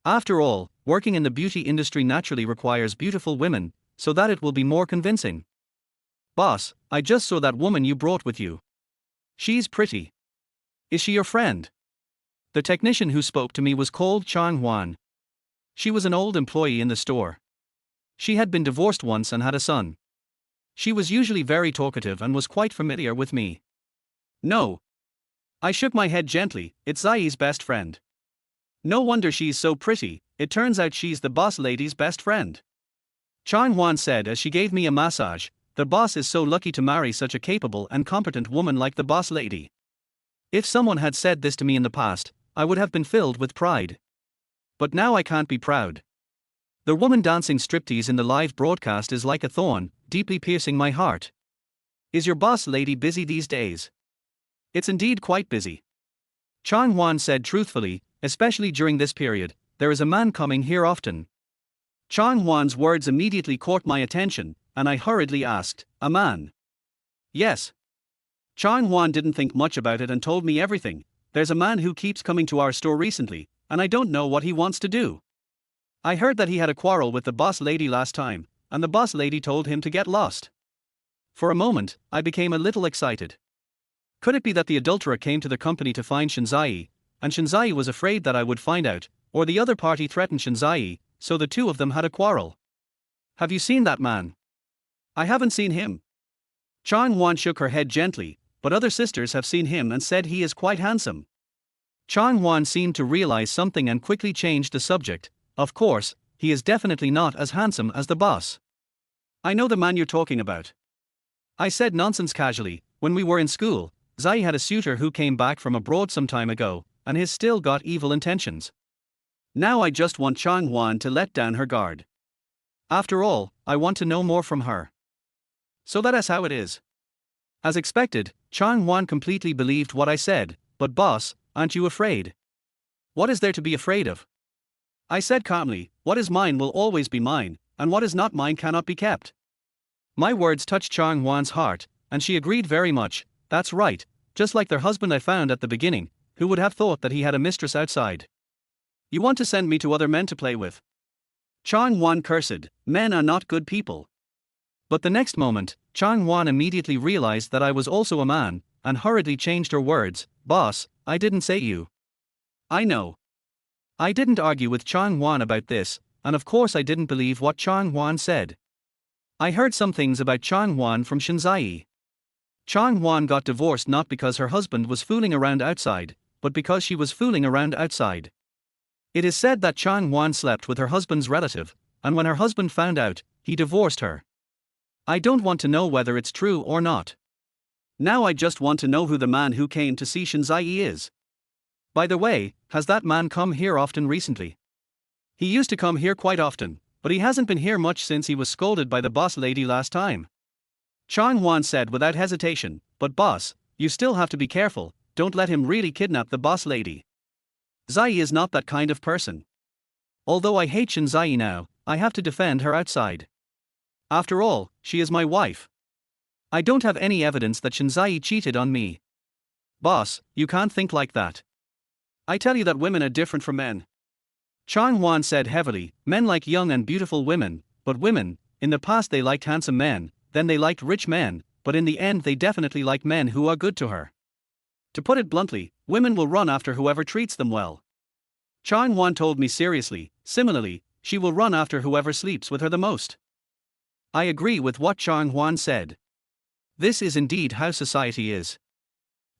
After all, working in the beauty industry naturally requires beautiful women, so that it will be more convincing. Boss, I just saw that woman you brought with you. She's pretty. Is she your friend? The technician who spoke to me was called Chang Huan. She was an old employee in the store. She had been divorced once and had a son. She was usually very talkative and was quite familiar with me. No. I shook my head gently, it's Zai's best friend. No wonder she's so pretty, it turns out she's the boss lady's best friend. Chang Huan said as she gave me a massage, the boss is so lucky to marry such a capable and competent woman like the boss lady. If someone had said this to me in the past, I would have been filled with pride. But now I can't be proud. The woman dancing striptease in the live broadcast is like a thorn, deeply piercing my heart. Is your boss lady busy these days? It's indeed quite busy. Chang Huan said truthfully, especially during this period, there is a man coming here often. Chang Huan's words immediately caught my attention, and I hurriedly asked, a man? Yes. Chang Huan didn't think much about it and told me everything. There's a man who keeps coming to our store recently, and I don't know what he wants to do. I heard that he had a quarrel with the boss lady last time, and the boss lady told him to get lost. For a moment, I became a little excited. Could it be that the adulterer came to the company to find Shinzai, and Shinzai was afraid that I would find out, or the other party threatened Shinzai, so the two of them had a quarrel? Have you seen that man? I haven't seen him. Chang Huan shook her head gently, but other sisters have seen him and said he is quite handsome. Chang Huan seemed to realize something and quickly changed the subject. Of course, he is definitely not as handsome as the boss. I know the man you're talking about. I said nonsense casually. When we were in school, Zai had a suitor who came back from abroad some time ago, and he's still got evil intentions. Now I just want Chang Huan to let down her guard. After all, I want to know more from her. So that is how it is. As expected, Chang Huan completely believed what I said. But boss, aren't you afraid? What is there to be afraid of? I said calmly, what is mine will always be mine, and what is not mine cannot be kept. My words touched Chang Huan's heart, and she agreed very much. That's right, just like their husband I found at the beginning, who would have thought that he had a mistress outside. You want to send me to other men to play with? Chang Huan cursed, men are not good people. But the next moment, Chang Huan immediately realized that I was also a man, and hurriedly changed her words, boss, I didn't say you. I know. I didn't argue with Chang Huan about this, and of course I didn't believe what Chang Huan said. I heard some things about Chang Huan from Shinzai. Chang Huan got divorced not because her husband was fooling around outside, but because she was fooling around outside. It is said that Chang Huan slept with her husband's relative, and when her husband found out, he divorced her. I don't want to know whether it's true or not. Now I just want to know who the man who came to see Shinzai is. By the way, has that man come here often recently? He used to come here quite often, but he hasn't been here much since he was scolded by the boss lady last time. Chang Huan said without hesitation, but boss, you still have to be careful, don't let him really kidnap the boss lady. Zai is not that kind of person. Although I hate Shinzai now, I have to defend her outside. After all, she is my wife. I don't have any evidence that Shinzai cheated on me. Boss, you can't think like that. I tell you that women are different from men. Chang Huan said heavily, men like young and beautiful women, but women, in the past they liked handsome men, then they liked rich men, but in the end they definitely like men who are good to her. To put it bluntly, women will run after whoever treats them well. Chang Huan told me seriously. Similarly, she will run after whoever sleeps with her the most. I agree with what Chang Huan said. This is indeed how society is.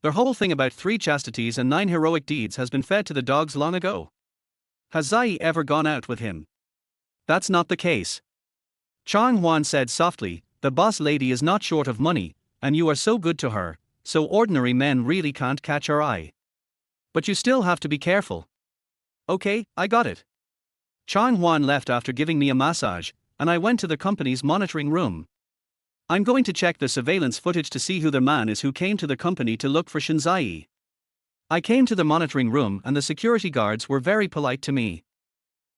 The whole thing about 3 chastities and 9 heroic deeds has been fed to the dogs long ago. Has Zai ever gone out with him? That's not the case. Chang Huan said softly, the boss lady is not short of money, and you are so good to her, so ordinary men really can't catch her eye. But you still have to be careful. Okay, I got it. Chang Huan left after giving me a massage, and I went to the company's monitoring room. I'm going to check the surveillance footage to see who the man is who came to the company to look for Shinzai. I came to the monitoring room and the security guards were very polite to me.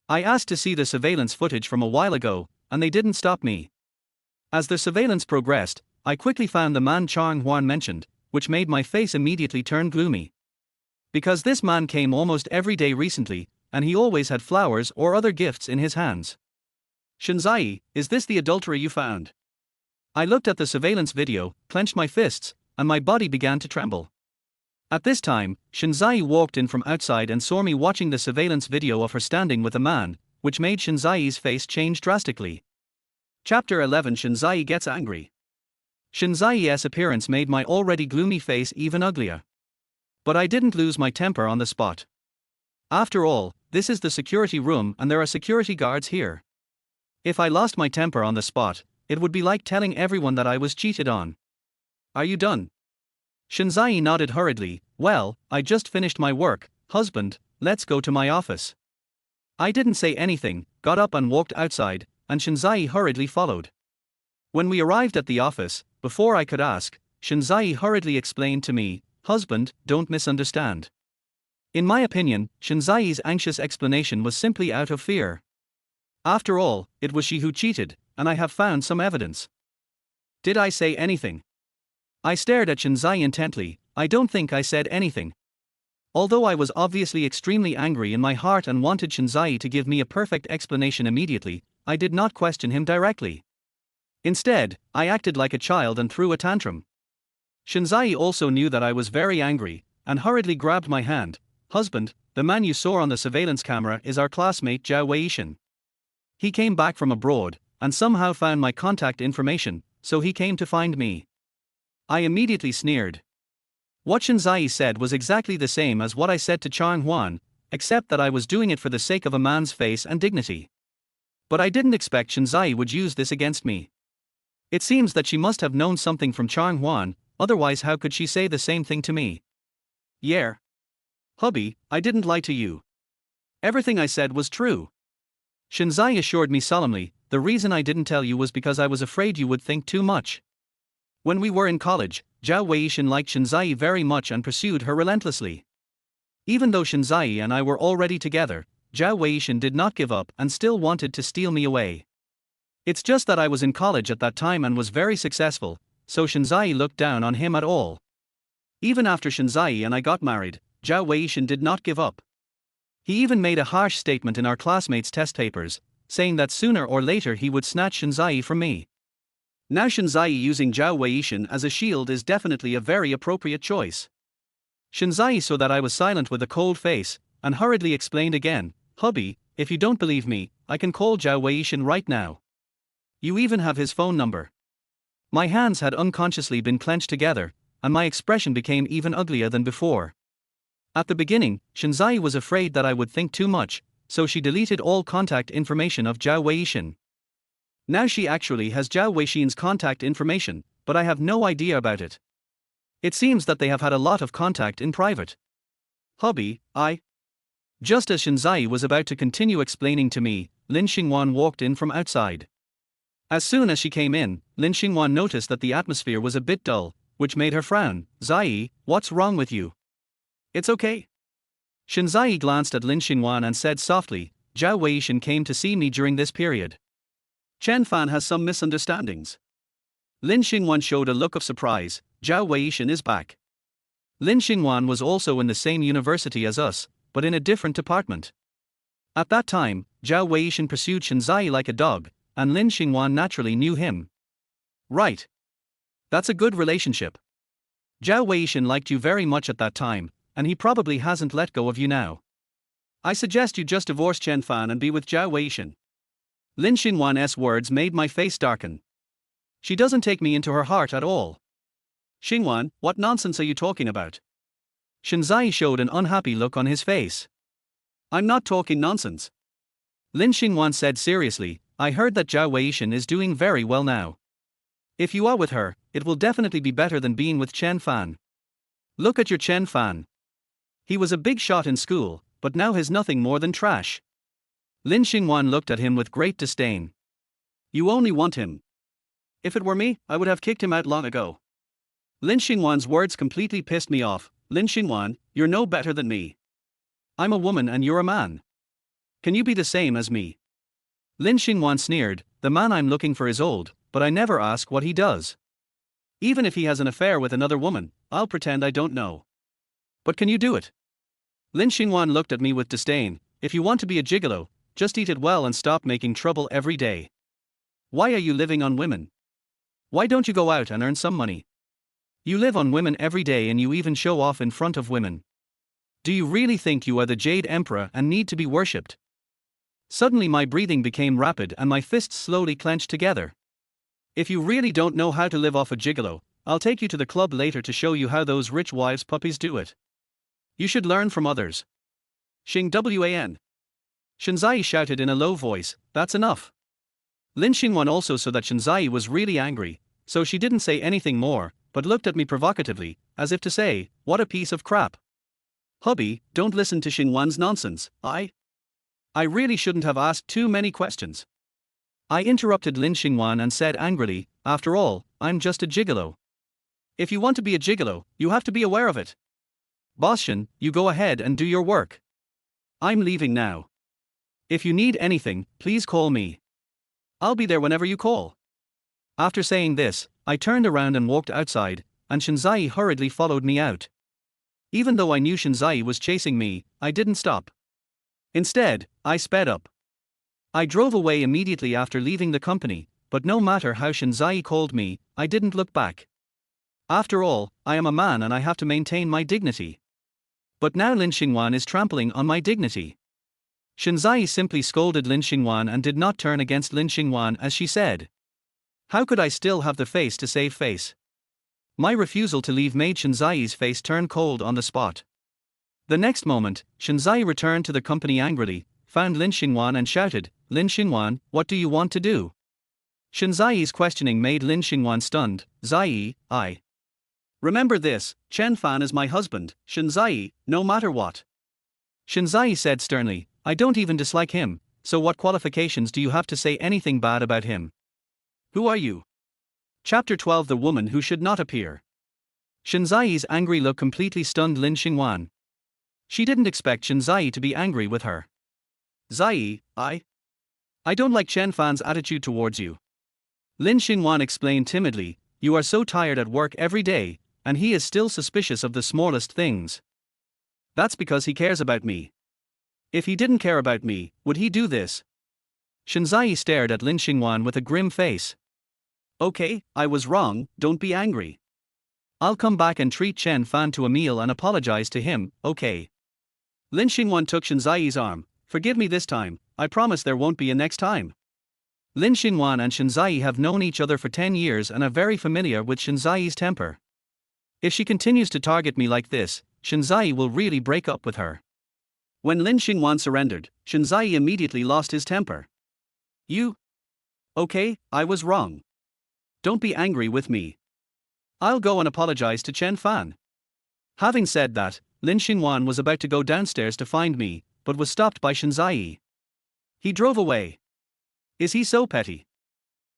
I asked to see the surveillance footage from a while ago, and they didn't stop me. As the surveillance progressed, I quickly found the man Chang Huan mentioned, which made my face immediately turn gloomy. Because this man came almost every day recently, and he always had flowers or other gifts in his hands. Shinzai, is this the adultery you found? I looked at the surveillance video, clenched my fists, and my body began to tremble. At this time, Shinzai walked in from outside and saw me watching the surveillance video of her standing with a man, which made Shinzai's face change drastically. Chapter 11 Shinzai gets angry. Shinzai's appearance made my already gloomy face even uglier. But I didn't lose my temper on the spot. After all, this is the security room and there are security guards here. If I lost my temper on the spot, it would be like telling everyone that I was cheated on. Are you done? Shinzai nodded hurriedly. Well, I just finished my work, husband, let's go to my office. I didn't say anything, got up and walked outside, and Shinzai hurriedly followed. When we arrived at the office, before I could ask, Shinzai hurriedly explained to me, husband, don't misunderstand. In my opinion, Shinzai's anxious explanation was simply out of fear. After all, it was she who cheated, and I have found some evidence. Did I say anything? I stared at Shinzai intently. I don't think I said anything. Although I was obviously extremely angry in my heart and wanted Shinzai to give me a perfect explanation immediately, I did not question him directly. Instead, I acted like a child and threw a tantrum. Shinzai also knew that I was very angry, and hurriedly grabbed my hand. Husband, the man you saw on the surveillance camera is our classmate Zhao Weishan. He came back from abroad, and somehow found my contact information, so he came to find me. I immediately sneered. What Shinzai said was exactly the same as what I said to Chang Huan, except that I was doing it for the sake of a man's face and dignity. But I didn't expect Shinzai would use this against me. It seems that she must have known something from Chang Huan, otherwise how could she say the same thing to me? Yeah. Hubby, I didn't lie to you. Everything I said was true. Shinzai assured me solemnly, the reason I didn't tell you was because I was afraid you would think too much. When we were in college, Zhao Weishan liked Shinzai very much and pursued her relentlessly. Even though Shinzai and I were already together, Zhao Weishan did not give up and still wanted to steal me away. It's just that I was in college at that time and was very successful, so Shinzai looked down on him at all. Even after Shinzai and I got married, Zhao Weishan did not give up. He even made a harsh statement in our classmates' test papers, saying that sooner or later he would snatch Shinzai from me. Now Shinzai using Zhao Weishan as a shield is definitely a very appropriate choice. Shinzai saw that I was silent with a cold face, and hurriedly explained again, hubby, if you don't believe me, I can call Zhao Weishan right now. You even have his phone number. My hands had unconsciously been clenched together, and my expression became even uglier than before. At the beginning, Shinzai was afraid that I would think too much, so she deleted all contact information of Zhao Weishan. Now she actually has Zhao Weishan's contact information, but I have no idea about it. It seems that they have had a lot of contact in private. Hubby, Just as Shinzai was about to continue explaining to me, Lin Xingwan walked in from outside. As soon as she came in, Lin Xingwan noticed that the atmosphere was a bit dull, which made her frown. Zai, what's wrong with you? It's okay. Shinzai glanced at Lin Xingwan and said softly, Zhao Weishan came to see me during this period. Chen Fan has some misunderstandings. Lin Xingwan showed a look of surprise. Zhao Weishan is back. Lin Xingwan was also in the same university as us, but in a different department. At that time, Zhao Weishan pursued Shinzai like a dog, and Lin Xingwan naturally knew him. Right. That's a good relationship. Zhao Weishan liked you very much at that time, and he probably hasn't let go of you now. I suggest you just divorce Chen Fan and be with Zhao Weishan. Lin Xingwan's words made my face darken. She doesn't take me into her heart at all. Xingwan, what nonsense are you talking about? Shinzai showed an unhappy look on his face. I'm not talking nonsense. Lin Xingwan said seriously, I heard that Zhao Weishan is doing very well now. If you are with her, it will definitely be better than being with Chen Fan. Look at your Chen Fan. He was a big shot in school, but now he's nothing more than trash. Lin Xingwan looked at him with great disdain. You only want him. If it were me, I would have kicked him out long ago. Lin Xingwan's words completely pissed me off. Lin Xingwan, you're no better than me. I'm a woman and you're a man. Can you be the same as me? Lin Xingwan sneered, the man I'm looking for is old, but I never ask what he does. Even if he has an affair with another woman, I'll pretend I don't know. But can you do it? Lin Xingwan looked at me with disdain. If you want to be a gigolo, just eat it well and stop making trouble every day. Why are you living on women? Why don't you go out and earn some money? You live on women every day and you even show off in front of women. Do you really think you are the Jade Emperor and need to be worshipped? Suddenly my breathing became rapid and my fists slowly clenched together. If you really don't know how to live off a gigolo, I'll take you to the club later to show you how those rich wives puppies do it. You should learn from others. Xing Wan. Shinzai shouted in a low voice, that's enough. Lin Xingwan also saw that Shinzai was really angry, so she didn't say anything more, but looked at me provocatively, as if to say, what a piece of crap. Hubby, don't listen to Xingwan's nonsense. I really shouldn't have asked too many questions. I interrupted Lin Xingwan and said angrily, after all, I'm just a gigolo. If you want to be a gigolo, you have to be aware of it. Boss Shin, you go ahead and do your work. I'm leaving now. If you need anything, please call me. I'll be there whenever you call. After saying this, I turned around and walked outside, and Shinzai hurriedly followed me out. Even though I knew Shinzai was chasing me, I didn't stop. Instead, I sped up. I drove away immediately after leaving the company, but no matter how Shinzai called me, I didn't look back. After all, I am a man and I have to maintain my dignity. But now Lin Xingwan is trampling on my dignity. Shinzai simply scolded Lin Xingwan and did not turn against Lin Xingwan as she said. How could I still have the face to save face? My refusal to leave made Shinzai's face turn cold on the spot. The next moment, Shinzai returned to the company angrily, found Lin Xingwan and shouted, Lin Xingwan, what do you want to do? Shinzai's questioning made Lin Xingwan stunned. Zai, I. Remember this, Chen Fan is my husband, Shinzai, no matter what. Shinzai said sternly, I don't even dislike him, so what qualifications do you have to say anything bad about him? Who are you? Chapter 12 The Woman Who Should Not Appear. Shinzai's angry look completely stunned Lin Xingwan. She didn't expect Shinzai to be angry with her. Zai, I don't like Chen Fan's attitude towards you. Lin Xingwan explained timidly, you are so tired at work every day, and he is still suspicious of the smallest things. That's because he cares about me. If he didn't care about me, would he do this? Shinzai stared at Lin Xingwan with a grim face. Okay, I was wrong, don't be angry. I'll come back and treat Chen Fan to a meal and apologize to him, okay? Lin Xingwan took Shinzai's arm. Forgive me this time, I promise there won't be a next time. Lin Xingwan and Shinzai have known each other for 10 years and are very familiar with Shinzai's temper. If she continues to target me like this, Shinzai will really break up with her. When Lin Xingwan surrendered, Shinzai immediately lost his temper. You? Okay, I was wrong. Don't be angry with me. I'll go and apologize to Chen Fan. Having said that, Lin Xingwan was about to go downstairs to find me, but was stopped by Shinzai. He drove away. Is he so petty?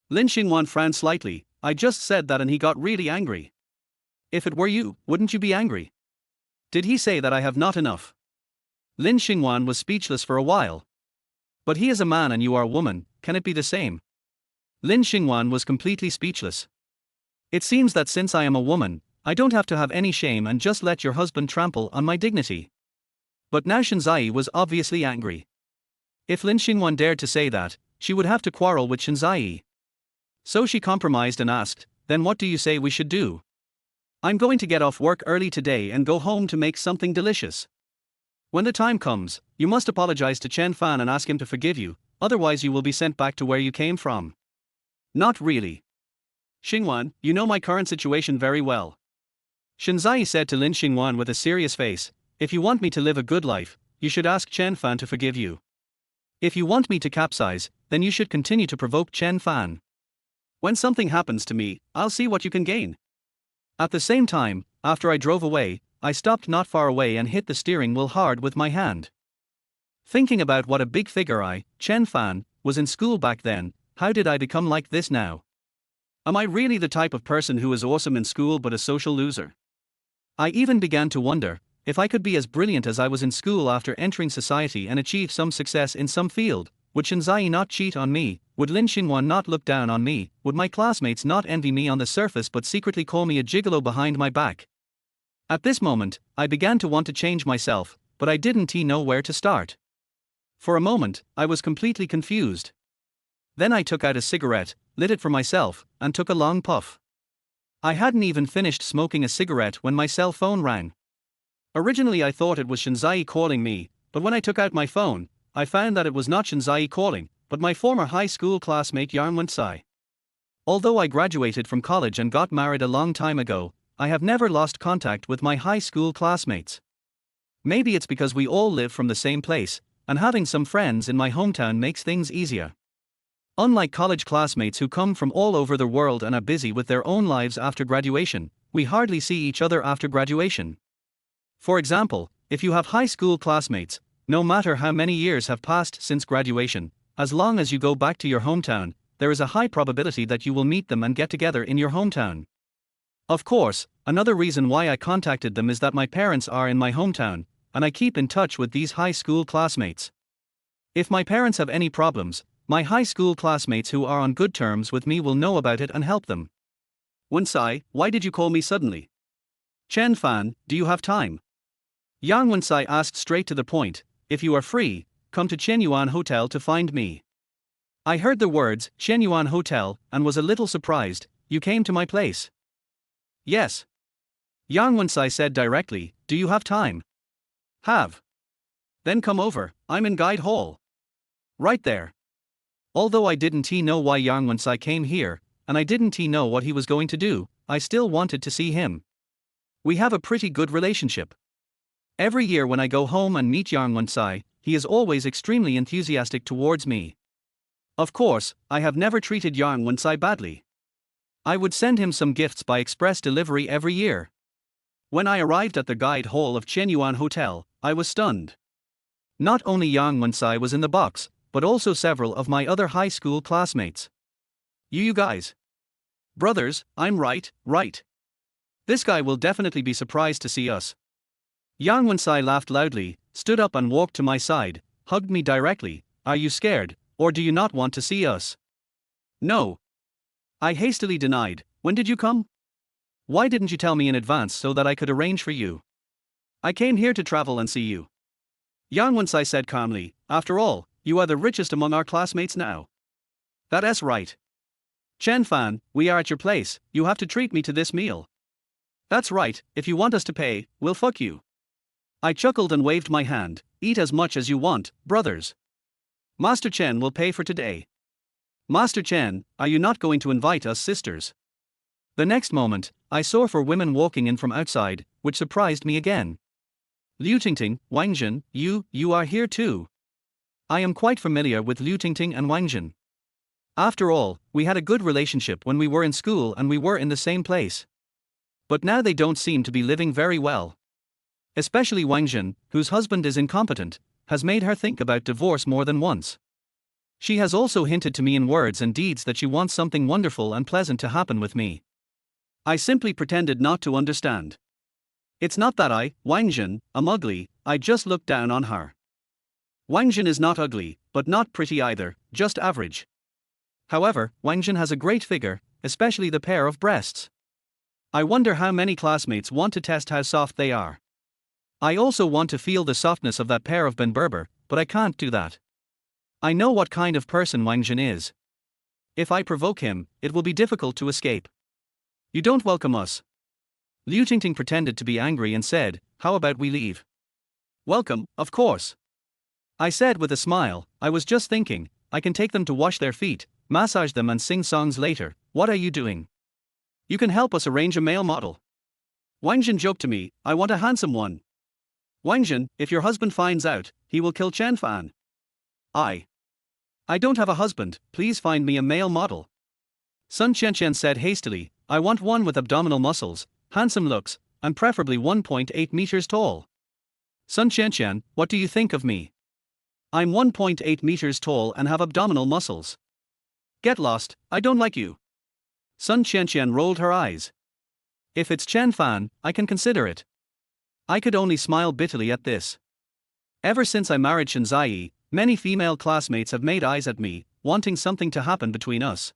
Lin Xingwan frowned slightly. I just said that and he got really angry. If it were you, wouldn't you be angry? Did he say that I have not enough? Lin Xingwan was speechless for a while. But he is a man and you are a woman, can it be the same? Lin Xingwan was completely speechless. It seems that since I am a woman, I don't have to have any shame and just let your husband trample on my dignity. But now Shinzai was obviously angry. If Lin Xingwan dared to say that, she would have to quarrel with Shinzai. So she compromised and asked, "Then what do you say we should do? I'm going to get off work early today and go home to make something delicious. When the time comes, you must apologize to Chen Fan and ask him to forgive you, otherwise you will be sent back to where you came from." "Not really. Xingwan, you know my current situation very well," Shinzai said to Lin Xingwan with a serious face. "If you want me to live a good life, you should ask Chen Fan to forgive you. If you want me to capsize, then you should continue to provoke Chen Fan. When something happens to me, I'll see what you can gain." At the same time, after I drove away, I stopped not far away and hit the steering wheel hard with my hand. Thinking about what a big figure Chen Fan, was in school back then, how did I become like this now? Am I really the type of person who is awesome in school but a social loser? I even began to wonder, if I could be as brilliant as I was in school after entering society and achieve some success in some field, would Shinzai not cheat on me, would Lin Xinguan not look down on me, would my classmates not envy me on the surface but secretly call me a gigolo behind my back? At this moment, I began to want to change myself, but I didn't know where to start. For a moment, I was completely confused. Then I took out a cigarette, lit it for myself, and took a long puff. I hadn't even finished smoking a cigarette when my cell phone rang. Originally I thought it was Shinzai calling me, but when I took out my phone, I found that it was not Shinzai calling, but my former high school classmate Yang Wensai. Although I graduated from college and got married a long time ago, I have never lost contact with my high school classmates. Maybe it's because we all live from the same place, and having some friends in my hometown makes things easier. Unlike college classmates who come from all over the world and are busy with their own lives after graduation, we hardly see each other after graduation. For example, if you have high school classmates, no matter how many years have passed since graduation, as long as you go back to your hometown, there is a high probability that you will meet them and get together in your hometown. Of course, another reason why I contacted them is that my parents are in my hometown, and I keep in touch with these high school classmates. If my parents have any problems, my high school classmates who are on good terms with me will know about it and help them. "Wensai, why did you call me suddenly? Chen Fan, do you have time?" Yang Wensai asked straight to the point. "If you are free, come to Chenyuan Hotel to find me." I heard the words, Chenyuan Hotel, and was a little surprised. "You came to my place?" "Yes." Yang Wensai said directly. "Do you have time?" "Have." "Then come over, I'm in Guide Hall. Right there." Although I didn't know why Yang Wensai came here, and I didn't know what he was going to do, I still wanted to see him. We have a pretty good relationship. Every year when I go home and meet Yang Wensai, he is always extremely enthusiastic towards me. Of course, I have never treated Yang Wensai badly. I would send him some gifts by express delivery every year. When I arrived at the guide hall of Chenyuan Hotel, I was stunned. Not only Yang Wensai was in the box, but also several of my other high school classmates. You guys. Brothers, I'm right. This guy will definitely be surprised to see us." Yang Wensai laughed loudly, stood up and walked to my side, hugged me directly. "Are you scared, or do you not want to see us?" "No." I hastily denied. "When did you come? Why didn't you tell me in advance so that I could arrange for you? I came here to travel and see you." Yang Wensai said calmly. "After all, you are the richest among our classmates now." "That's right. Chen Fan, we are at your place, you have to treat me to this meal." "That's right, if you want us to pay, we'll fuck you." I chuckled and waved my hand. "Eat as much as you want, brothers. Master Chen will pay for today." "Master Chen, are you not going to invite us sisters?" The next moment, I saw 4 women walking in from outside, which surprised me again. "Liu Tingting, Wang Jin, you are here too." I am quite familiar with Liu Tingting and Wang Jin. After all, we had a good relationship when we were in school and we were in the same place. But now they don't seem to be living very well. Especially Wang Jin, whose husband is incompetent, has made her think about divorce more than once. She has also hinted to me in words and deeds that she wants something wonderful and pleasant to happen with me. I simply pretended not to understand. It's not that Wang Jin, am ugly, I just look down on her. Wang Jin is not ugly, but not pretty either, just average. However, Wang Jin has a great figure, especially the pair of breasts. I wonder how many classmates want to test how soft they are. I also want to feel the softness of that pair of Ben Berber, but I can't do that. I know what kind of person Wang Jin is. If I provoke him, it will be difficult to escape. You don't welcome us. Liu Tingting pretended to be angry and said, how about we leave? Welcome, of course. I said with a smile, I was just thinking, I can take them to wash their feet, massage them and sing songs later. What are you doing? You can help us arrange a male model. Wang Jin joked to me, I want a handsome one. Wang Jin, if your husband finds out, he will kill Chen Fan. I don't have a husband, please find me a male model. Sun Qianqian said hastily, I want one with abdominal muscles, handsome looks, and preferably 1.8 meters tall. Sun Qianqian, what do you think of me? I'm 1.8 meters tall and have abdominal muscles. Get lost, I don't like you. Sun Qianqian rolled her eyes. If it's Chen Fan, I can consider it. I could only smile bitterly at this. Ever since I married Shen Ziyi, many female classmates have made eyes at me, wanting something to happen between us.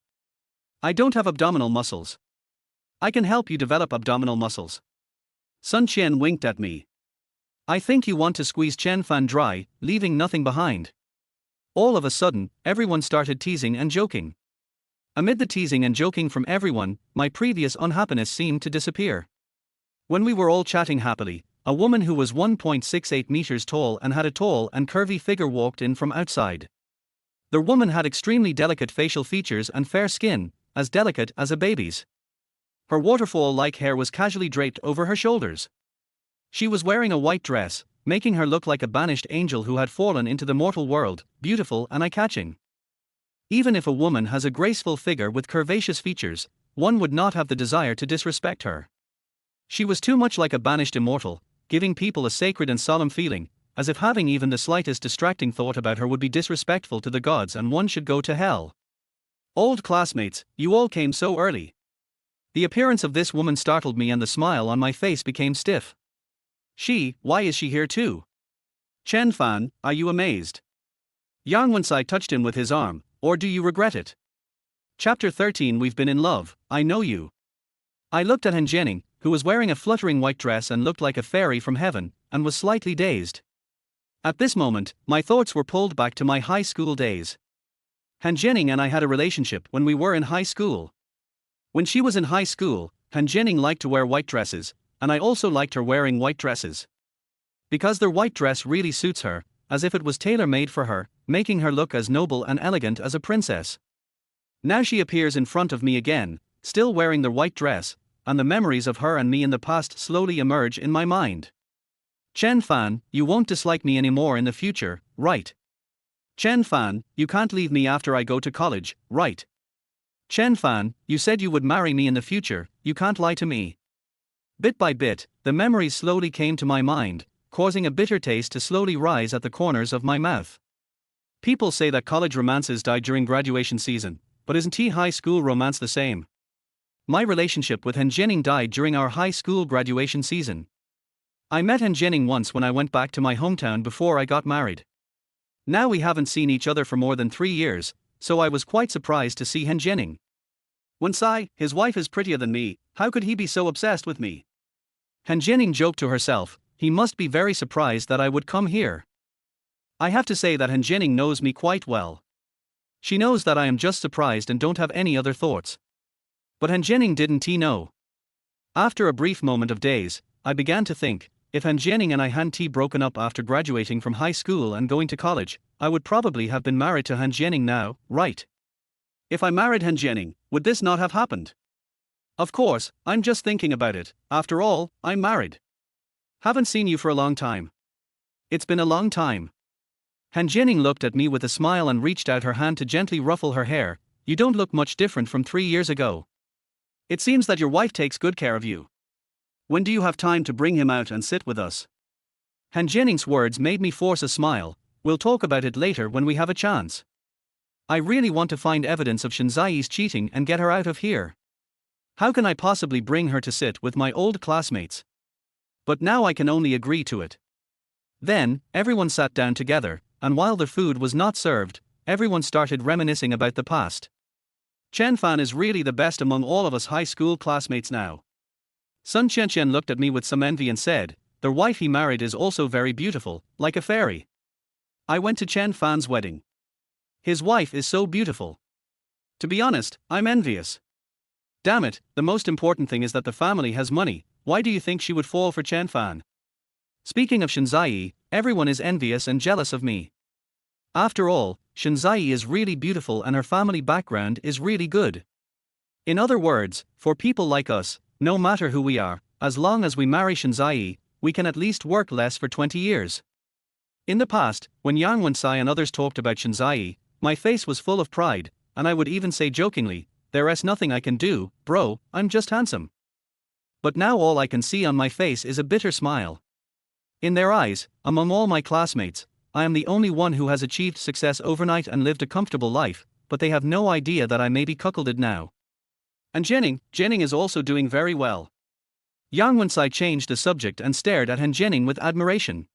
I don't have abdominal muscles. I can help you develop abdominal muscles. Sun Qian winked at me. I think you want to squeeze Chen Fan dry, leaving nothing behind. All of a sudden, everyone started teasing and joking. Amid the teasing and joking from everyone, my previous unhappiness seemed to disappear. When we were all chatting happily, a woman who was 1.68 meters tall and had a tall and curvy figure walked in from outside. The woman had extremely delicate facial features and fair skin, as delicate as a baby's. Her waterfall-like hair was casually draped over her shoulders. She was wearing a white dress, making her look like a banished angel who had fallen into the mortal world, beautiful and eye-catching. Even if a woman has a graceful figure with curvaceous features, one would not have the desire to disrespect her. She was too much like a banished immortal, giving people a sacred and solemn feeling, as if having even the slightest distracting thought about her would be disrespectful to the gods and one should go to hell. Old classmates, you all came so early. The appearance of this woman startled me and the smile on my face became stiff. Why is she here too? Chen Fan, are you amazed? Yang Wensai touched him with his arm, or do you regret it? Chapter 13 We've been in love, I know you. I looked at Han Jianing, who was wearing a fluttering white dress and looked like a fairy from heaven, and was slightly dazed. At this moment, my thoughts were pulled back to my high school days. Han Jianing and I had a relationship when we were in high school. When she was in high school, Han Jianing liked to wear white dresses, and I also liked her wearing white dresses. Because their white dress really suits her, as if it was tailor-made for her, making her look as noble and elegant as a princess. Now she appears in front of me again, still wearing the white dress, and the memories of her and me in the past slowly emerge in my mind. Chen Fan, you won't dislike me anymore in the future, right? Chen Fan, you can't leave me after I go to college, right? Chen Fan, you said you would marry me in the future, you can't lie to me. Bit by bit, the memories slowly came to my mind, causing a bitter taste to slowly rise at the corners of my mouth. People say that college romances die during graduation season, but isn't high school romance the same? My relationship with Han Jianing died during our high school graduation season. I met Han Jianing once when I went back to my hometown before I got married. Now we haven't seen each other for more than 3 years, so I was quite surprised to see Han Jianing. Wensai, his wife is prettier than me, how could he be so obsessed with me? Han Jianing joked to herself, he must be very surprised that I would come here. I have to say that Han Jianing knows me quite well. She knows that I am just surprised and don't have any other thoughts. But Han Jianing didn't know. After a brief moment of daze, I began to think, if Han Jianing and I hadn't broken up after graduating from high school and going to college, I would probably have been married to Han Jianing now, right? If I married Han Jianing, would this not have happened? Of course, I'm just thinking about it, after all, I'm married. Haven't seen you for a long time. It's been a long time. Han Jianing looked at me with a smile and reached out her hand to gently ruffle her hair. You don't look much different from 3 years ago. It seems that your wife takes good care of you. When do you have time to bring him out and sit with us? Han Jianing's words made me force a smile. We'll talk about it later when we have a chance. I really want to find evidence of Shen Ziyi's cheating and get her out of here. How can I possibly bring her to sit with my old classmates? But now I can only agree to it. Then, everyone sat down together, and while the food was not served, everyone started reminiscing about the past. Chen Fan is really the best among all of us high school classmates now. Sun Qianqian looked at me with some envy and said, the wife he married is also very beautiful, like a fairy. I went to Chen Fan's wedding. His wife is so beautiful. To be honest, I'm envious. Damn it, the most important thing is that the family has money. Why do you think she would fall for Chen Fan? Speaking of Shinzai, everyone is envious and jealous of me. After all, Shinzai is really beautiful and her family background is really good. In other words, for people like us, no matter who we are, as long as we marry Shinzai, we can at least work less for 20 years. In the past, when Yang Wensai and others talked about Shinzai, my face was full of pride, and I would even say jokingly, "There's nothing I can do, bro, I'm just handsome." But now all I can see on my face is a bitter smile. In their eyes, among all my classmates, I am the only one who has achieved success overnight and lived a comfortable life, but they have no idea that I may be cuckolded now. And Jenning is also doing very well. Yang Wensai changed the subject and stared at Han Jenning with admiration.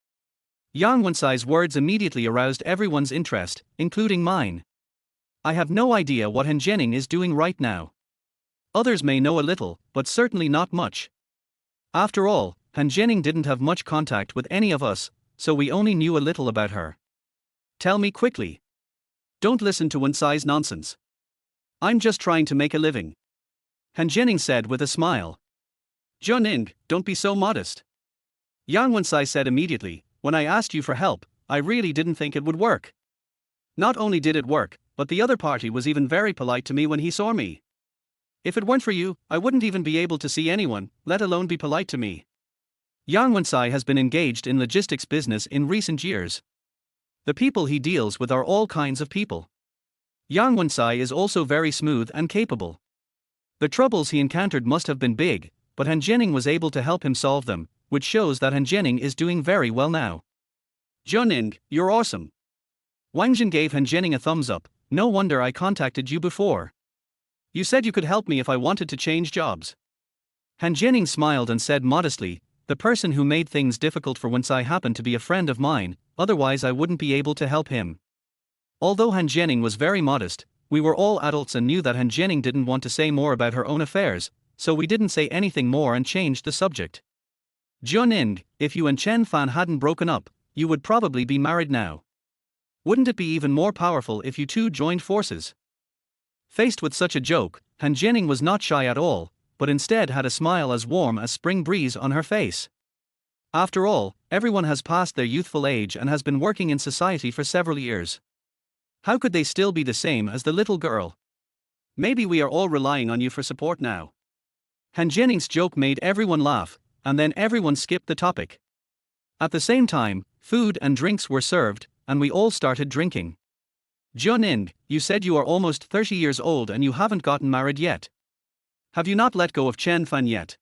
Yang Wensai's words immediately aroused everyone's interest, including mine. I have no idea what Han Jenning is doing right now. Others may know a little, but certainly not much. After all, Han Jenning didn't have much contact with any of us, so we only knew a little about her. Tell me quickly. Don't listen to Wensai's nonsense. I'm just trying to make a living. Han Jenning said with a smile. Juning, don't be so modest. Yang Wensai said immediately, when I asked you for help, I really didn't think it would work. Not only did it work, but the other party was even very polite to me when he saw me. If it weren't for you, I wouldn't even be able to see anyone, let alone be polite to me. Yang Wensai has been engaged in logistics business in recent years. The people he deals with are all kinds of people. Yang Wensai is also very smooth and capable. The troubles he encountered must have been big, but Han Jenning was able to help him solve them, which shows that Han Jenning is doing very well now. Juning, you're awesome. Wang Jin gave Han Jenning a thumbs up. No wonder I contacted you before. You said you could help me if I wanted to change jobs. Han Jenning smiled and said modestly, the person who made things difficult for Wensai happened to be a friend of mine, otherwise I wouldn't be able to help him. Although Han Jenning was very modest, we were all adults and knew that Han Jenning didn't want to say more about her own affairs, so we didn't say anything more and changed the subject. Juning, if you and Chen Fan hadn't broken up, you would probably be married now. Wouldn't it be even more powerful if you two joined forces? Faced with such a joke, Han Jenning was not shy at all, but instead had a smile as warm as spring breeze on her face. After all, everyone has passed their youthful age and has been working in society for several years. How could they still be the same as the little girl? Maybe we are all relying on you for support now. Han Jenning's joke made everyone laugh, and then everyone skipped the topic. At the same time, food and drinks were served, and we all started drinking. Juning, you said you are almost 30 years old and you haven't gotten married yet. Have you not let go of Chen Fan yet?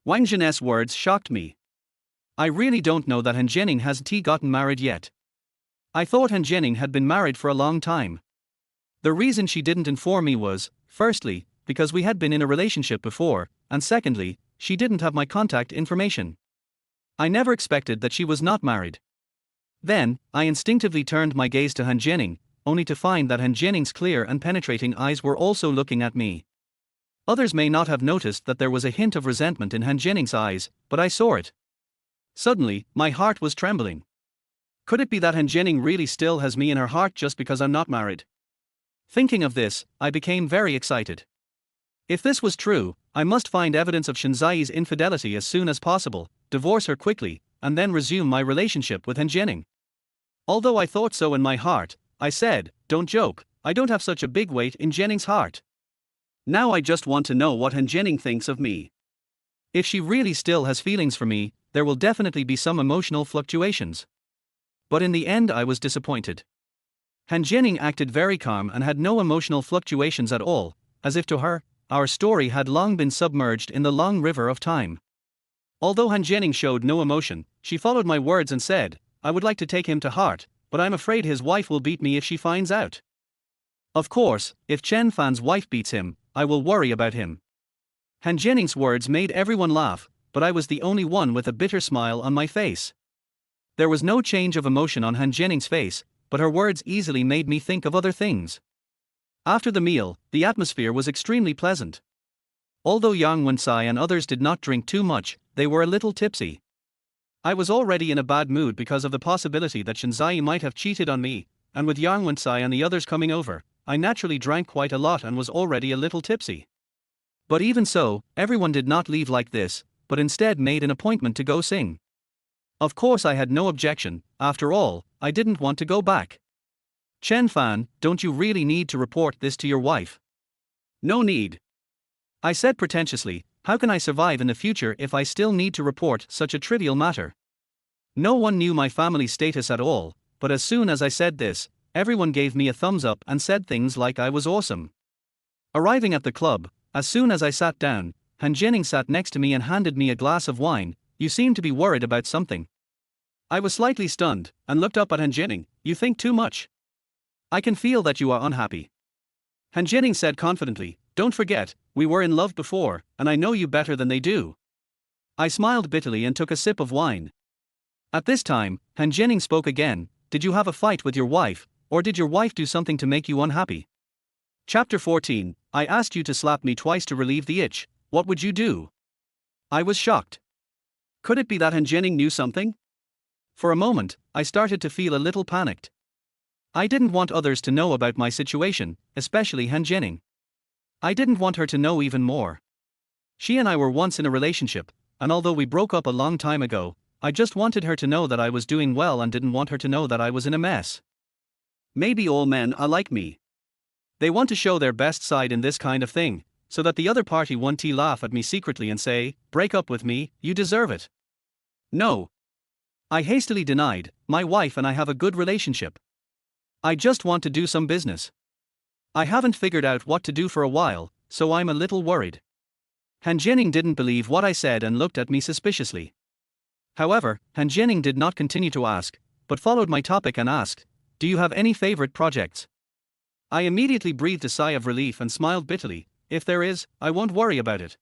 Wang Jin's words shocked me. I really don't know that Han Jenning hasn't gotten married yet. I thought Han Jenning had been married for a long time. The reason she didn't inform me was, firstly, because we had been in a relationship before, and secondly, she didn't have my contact information. I never expected that she was not married. Then, I instinctively turned my gaze to Han Jenning, only to find that Han Jenning's clear and penetrating eyes were also looking at me. Others may not have noticed that there was a hint of resentment in Han Jenning's eyes, but I saw it. Suddenly, my heart was trembling. Could it be that Han Jenning really still has me in her heart just because I'm not married? Thinking of this, I became very excited. If this was true, I must find evidence of Shinzai's infidelity as soon as possible, divorce her quickly, and then resume my relationship with Han Jenning. Although I thought so in my heart, I said, don't joke, I don't have such a big weight in Jenning's heart. Now I just want to know what Han Jenning thinks of me. If she really still has feelings for me, there will definitely be some emotional fluctuations. But in the end I was disappointed. Han Jenning acted very calm and had no emotional fluctuations at all, as if to her, our story had long been submerged in the long river of time. Although Han Jenning showed no emotion, she followed my words and said, I would like to take him to heart, but I'm afraid his wife will beat me if she finds out. Of course, if Chen Fan's wife beats him, I will worry about him. Han Jenning's words made everyone laugh, but I was the only one with a bitter smile on my face. There was no change of emotion on Han Jenning's face, but her words easily made me think of other things. After the meal, the atmosphere was extremely pleasant. Although Yang Wensai and others did not drink too much, they were a little tipsy. I was already in a bad mood because of the possibility that Shinzai might have cheated on me, and with Yang Wen-sai and the others coming over, I naturally drank quite a lot and was already a little tipsy. But even so, everyone did not leave like this, but instead made an appointment to go sing. Of course I had no objection, after all, I didn't want to go back. Chen Fan, don't you really need to report this to your wife? No need. I said pretentiously, how can I survive in the future if I still need to report such a trivial matter? No one knew my family status at all, but as soon as I said this, everyone gave me a thumbs up and said things like I was awesome. Arriving at the club, as soon as I sat down, Han Jining sat next to me and handed me a glass of wine. You seem to be worried about something. I was slightly stunned, and looked up at Han Jining. You think too much. I can feel that you are unhappy. Han Jining said confidently, don't forget, we were in love before, and I know you better than they do. I smiled bitterly and took a sip of wine. At this time, Han Jining spoke again. Did you have a fight with your wife, or did your wife do something to make you unhappy? Chapter 14, I asked you to slap me twice to relieve the itch, what would you do? I was shocked. Could it be that Han Jining knew something? For a moment, I started to feel a little panicked. I didn't want others to know about my situation, especially Han Jining. I didn't want her to know even more. She and I were once in a relationship, and although we broke up a long time ago, I just wanted her to know that I was doing well and didn't want her to know that I was in a mess. Maybe all men are like me. They want to show their best side in this kind of thing, so that the other party won't laugh at me secretly and say, break up with me, you deserve it. No. I hastily denied, my wife and I have a good relationship. I just want to do some business. I haven't figured out what to do for a while, so I'm a little worried. Han Jining didn't believe what I said and looked at me suspiciously. However, Han Jining did not continue to ask, but followed my topic and asked, do you have any favorite projects? I immediately breathed a sigh of relief and smiled bitterly, if there is, I won't worry about it.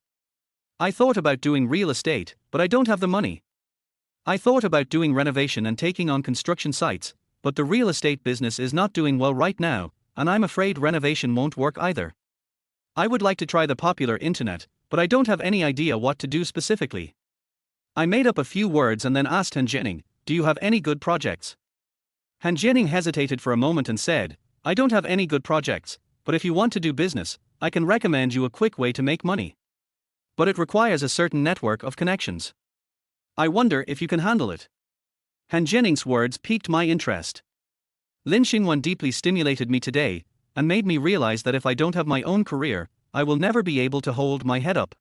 I thought about doing real estate, but I don't have the money. I thought about doing renovation and taking on construction sites, but the real estate business is not doing well right now, and I'm afraid renovation won't work either. I would like to try the popular internet, but I don't have any idea what to do specifically. I made up a few words and then asked Han Jining, do you have any good projects? Han Jining hesitated for a moment and said, I don't have any good projects, but if you want to do business, I can recommend you a quick way to make money. But it requires a certain network of connections. I wonder if you can handle it. Han Jining's words piqued my interest. Lin Xingwan deeply stimulated me today, and made me realize that if I don't have my own career, I will never be able to hold my head up.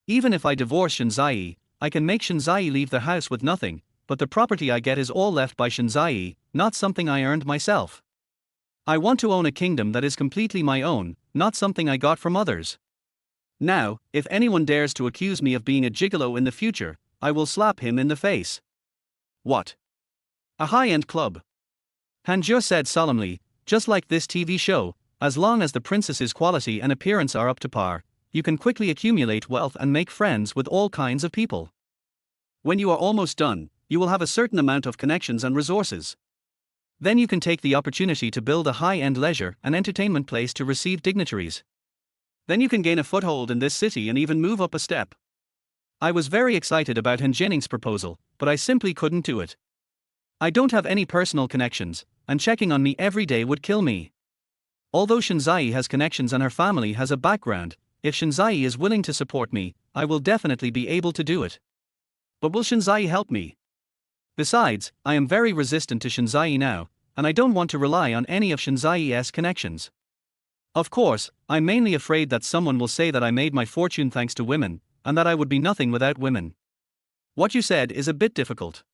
Even if I divorce Shinzai, I can make Shinzai leave the house with nothing, but the property I get is all left by Shinzai, not something I earned myself. I want to own a kingdom that is completely my own, not something I got from others. Now, if anyone dares to accuse me of being a gigolo in the future, I will slap him in the face. What? A high-end club? Han Jie said solemnly, just like this TV show, as long as the princess's quality and appearance are up to par, you can quickly accumulate wealth and make friends with all kinds of people. When you are almost done, you will have a certain amount of connections and resources. Then you can take the opportunity to build a high-end leisure and entertainment place to receive dignitaries. Then you can gain a foothold in this city and even move up a step. I was very excited about Han Jining's proposal, but I simply couldn't do it. I don't have any personal connections, and checking on me every day would kill me. Although Shinzai has connections and her family has a background, if Shinzai is willing to support me, I will definitely be able to do it. But will Shinzai help me? Besides, I am very resistant to Shinzai now, and I don't want to rely on any of Shinzai's connections. Of course, I'm mainly afraid that someone will say that I made my fortune thanks to women, and that I would be nothing without women. What you said is a bit difficult.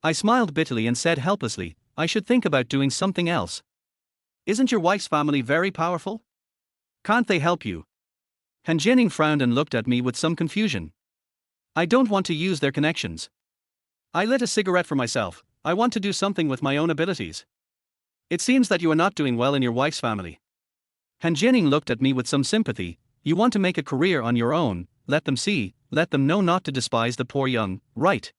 I smiled bitterly and said helplessly, I should think about doing something else. Isn't your wife's family very powerful? Can't they help you? Han Jining frowned and looked at me with some confusion. I don't want to use their connections. I lit a cigarette for myself, I want to do something with my own abilities. It seems that you are not doing well in your wife's family. Han Jining looked at me with some sympathy, you want to make a career on your own, let them see, let them know not to despise the poor young, right?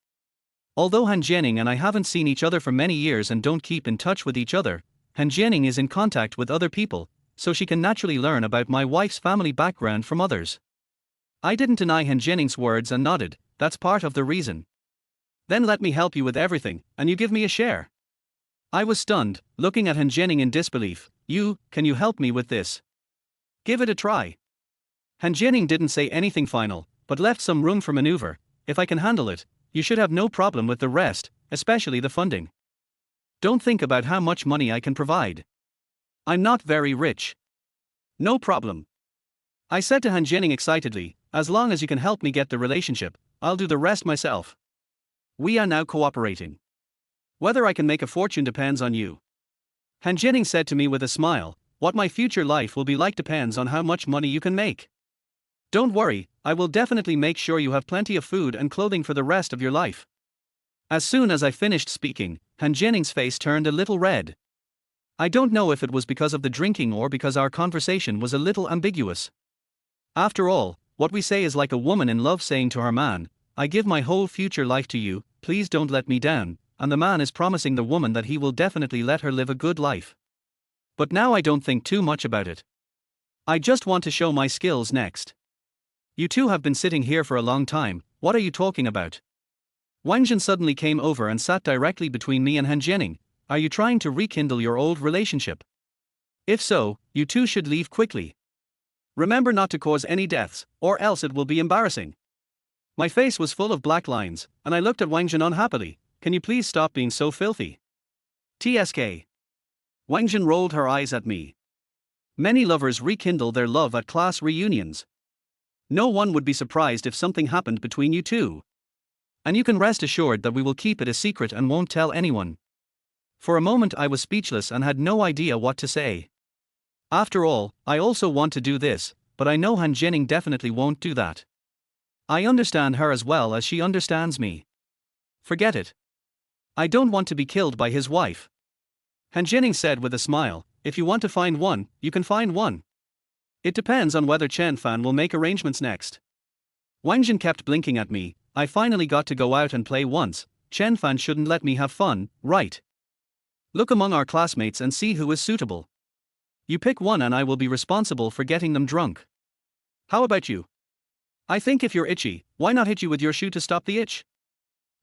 Although Han Jining and I haven't seen each other for many years and don't keep in touch with each other, Han Jining is in contact with other people, so she can naturally learn about my wife's family background from others. I didn't deny Han Jining's words and nodded, that's part of the reason. Then let me help you with everything, and you give me a share. I was stunned, looking at Han Jining in disbelief. Can you help me with this? Give it a try. Han Jining didn't say anything final, but left some room for maneuver. If I can handle it, you should have no problem with the rest, especially the funding. Don't think about how much money I can provide. I'm not very rich. No problem. I said to Han Jining excitedly, as long as you can help me get the relationship, I'll do the rest myself. We are now cooperating. Whether I can make a fortune depends on you. Han Jining said to me with a smile, what my future life will be like depends on how much money you can make. Don't worry, I will definitely make sure you have plenty of food and clothing for the rest of your life. As soon as I finished speaking, Han Jining's face turned a little red. I don't know if it was because of the drinking or because our conversation was a little ambiguous. After all, what we say is like a woman in love saying to her man, I give my whole future life to you, please don't let me down, and the man is promising the woman that he will definitely let her live a good life. But now I don't think too much about it. I just want to show my skills next. You two have been sitting here for a long time, what are you talking about? Wang Jin suddenly came over and sat directly between me and Han Jining. Are you trying to rekindle your old relationship? If so, you two should leave quickly. Remember not to cause any deaths, or else it will be embarrassing. My face was full of black lines, and I looked at Wang Jin unhappily. Can you please stop being so filthy? TSK. Wang Jin rolled her eyes at me. Many lovers rekindle their love at class reunions. No one would be surprised if something happened between you two. And you can rest assured that we will keep it a secret and won't tell anyone. For a moment I was speechless and had no idea what to say. After all, I also want to do this, but I know Han Jining definitely won't do that. I understand her as well as she understands me. Forget it. I don't want to be killed by his wife. Han Jining said with a smile, if you want to find one, you can find one. It depends on whether Chen Fan will make arrangements next. Wang Jin kept blinking at me. I finally got to go out and play once. Chen Fan shouldn't let me have fun, right? Look among our classmates and see who is suitable. You pick one and I will be responsible for getting them drunk. How about you? I think if you're itchy, why not hit you with your shoe to stop the itch?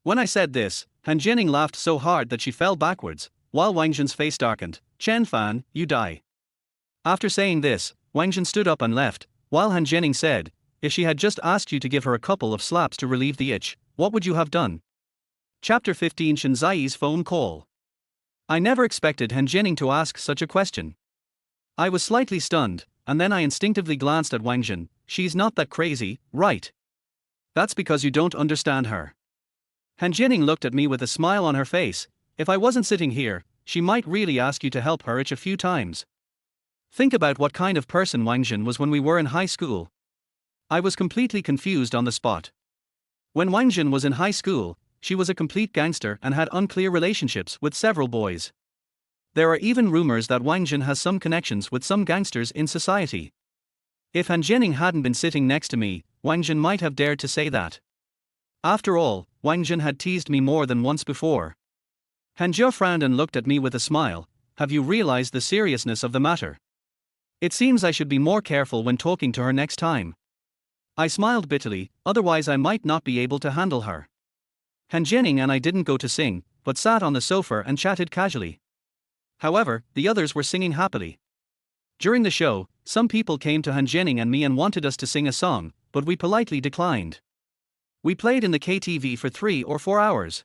When I said this, Han Jining laughed so hard that she fell backwards, while Wang Jin's face darkened. Chen Fan, you die. After saying this, Wang Jin stood up and left, while Han Jining said, if she had just asked you to give her a couple of slaps to relieve the itch, what would you have done? Chapter 15 Shen Ziyi's phone call. I never expected Han Jining to ask such a question. I was slightly stunned, and then I instinctively glanced at Wang Jin. She's not that crazy, right? That's because you don't understand her. Han Jining looked at me with a smile on her face. If I wasn't sitting here, she might really ask you to help her itch a few times. Think about what kind of person Wang Jin was when we were in high school. I was completely confused on the spot. When Wang Jin was in high school, she was a complete gangster and had unclear relationships with several boys. There are even rumors that Wang Jin has some connections with some gangsters in society. If Han Jining hadn't been sitting next to me, Wang Jin might have dared to say that. After all, Wang Jin had teased me more than once before. Han Jia frowned and looked at me with a smile. Have you realized the seriousness of the matter? It seems I should be more careful when talking to her next time. I smiled bitterly, otherwise I might not be able to handle her. Han Jining and I didn't go to sing, but sat on the sofa and chatted casually. However, the others were singing happily. During the show, some people came to Han Jining and me and wanted us to sing a song, but we politely declined. We played in the KTV for 3 or 4 hours.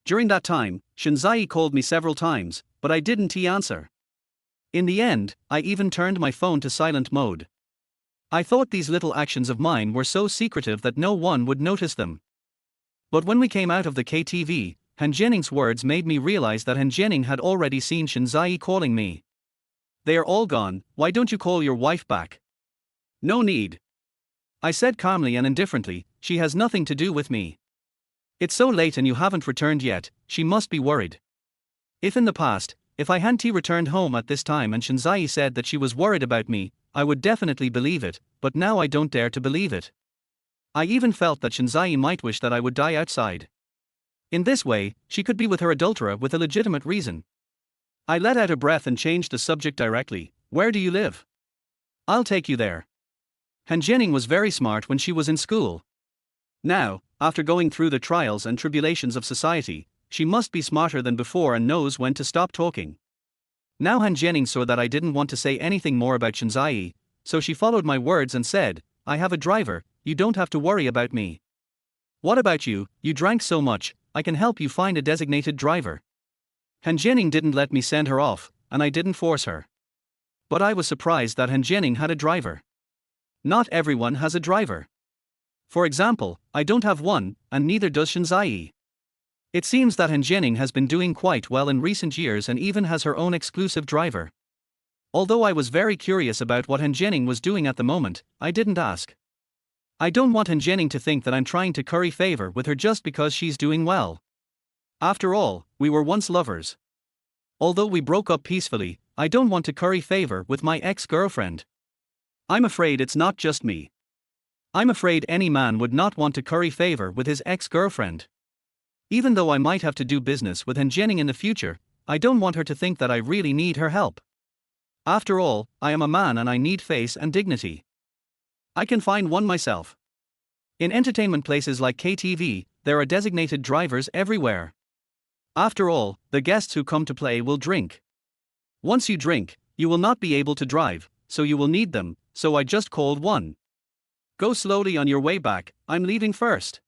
During that time, Shen Ziyi called me several times, but I didn't answer. In the end, I even turned my phone to silent mode. I thought these little actions of mine were so secretive that no one would notice them. But when we came out of the KTV, Han Jining's words made me realize that Han Jining had already seen Shen Ziyi calling me. They are all gone, why don't you call your wife back? No need. I said calmly and indifferently, she has nothing to do with me. It's so late and you haven't returned yet, she must be worried. If in the past, if I hadn't returned home at this time and Shen Ziyi said that she was worried about me, I would definitely believe it, but now I don't dare to believe it. I even felt that Shen Ziyi might wish that I would die outside. In this way, she could be with her adulterer with a legitimate reason. I let out a breath and changed the subject directly. Where do you live? I'll take you there. Han Jining was very smart when she was in school. Now, after going through the trials and tribulations of society, she must be smarter than before and knows when to stop talking. Now Han Jianing saw that I didn't want to say anything more about Shinzai, so she followed my words and said, I have a driver, you don't have to worry about me. What about you? You drank so much, I can help you find a designated driver. Han Jianing didn't let me send her off, and I didn't force her. But I was surprised that Han Jianing had a driver. Not everyone has a driver. For example, I don't have one, and neither does Shinzai. It seems that Han Jianing has been doing quite well in recent years and even has her own exclusive driver. Although I was very curious about what Han Jianing was doing at the moment, I didn't ask. I don't want Han Jianing to think that I'm trying to curry favor with her just because she's doing well. After all, we were once lovers. Although we broke up peacefully, I don't want to curry favor with my ex-girlfriend. I'm afraid it's not just me. I'm afraid any man would not want to curry favor with his ex-girlfriend. Even though I might have to do business with Han Jianing in the future, I don't want her to think that I really need her help. After all, I am a man and I need face and dignity. I can find one myself. In entertainment places like KTV, there are designated drivers everywhere. After all, the guests who come to play will drink. Once you drink, you will not be able to drive, so you will need them, so I just called one. Go slowly on your way back, I'm leaving first.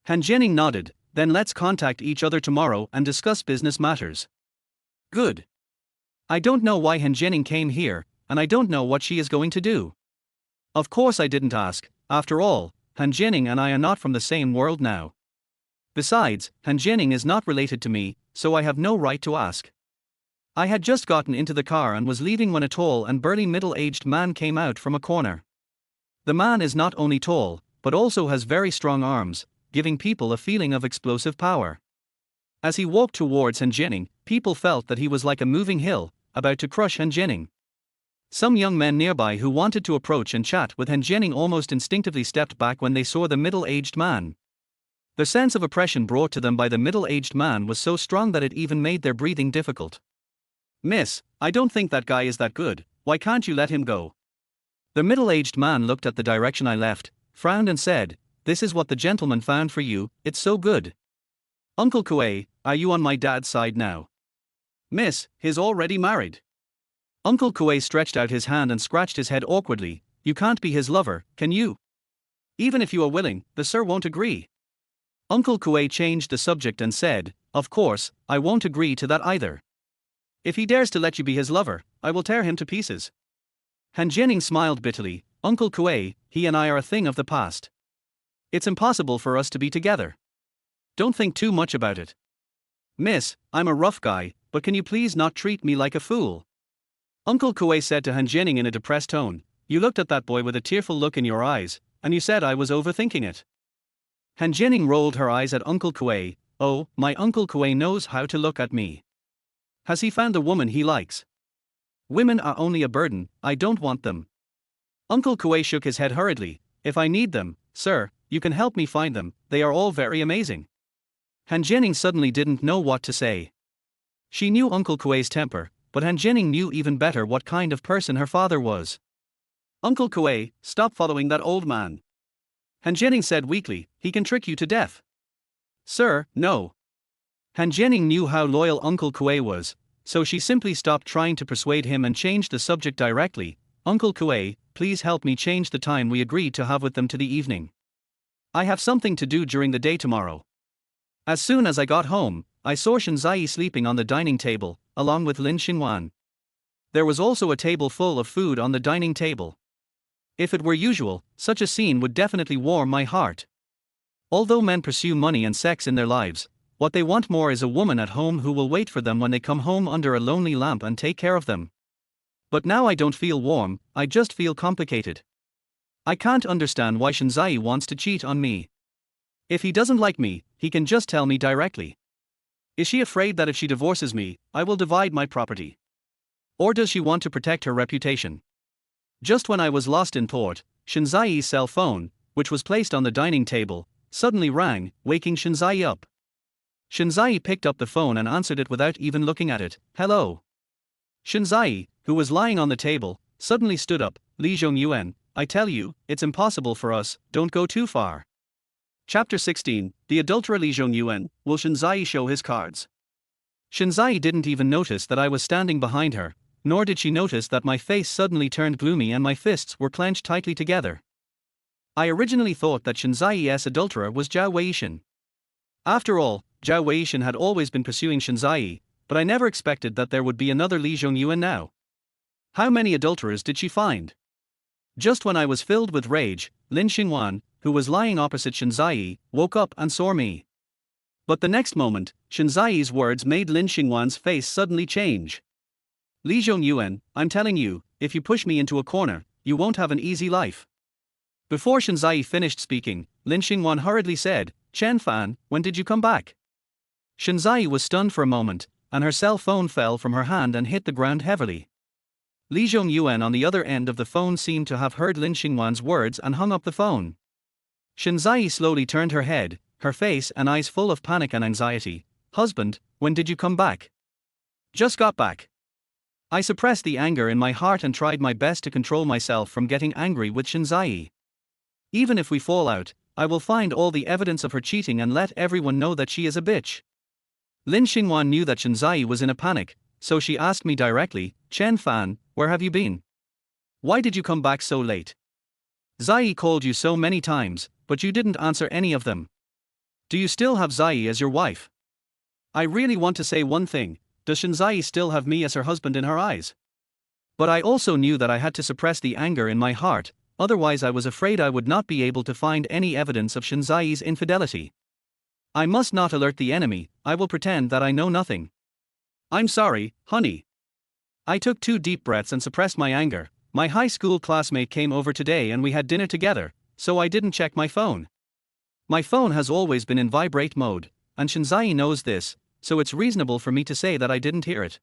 Han Jianing nodded, then let's contact each other tomorrow and discuss business matters. Good. I don't know why Han Jianing came here, and I don't know what she is going to do. Of course I didn't ask, after all, Han Jianing and I are not from the same world now. Besides, Han Jianing is not related to me, so I have no right to ask. I had just gotten into the car and was leaving when a tall and burly middle-aged man came out from a corner. The man is not only tall, but also has very strong arms, giving people a feeling of explosive power. As he walked towards Han Jianing, people felt that he was like a moving hill, about to crush Han Jianing. Some young men nearby who wanted to approach and chat with Han Jianing almost instinctively stepped back when they saw the middle-aged man. The sense of oppression brought to them by the middle-aged man was so strong that it even made their breathing difficult. Miss, I don't think that guy is that good, why can't you let him go? The middle-aged man looked at the direction I left, frowned and said, this is what the gentleman found for you, it's so good. Uncle Kuei, are you on my dad's side now? Miss, he's already married. Uncle Kuei stretched out his hand and scratched his head awkwardly, you can't be his lover, can you? Even if you are willing, the sir won't agree. Uncle Kuei changed the subject and said, of course, I won't agree to that either. If he dares to let you be his lover, I will tear him to pieces. Han Jianing smiled bitterly, Uncle Kuei, he and I are a thing of the past. It's impossible for us to be together. Don't think too much about it. Miss, I'm a rough guy, but can you please not treat me like a fool? Uncle Kuei said to Han Jianing in a depressed tone, you looked at that boy with a tearful look in your eyes, and you said I was overthinking it. Han Jianing rolled her eyes at Uncle Kuei, oh, my Uncle Kuei knows how to look at me. Has he found the woman he likes? Women are only a burden, I don't want them. Uncle Kuei shook his head hurriedly, if I need them, sir, you can help me find them, they are all very amazing. Han Jianing suddenly didn't know what to say. She knew Uncle Kuei's temper, but Han Jianing knew even better what kind of person her father was. Uncle Kuei, stop following that old man. Han Jianing said weakly, he can trick you to death. Sir, no. Han Jianing knew how loyal Uncle Kuei was, so she simply stopped trying to persuade him and changed the subject directly, Uncle Kuei, please help me change the time we agreed to have with them to the evening. I have something to do during the day tomorrow. As soon as I got home, I saw Shinzai sleeping on the dining table, along with Lin Xinhuan. There was also a table full of food on the dining table. If it were usual, such a scene would definitely warm my heart. Although men pursue money and sex in their lives, what they want more is a woman at home who will wait for them when they come home under a lonely lamp and take care of them. But now I don't feel warm, I just feel complicated. I can't understand why Shinzai wants to cheat on me. If he doesn't like me, he can just tell me directly. Is she afraid that if she divorces me, I will divide my property? Or does she want to protect her reputation? Just when I was lost in thought, Shinzai's cell phone, which was placed on the dining table, suddenly rang, waking Shinzai up. Shinzai picked up the phone and answered it without even looking at it. Hello. Shinzai, who was lying on the table, suddenly stood up. Li Zhongyuan, I tell you, it's impossible for us, don't go too far. Chapter 16, The Adulterer Li Zhongyuan, Will Shinzai Show His Cards? Shinzai didn't even notice that I was standing behind her, nor did she notice that my face suddenly turned gloomy and my fists were clenched tightly together. I originally thought that Shinzai's adulterer was Zhao Weishan. After all, Zhao Weishan had always been pursuing Shinzai, but I never expected that there would be another Li Zhongyuan now. How many adulterers did she find? Just when I was filled with rage, Lin Xingwan, who was lying opposite Shinzai, woke up and saw me. But the next moment, Shinzai's words made Lin Xingwan's face suddenly change. Li Zhongyuan, I'm telling you, if you push me into a corner, you won't have an easy life. Before Shinzai finished speaking, Lin Xingwan hurriedly said, Chen Fan, when did you come back? Shinzai was stunned for a moment, and her cell phone fell from her hand and hit the ground heavily. Li Zhongyuan on the other end of the phone seemed to have heard Lin Xingwan's words and hung up the phone. Shinzai slowly turned her head, her face and eyes full of panic and anxiety. Husband, when did you come back? Just got back. I suppressed the anger in my heart and tried my best to control myself from getting angry with Shinzai. Even if we fall out, I will find all the evidence of her cheating and let everyone know that she is a bitch. Lin Xingwan knew that Shinzai was in a panic, so she asked me directly, Chen Fan, where have you been? Why did you come back so late? Zai called you so many times, but you didn't answer any of them. Do you still have Zai as your wife? I really want to say one thing, does Shinzai still have me as her husband in her eyes? But I also knew that I had to suppress the anger in my heart, otherwise I was afraid I would not be able to find any evidence of Shinzai's infidelity. I must not alert the enemy, I will pretend that I know nothing. I'm sorry, honey. I took 2 deep breaths and suppressed my anger. My high school classmate came over today and we had dinner together, so I didn't check my phone. My phone has always been in vibrate mode, and Shinzai knows this, so it's reasonable for me to say that I didn't hear it.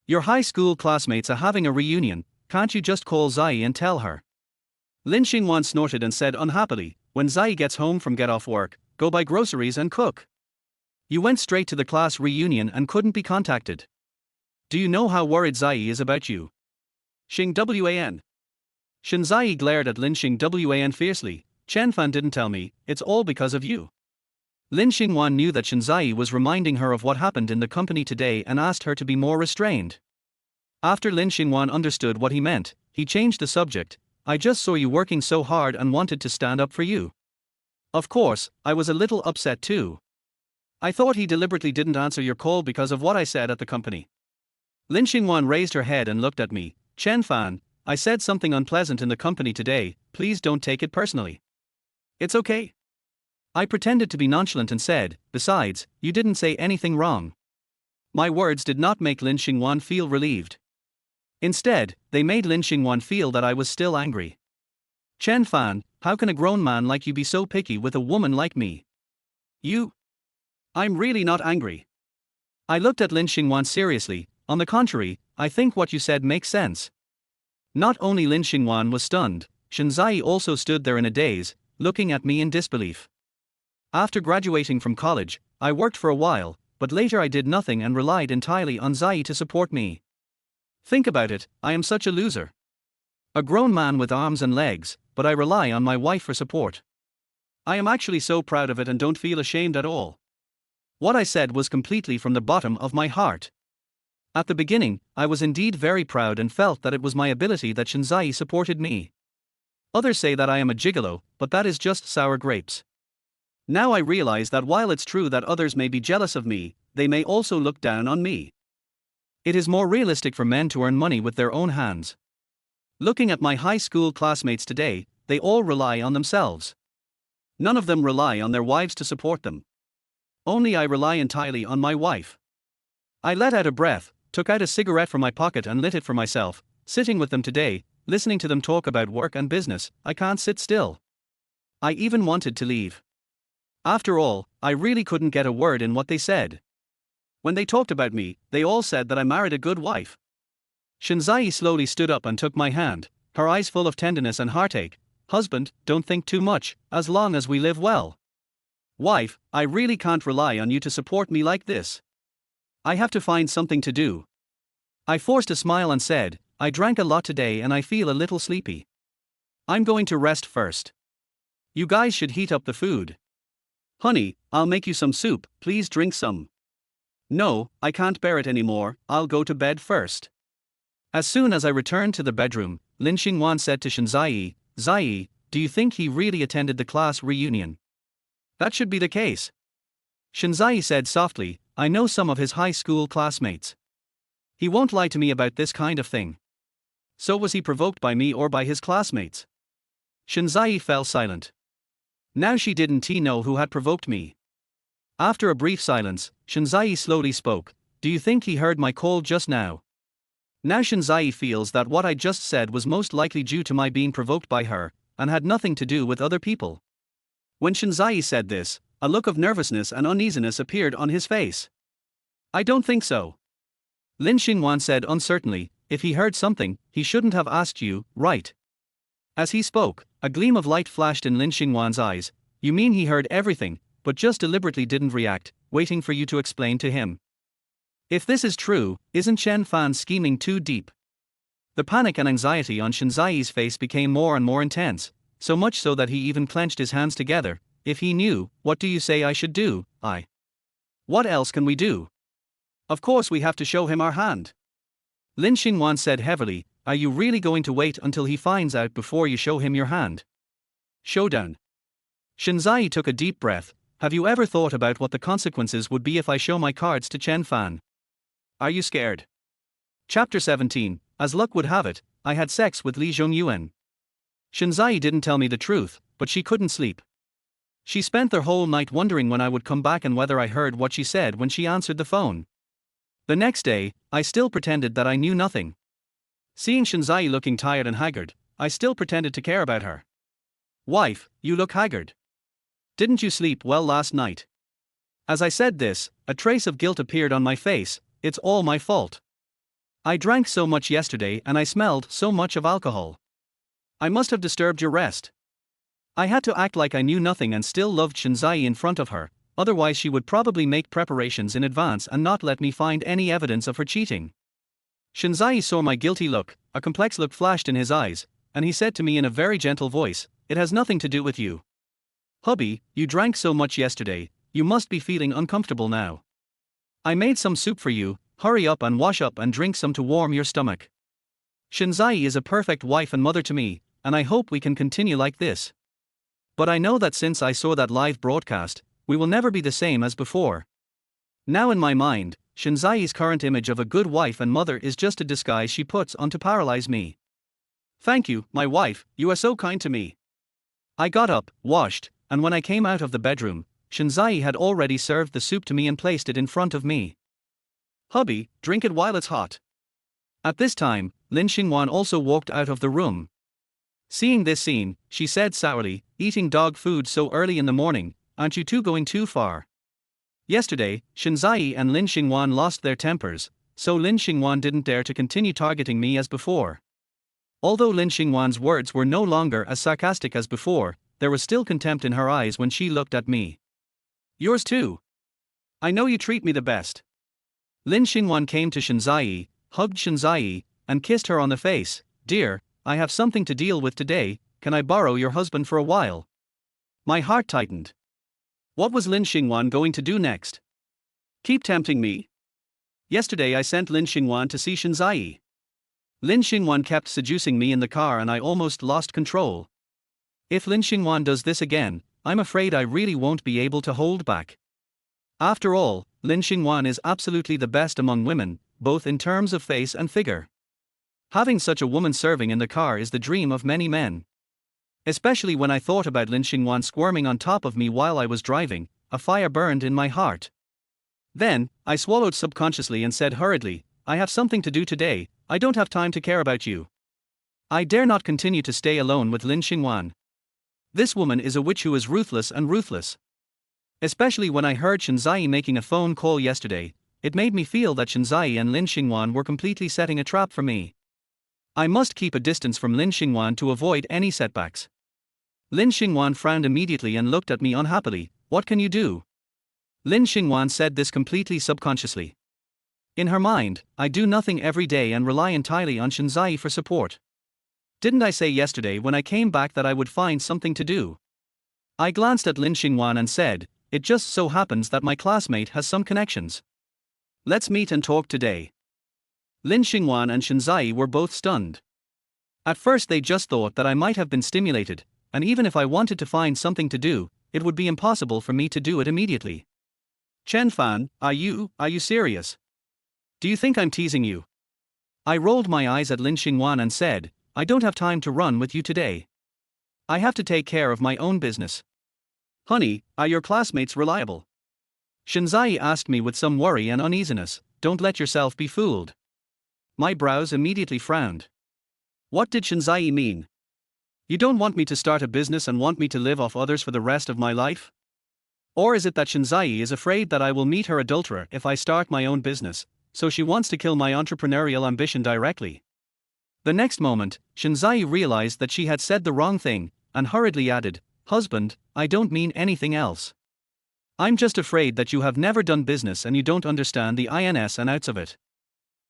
Your high school classmates are having a reunion, can't you just call Zai and tell her? Lin Xingwan snorted and said unhappily, when Zai gets home from get off work, go buy groceries and cook. You went straight to the class reunion and couldn't be contacted. Do you know how worried Zai is about you? Xing Wan. Shinzai glared at Lin Xing Wan fiercely. Chen Fan didn't tell me, it's all because of you. Lin Xingwan knew that Shinzai was reminding her of what happened in the company today and asked her to be more restrained. After Lin Xingwan understood what he meant, he changed the subject. I just saw you working so hard and wanted to stand up for you. Of course, I was a little upset too. I thought he deliberately didn't answer your call because of what I said at the company. Lin Xingwan raised her head and looked at me. Chen Fan, I said something unpleasant in the company today, please don't take it personally. It's okay. I pretended to be nonchalant and said, besides, you didn't say anything wrong. My words did not make Lin Xingwan feel relieved. Instead, they made Lin Xingwan feel that I was still angry. Chen Fan, how can a grown man like you be so picky with a woman like me? I'm really not angry. I looked at Lin Xingwan seriously. On the contrary, I think what you said makes sense. Not only Lin Xingwan was stunned, Shinzai also stood there in a daze, looking at me in disbelief. After graduating from college, I worked for a while, but later I did nothing and relied entirely on Zai to support me. Think about it, I am such a loser. A grown man with arms and legs, but I rely on my wife for support. I am actually so proud of it and don't feel ashamed at all. What I said was completely from the bottom of my heart. At the beginning, I was indeed very proud and felt that it was my ability that Shinzai supported me. Others say that I am a gigolo, but that is just sour grapes. Now I realize that while it's true that others may be jealous of me, they may also look down on me. It is more realistic for men to earn money with their own hands. Looking at my high school classmates today, they all rely on themselves. None of them rely on their wives to support them. Only I rely entirely on my wife. I let out a breath, took out a cigarette from my pocket and lit it for myself. Sitting with them today, listening to them talk about work and business, I can't sit still. I even wanted to leave. After all, I really couldn't get a word in what they said. When they talked about me, they all said that I married a good wife. Shinzai slowly stood up and took my hand, her eyes full of tenderness and heartache. Husband, don't think too much, as long as we live well. Wife, I really can't rely on you to support me like this. I have to find something to do. I forced a smile and said, I drank a lot today and I feel a little sleepy. I'm going to rest first. You guys should heat up the food. Honey, I'll make you some soup, please drink some. No, I can't bear it anymore, I'll go to bed first. As soon as I returned to the bedroom, Lin Xingwan said to Shenziyi, Ziyi, do you think he really attended the class reunion? That should be the case. Shenziyi said softly, I know some of his high school classmates. He won't lie to me about this kind of thing. So was he provoked by me or by his classmates? Shenziyi fell silent. Now she didn't know who had provoked me. After a brief silence, Shenziyi slowly spoke, do you think he heard my call just now? Now Shenziyi feels that what I just said was most likely due to my being provoked by her, and had nothing to do with other people. When Shenziyi said this, a look of nervousness and uneasiness appeared on his face. I don't think so. Lin Xingwan said uncertainly, if he heard something, he shouldn't have asked you, right? As he spoke, a gleam of light flashed in Lin Xingwan's eyes. You mean he heard everything, but just deliberately didn't react, waiting for you to explain to him? If this is true, isn't Chen Fan's scheming too deep? The panic and anxiety on Shenziyi's face became more and more intense, so much so that he even clenched his hands together. If he knew, what do you say I should do? What else can we do? Of course we have to show him our hand. Lin Xingwan said heavily, are you really going to wait until he finds out before you show him your hand? Showdown. Shenziyi took a deep breath. Have you ever thought about what the consequences would be if I show my cards to Chen Fan? Are you scared? Chapter 17. As luck would have it, I had sex with Li Zhongyuan. Shenziyi didn't tell me the truth, but she couldn't sleep. She spent the whole night wondering when I would come back and whether I heard what she said when she answered the phone. The next day, I still pretended that I knew nothing. Seeing Shenziyi looking tired and haggard, I still pretended to care about her. Wife, you look haggard. Didn't you sleep well last night? As I said this, a trace of guilt appeared on my face. It's all my fault. I drank so much yesterday and I smelled so much of alcohol. I must have disturbed your rest. I had to act like I knew nothing and still loved Shenziyi in front of her, otherwise she would probably make preparations in advance and not let me find any evidence of her cheating. Shenziyi saw my guilty look, a complex look flashed in his eyes, and he said to me in a very gentle voice, it has nothing to do with you. Hubby, you drank so much yesterday, you must be feeling uncomfortable now. I made some soup for you, hurry up and wash up and drink some to warm your stomach. Shenziyi is a perfect wife and mother to me, and I hope we can continue like this. But I know that since I saw that live broadcast, we will never be the same as before. Now in my mind, Shenziyi's current image of a good wife and mother is just a disguise she puts on to paralyze me. Thank you, my wife, you are so kind to me. I got up, washed, and when I came out of the bedroom, Shenziyi had already served the soup to me and placed it in front of me. Hubby, drink it while it's hot. At this time, Lin Xingwan also walked out of the room. Seeing this scene, she said sourly, eating dog food so early in the morning, aren't you two going too far? Yesterday, Shenziyi and Lin Xingwan lost their tempers, so Lin Xingwan didn't dare to continue targeting me as before. Although Lin Xingwan's words were no longer as sarcastic as before, there was still contempt in her eyes when she looked at me. Yours too. I know you treat me the best. Lin Xingwan came to Shenziyi, hugged Shenziyi, and kissed her on the face. Dear, I have something to deal with today, can I borrow your husband for a while? My heart tightened. What was Lin Xingwan going to do next? Keep tempting me? Yesterday I sent Lin Xingwan to see Shenziyi. Lin Xingwan kept seducing me in the car and I almost lost control. If Lin Xingwan does this again, I'm afraid I really won't be able to hold back. After all, Lin Xingwan is absolutely the best among women, both in terms of face and figure. Having such a woman serving in the car is the dream of many men. Especially when I thought about Lin Xingwan squirming on top of me while I was driving, a fire burned in my heart. Then, I swallowed subconsciously and said hurriedly, I have something to do today, I don't have time to care about you. I dare not continue to stay alone with Lin Xingwan. This woman is a witch who is ruthless and ruthless. Especially when I heard Shenziyi making a phone call yesterday, it made me feel that Shenziyi and Lin Xingwan were completely setting a trap for me. I must keep a distance from Lin Xingwan to avoid any setbacks. Lin Xingwan frowned immediately and looked at me unhappily. What can you do? Lin Xingwan said this completely subconsciously. In her mind, I do nothing every day and rely entirely on Shenziyi for support. Didn't I say yesterday when I came back that I would find something to do? I glanced at Lin Xingwan and said, it just so happens that my classmate has some connections. Let's meet and talk today. Lin Xingwan and Shinzai were both stunned. At first they just thought that I might have been stimulated, and even if I wanted to find something to do, it would be impossible for me to do it immediately. Chen Fan, are you serious? Do you think I'm teasing you? I rolled my eyes at Lin Xingwan and said, I don't have time to run with you today. I have to take care of my own business. Honey, are your classmates reliable? Shinzai asked me with some worry and uneasiness. Don't let yourself be fooled. My brows immediately frowned. What did Shinzai mean? You don't want me to start a business and want me to live off others for the rest of my life? Or is it that Shinzai is afraid that I will meet her adulterer if I start my own business, so she wants to kill my entrepreneurial ambition directly? The next moment, Shinzai realized that she had said the wrong thing, and hurriedly added, Husband, I don't mean anything else. I'm just afraid that you have never done business and you don't understand the ins and outs of it.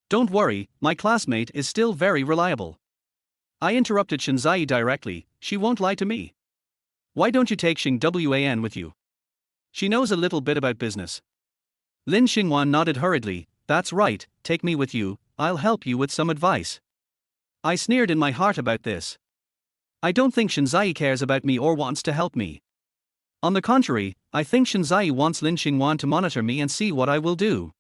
Don't worry, my classmate is still very reliable. I interrupted Shinzai directly, she won't lie to me. Why don't you take Xing Wan with you? She knows a little bit about business. Lin Xingwan nodded hurriedly, that's right, take me with you, I'll help you with some advice. I sneered in my heart about this. I don't think Shinzai cares about me or wants to help me. On the contrary, I think Shinzai wants Lin Xingwan to monitor me and see what I will do.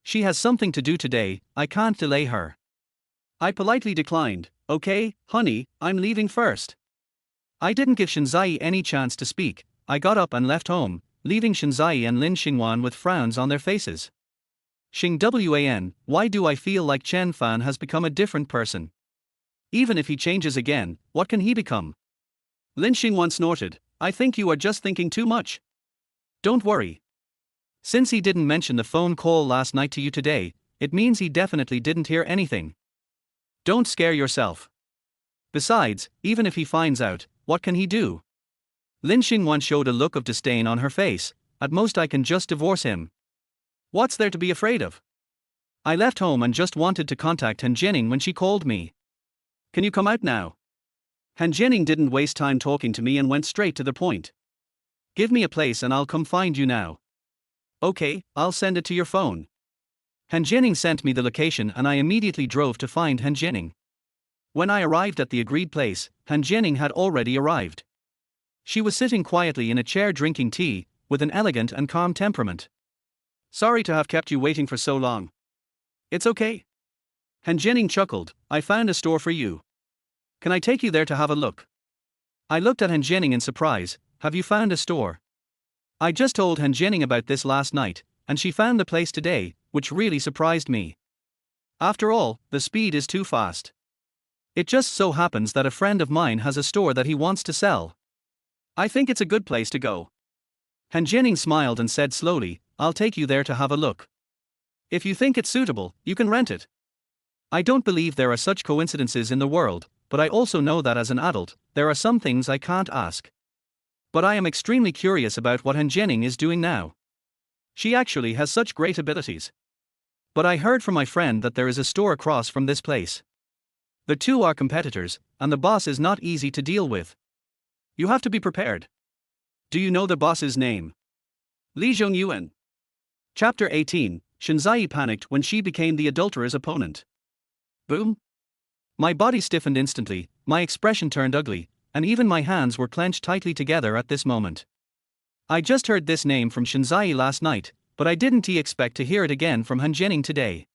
She has something to do today, I can't delay her. I politely declined, okay, honey, I'm leaving first. I didn't give Shinzai any chance to speak. I got up and left home, leaving Shinzai and Lin Xingwan with frowns on their faces. Xing Wan, why do I feel like Chen Fan has become a different person? Even if he changes again, what can he become? Lin Xingwan snorted, I think you are just thinking too much. Don't worry. Since he didn't mention the phone call last night to you today, it means he definitely didn't hear anything. Don't scare yourself. Besides, even if he finds out, what can he do? Lin Xingwan showed a look of disdain on her face. At most I can just divorce him. What's there to be afraid of? I left home and just wanted to contact Han Jining when she called me. Can you come out now? Han Jining didn't waste time talking to me and went straight to the point. Give me a place and I'll come find you now. Okay, I'll send it to your phone. Han Jining sent me the location and I immediately drove to find Han Jining. When I arrived at the agreed place, Han Jining had already arrived. She was sitting quietly in a chair drinking tea, with an elegant and calm temperament. Sorry to have kept you waiting for so long. It's okay. Han Jining chuckled, I found a store for you. Can I take you there to have a look? I looked at Han Jining in surprise, have you found a store? I just told Han Jining about this last night, and she found the place today, which really surprised me. After all, the speed is too fast. It just so happens that a friend of mine has a store that he wants to sell. I think it's a good place to go. Han Jining smiled and said slowly, I'll take you there to have a look. If you think it's suitable, you can rent it. I don't believe there are such coincidences in the world, but I also know that as an adult, there are some things I can't ask. But I am extremely curious about what Han Jining is doing now. She actually has such great abilities. But I heard from my friend that there is a store across from this place. The two are competitors, and the boss is not easy to deal with. You have to be prepared. Do you know the boss's name? Li Zhongyuan. Chapter 18, Shinzai panicked when she became the adulterer's opponent. Boom. My body stiffened instantly, my expression turned ugly, and even my hands were clenched tightly together at this moment. I just heard this name from Shinzai last night, but I didn't expect to hear it again from Han Jining today.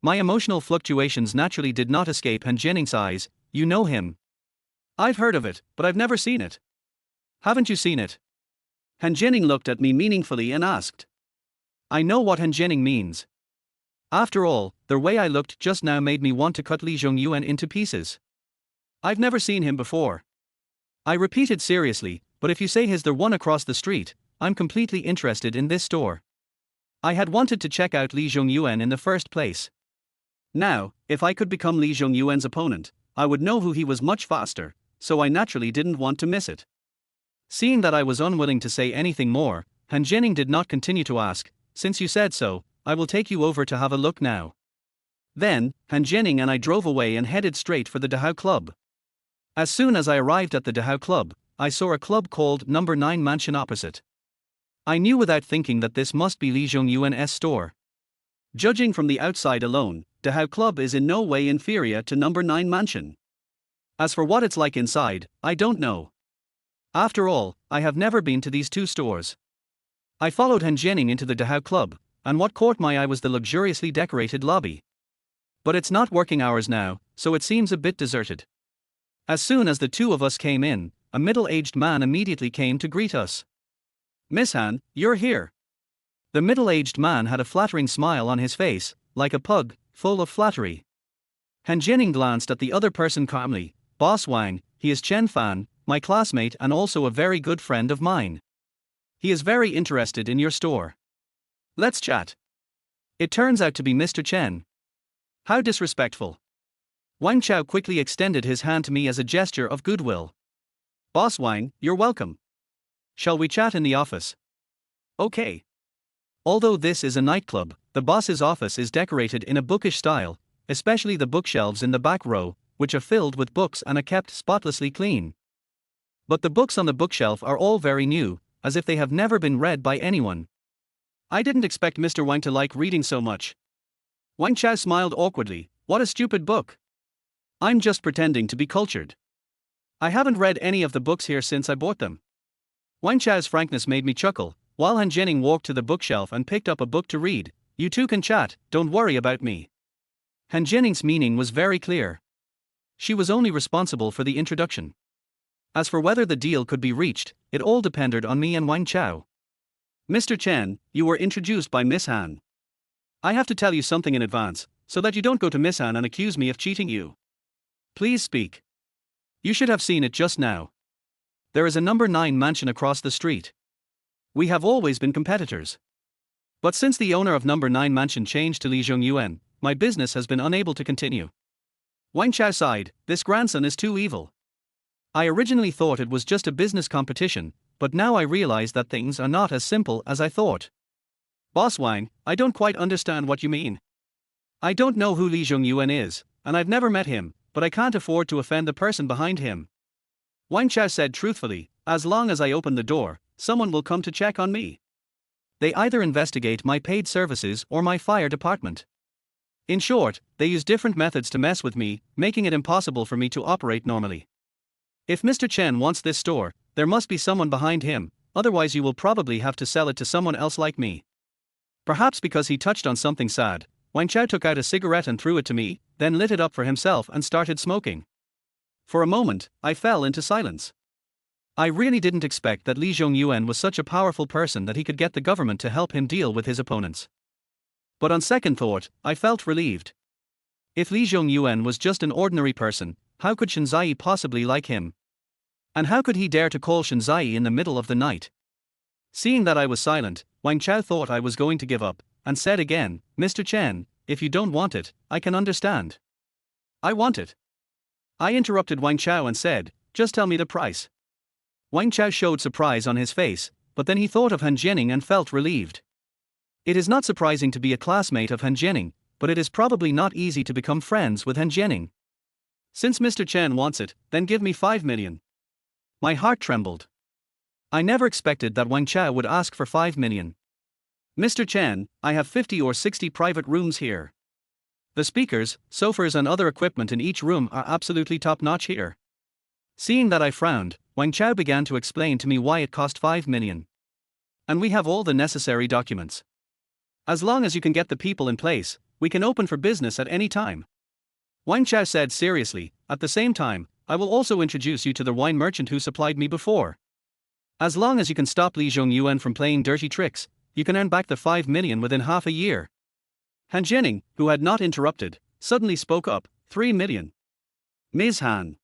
My emotional fluctuations naturally did not escape Han Jining's eyes. You know him. I've heard of it, but I've never seen it. Haven't you seen it? Han Jining looked at me meaningfully and asked. I know what Han Jining means. After all, the way I looked just now made me want to cut Li Zhongyuan into pieces. I've never seen him before. I repeated seriously, but if you say he's the one across the street, I'm completely interested in this store. I had wanted to check out Li Zhongyuan in the first place. Now, if I could become Li Zhongyuan's opponent, I would know who he was much faster, so I naturally didn't want to miss it. Seeing that I was unwilling to say anything more, Han Jining did not continue to ask, since you said so, I will take you over to have a look now. Then, Han Jining and I drove away and headed straight for the Dahao Club. As soon as I arrived at the Dahao Club, I saw a club called Number 9 Mansion opposite. I knew without thinking that this must be Li Zhongyuan's store. Judging from the outside alone, Dahao Club is in no way inferior to number 9 Mansion. As for what it's like inside, I don't know. After all, I have never been to these two stores. I followed Han Jianing into the Dahao Club, and what caught my eye was the luxuriously decorated lobby. But it's not working hours now, so it seems a bit deserted. As soon as the two of us came in, a middle-aged man immediately came to greet us. "Miss Han, you're here." The middle-aged man had a flattering smile on his face, like a pug, full of flattery. Han Jianing glanced at the other person calmly. "Boss Wang, he is Chen Fan, my classmate and also a very good friend of mine. He is very interested in your store. Let's chat." It turns out to be Mr. Chen. How disrespectful. Wang Chao quickly extended his hand to me as a gesture of goodwill. "Boss Wang, you're welcome. Shall we chat in the office?" "Okay." Although this is a nightclub, the boss's office is decorated in a bookish style, especially the bookshelves in the back row, which are filled with books and are kept spotlessly clean. But the books on the bookshelf are all very new, as if they have never been read by anyone. I didn't expect Mr. Wang to like reading so much. Wang Chao smiled awkwardly. "What a stupid book. I'm just pretending to be cultured. I haven't read any of the books here since I bought them." Wang Chao's frankness made me chuckle, while Han Jianing walked to the bookshelf and picked up a book to read. "You two can chat, don't worry about me." Han Jianing's meaning was very clear. She was only responsible for the introduction. As for whether the deal could be reached, it all depended on me and Wang Chao. "Mr. Chen, you were introduced by Miss Han. I have to tell you something in advance, so that you don't go to Miss Han and accuse me of cheating you. Please speak. You should have seen it just now. There is a number 9 mansion across the street. We have always been competitors. But since the owner of number 9 mansion changed to Li Zhongyuan, my business has been unable to continue." Wang Chao sighed. "This grandson is too evil. I originally thought it was just a business competition, but now I realize that things are not as simple as I thought." "Boss Wang, I don't quite understand what you mean. I don't know who Li Zhongyuan is, and I've never met him, but I can't afford to offend the person behind him." Wang Chao said truthfully, "As long as I open the door, someone will come to check on me. They either investigate my paid services or my fire department. In short, they use different methods to mess with me, making it impossible for me to operate normally. If Mr. Chen wants this store, there must be someone behind him, otherwise you will probably have to sell it to someone else like me." Perhaps because he touched on something sad, Wang Chao took out a cigarette and threw it to me, then lit it up for himself and started smoking. For a moment, I fell into silence. I really didn't expect that Li Zhongyuan was such a powerful person that he could get the government to help him deal with his opponents. But on second thought, I felt relieved. If Li Zhongyuan was just an ordinary person, how could Shenzai possibly like him? And how could he dare to call Shenzai in the middle of the night? Seeing that I was silent, Wang Chao thought I was going to give up, and said again, "Mr. Chen, if you don't want it, I can understand." "I want it." I interrupted Wang Chao and said, "Just tell me the price." Wang Chao showed surprise on his face, but then he thought of Han Jianing and felt relieved. It is not surprising to be a classmate of Han Jianing, but it is probably not easy to become friends with Han Jianing. "Since Mr. Chen wants it, then give me 5 million. My heart trembled. I never expected that Wang Chao would ask for 5 million. "Mr. Chen, I have 50 or 60 private rooms here. The speakers, sofas and other equipment in each room are absolutely top-notch here." Seeing that I frowned, Wang Chao began to explain to me why it cost 5 million. "And we have all the necessary documents. As long as you can get the people in place, we can open for business at any time." Wang Chao said seriously, "At the same time, I will also introduce you to the wine merchant who supplied me before. As long as you can stop Li Zhongyuan from playing dirty tricks, you can earn back the 5 million within half a year." Han Jianing, who had not interrupted, suddenly spoke up, 3 million. "Ms. Han."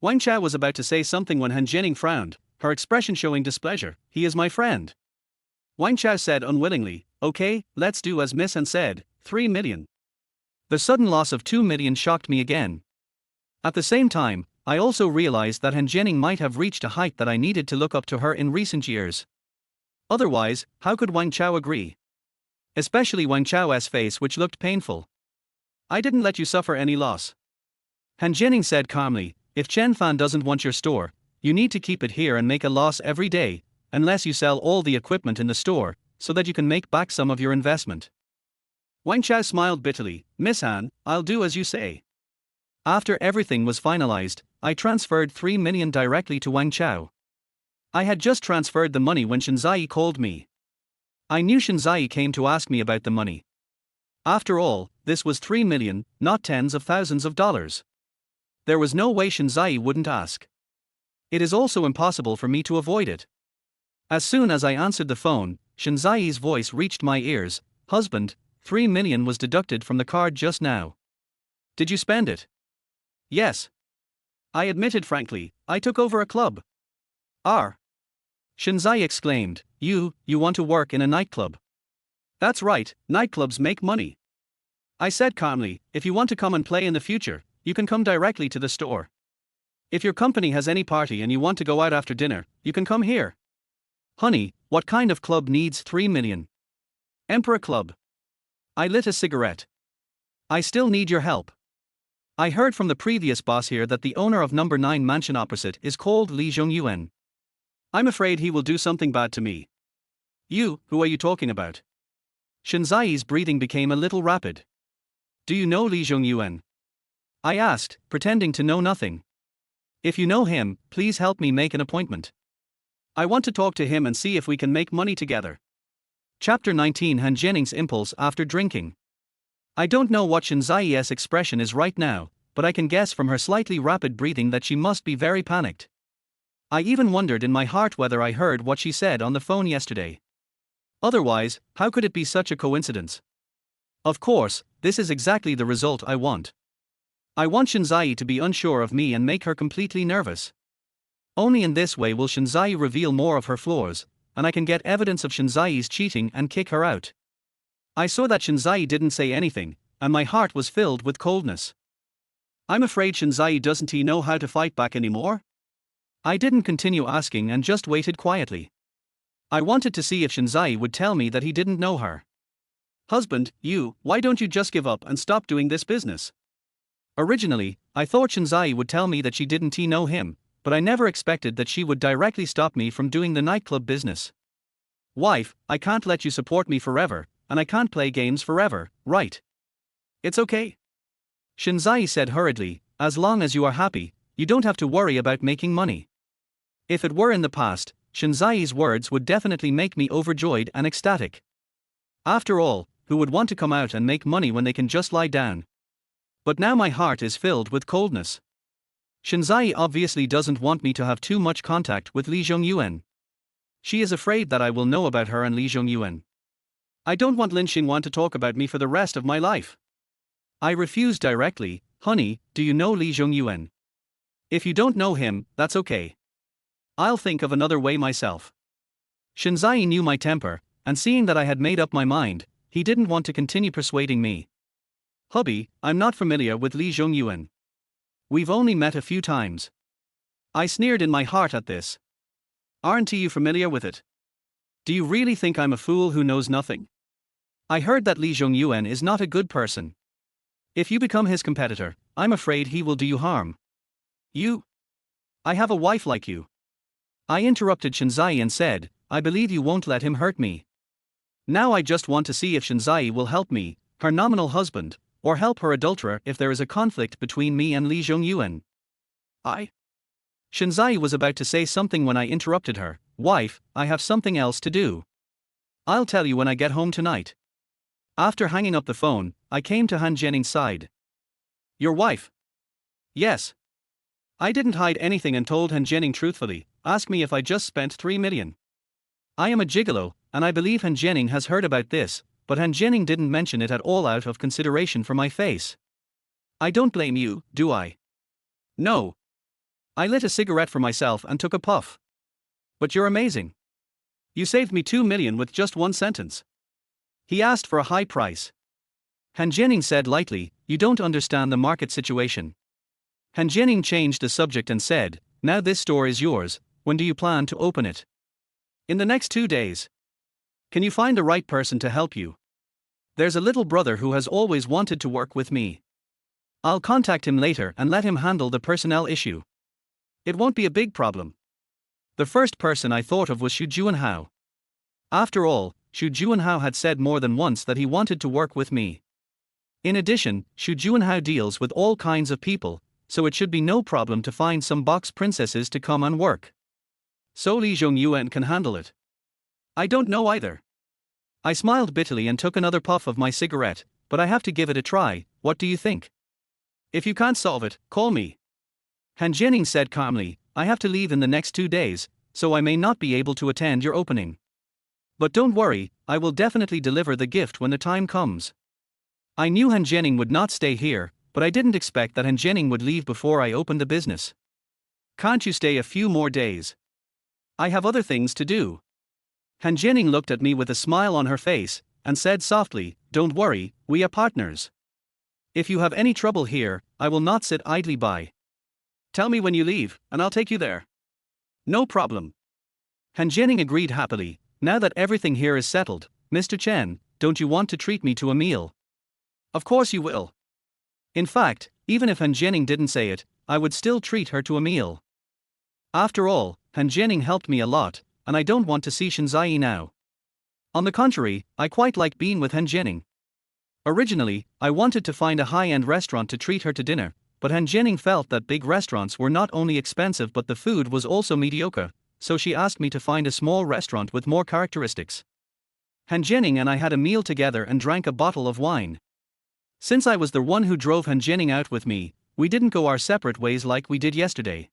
Wang Chao was about to say something when Han Jianing frowned, her expression showing displeasure. "He is my friend." Wang Chao said unwillingly, "Okay, let's do as Miss Han said, 3 million. The sudden loss of 2 million shocked me again. At the same time, I also realized that Han Jianing might have reached a height that I needed to look up to her in recent years. Otherwise, how could Wang Chao agree? Especially Wang Chao's face, which looked painful. "I didn't let you suffer any loss." Han Jianing said calmly, "If Chen Fan doesn't want your store, you need to keep it here and make a loss every day, unless you sell all the equipment in the store, so that you can make back some of your investment. Wang Chao smiled bitterly. Miss Han, I'll do as you say. After everything was finalized, I transferred 3 million directly to Wang Chao. I had just transferred the money when Shinzai called me. I knew Shinzai came to ask me about the money. After all, this was 3 million, not tens of thousands of dollars. There was no way Shinzai wouldn't ask. It is also impossible for me to avoid it. As soon as I answered the phone, Shinzai's voice reached my ears. Husband, 3 million was deducted from the card just now. Did you spend it? Yes. I admitted frankly, I took over a club. R. Shinzai exclaimed, You want to work in a nightclub? That's right, nightclubs make money. I said calmly, if you want to come and play in the future, you can come directly to the store. If your company has any party and you want to go out after dinner, you can come here. Honey, what kind of club needs 3 million? Emperor Club. I lit a cigarette. I still need your help. I heard from the previous boss here that the owner of number 9 mansion opposite is called Li Zhongyuan. I'm afraid he will do something bad to me. You, who are you talking about? Shinzai's breathing became a little rapid. Do you know Li Zhongyuan? I asked, pretending to know nothing. If you know him, please help me make an appointment. I want to talk to him and see if we can make money together. Chapter 19 Han Jianning's impulse after drinking. I don't know what Shinzai's expression is right now, but I can guess from her slightly rapid breathing that she must be very panicked. I even wondered in my heart whether I heard what she said on the phone yesterday. Otherwise, how could it be such a coincidence? Of course, this is exactly the result I want. I want Shinzai to be unsure of me and make her completely nervous. Only in this way will Shinzai reveal more of her flaws, and I can get evidence of Shinzai's cheating and kick her out. I saw that Shinzai didn't say anything, and my heart was filled with coldness. I'm afraid Shinzai doesn't he know how to fight back anymore? I didn't continue asking and just waited quietly. I wanted to see if Shinzai would tell me that he didn't know her. Husband, why don't you just give up and stop doing this business? Originally, I thought Shinzai would tell me that she didn't know him, but I never expected that she would directly stop me from doing the nightclub business. Wife, I can't let you support me forever, and I can't play games forever, right? It's okay. Shinzai said hurriedly, as long as you are happy, you don't have to worry about making money. If it were in the past, Shinzai's words would definitely make me overjoyed and ecstatic. After all, who would want to come out and make money when they can just lie down? But now my heart is filled with coldness. Shinzai obviously doesn't want me to have too much contact with Li Zhongyuan. She is afraid that I will know about her and Li Zhongyuan. I don't want Lin Xingwan to talk about me for the rest of my life. I refused directly. Honey, do you know Li Zhongyuan? If you don't know him, that's okay. I'll think of another way myself. Shinzai knew my temper, and seeing that I had made up my mind, he didn't want to continue persuading me. Hubby, I'm not familiar with Li Zhongyuan. We've only met a few times. I sneered in my heart at this. Aren't you familiar with it? Do you really think I'm a fool who knows nothing? I heard that Li Zhongyuan is not a good person. If you become his competitor, I'm afraid he will do you harm. I have a wife like you. I interrupted Shinzai and said, I believe you won't let him hurt me. Now I just want to see if Shinzai will help me, her nominal husband, or help her adulterer if there is a conflict between me and Li Zhongyuan. Shinzai was about to say something when I interrupted her. Wife, I have something else to do. I'll tell you when I get home tonight. After hanging up the phone, I came to Han Jianning's side. Your wife? Yes. I didn't hide anything and told Han Jianning truthfully. Ask me if I just spent 3 million. I am a gigolo, and I believe Han Jianning has heard about this, but Han Jianning didn't mention it at all out of consideration for my face. I don't blame you, do I? No. I lit a cigarette for myself and took a puff. But you're amazing. You saved me 2 million with just one sentence. He asked for a high price. Han Jianning said lightly, you don't understand the market situation. Han Jianning changed the subject and said, now this store is yours, when do you plan to open it? In the next 2 days. Can you find the right person to help you? There's a little brother who has always wanted to work with me. I'll contact him later and let him handle the personnel issue. It won't be a big problem. The first person I thought of was Xu Juanhao. After all, Xu Juanhao had said more than once that he wanted to work with me. In addition, Xu Juanhao deals with all kinds of people, so it should be no problem to find some box princesses to come and work. So Li Zhongyuan can handle it. I don't know either. I smiled bitterly and took another puff of my cigarette, but I have to give it a try. What do you think? If you can't solve it, call me. Han Jianing said calmly, I have to leave in the next 2 days, so I may not be able to attend your opening. But don't worry, I will definitely deliver the gift when the time comes. I knew Han Jianing would not stay here, but I didn't expect that Han Jianing would leave before I opened the business. Can't you stay a few more days? I have other things to do. Han Jianing looked at me with a smile on her face, and said softly, Don't worry, we are partners. If you have any trouble here, I will not sit idly by. Tell me when you leave, and I'll take you there. No problem. Han Jianing agreed happily. Now that everything here is settled, Mr. Chen, don't you want to treat me to a meal? Of course you will. In fact, even if Han Jianing didn't say it, I would still treat her to a meal. After all, Han Jianing helped me a lot, and I don't want to see Shenziyi now. On the contrary, I quite like being with Han Jianing. Originally, I wanted to find a high-end restaurant to treat her to dinner, but Han Jianing felt that big restaurants were not only expensive but the food was also mediocre, so she asked me to find a small restaurant with more characteristics. Han Jianing and I had a meal together and drank a bottle of wine. Since I was the one who drove Han Jianing out with me, we didn't go our separate ways like we did yesterday.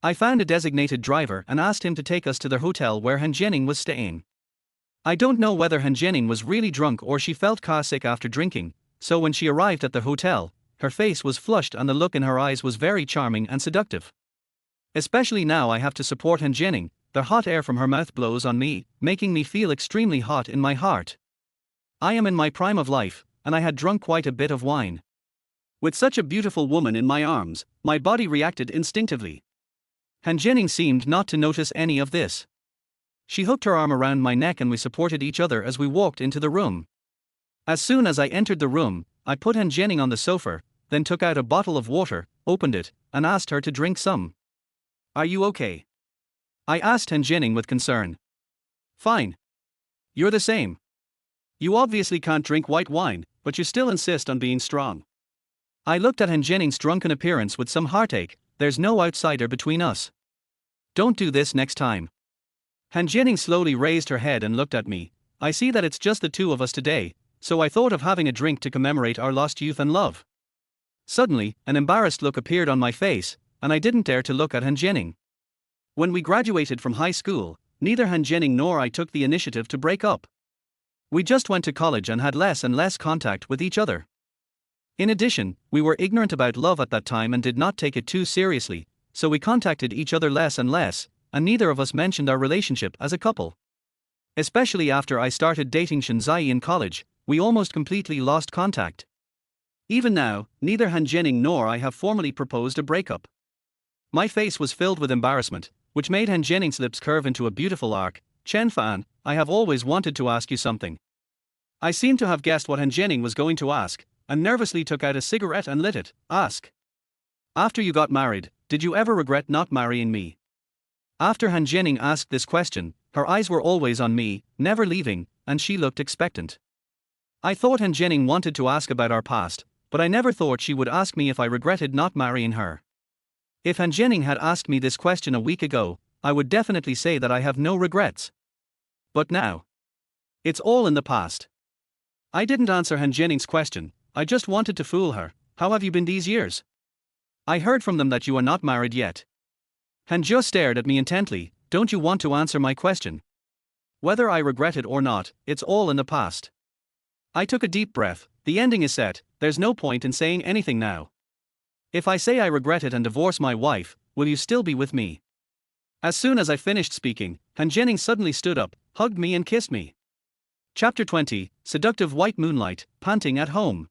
I found a designated driver and asked him to take us to the hotel where Han Jianing was staying. I don't know whether Han Jianing was really drunk or she felt car-sick after drinking, so when she arrived at the hotel, her face was flushed and the look in her eyes was very charming and seductive. Especially now I have to support Han Jianing, the hot air from her mouth blows on me, making me feel extremely hot in my heart. I am in my prime of life, and I had drunk quite a bit of wine. With such a beautiful woman in my arms, my body reacted instinctively. Han Jianing seemed not to notice any of this. She hooked her arm around my neck and we supported each other as we walked into the room. As soon as I entered the room, I put Han Jianing on the sofa, then took out a bottle of water, opened it, and asked her to drink some. Are you okay? I asked Han Jianing with concern. Fine. You're the same. You obviously can't drink white wine, but you still insist on being strong. I looked at Han Jianing's drunken appearance with some heartache. There's no outsider between us. Don't do this next time. Han Jianing slowly raised her head and looked at me. I see that it's just the two of us today, so I thought of having a drink to commemorate our lost youth and love. Suddenly, an embarrassed look appeared on my face, and I didn't dare to look at Han Jianing. When we graduated from high school, neither Han Jianing nor I took the initiative to break up. We just went to college and had less and less contact with each other. In addition, we were ignorant about love at that time and did not take it too seriously, so we contacted each other less and less, and neither of us mentioned our relationship as a couple. Especially after I started dating Shenziyi in college, we almost completely lost contact. Even now, neither Han Jianing nor I have formally proposed a breakup. My face was filled with embarrassment, which made Han Jianing's lips curve into a beautiful arc. Chen Fan, I have always wanted to ask you something. I seem to have guessed what Han Jianing was going to ask, and nervously took out a cigarette and lit it. Ask. After you got married, did you ever regret not marrying me? After Han Jianing asked this question, her eyes were always on me, never leaving, and she looked expectant. I thought Han Jianing wanted to ask about our past, but I never thought she would ask me if I regretted not marrying her. If Han Jianing had asked me this question a week ago, I would definitely say that I have no regrets. But now, it's all in the past. I didn't answer Han Jianing's question. I just wanted to fool her. How have you been these years? I heard from them that you are not married yet. Han Jiu stared at me intently. Don't you want to answer my question? Whether I regret it or not, it's all in the past. I took a deep breath. The ending is set, there's no point in saying anything now. If I say I regret it and divorce my wife, will you still be with me? As soon as I finished speaking, Han Jianing suddenly stood up, hugged me and kissed me. Chapter 20, Seductive White Moonlight, Panting at Home.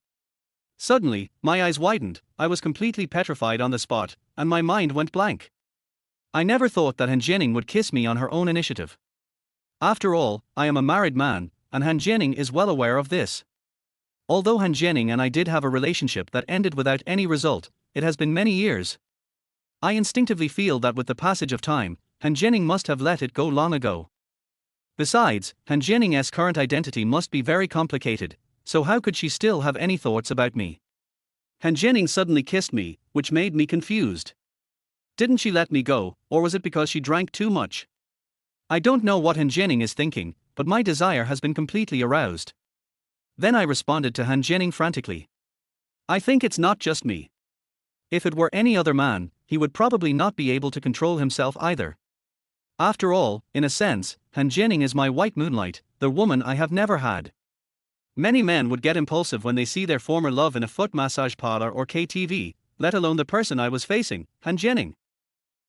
Suddenly, my eyes widened, I was completely petrified on the spot, and my mind went blank. I never thought that Han Jianing would kiss me on her own initiative. After all, I am a married man, and Han Jianing is well aware of this. Although Han Jianing and I did have a relationship that ended without any result, it has been many years. I instinctively feel that with the passage of time, Han Jianing must have let it go long ago. Besides, Han Jianing's current identity must be very complicated, so how could she still have any thoughts about me? Han Jianing suddenly kissed me, which made me confused. Didn't she let me go, or was it because she drank too much? I don't know what Han Jianing is thinking, but my desire has been completely aroused. Then I responded to Han Jianing frantically. I think it's not just me. If it were any other man, he would probably not be able to control himself either. After all, in a sense, Han Jianing is my white moonlight, the woman I have never had. Many men would get impulsive when they see their former love in a foot massage parlor or KTV, let alone the person I was facing, Han Jianing.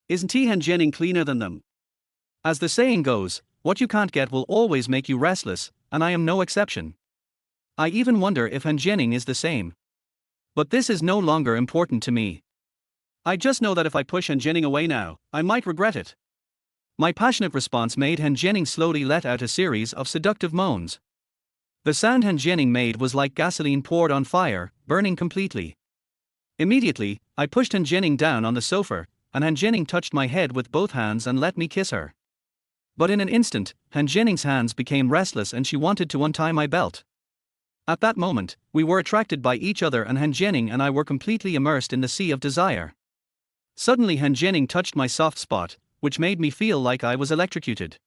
Isn't he Han Jianing cleaner than them? As the saying goes, what you can't get will always make you restless, and I am no exception. I even wonder if Han Jianing is the same. But this is no longer important to me. I just know that if I push Han Jianing away now, I might regret it. My passionate response made Han Jianing slowly let out a series of seductive moans. The sound Han Jianing made was like gasoline poured on fire, burning completely. Immediately, I pushed Han Jianing down on the sofa, and Han Jianing touched my head with both hands and let me kiss her. But in an instant, Han Jianing's hands became restless and she wanted to untie my belt. At that moment, we were attracted by each other and Han Jianing and I were completely immersed in the sea of desire. Suddenly Han Jianing touched my soft spot, which made me feel like I was electrocuted.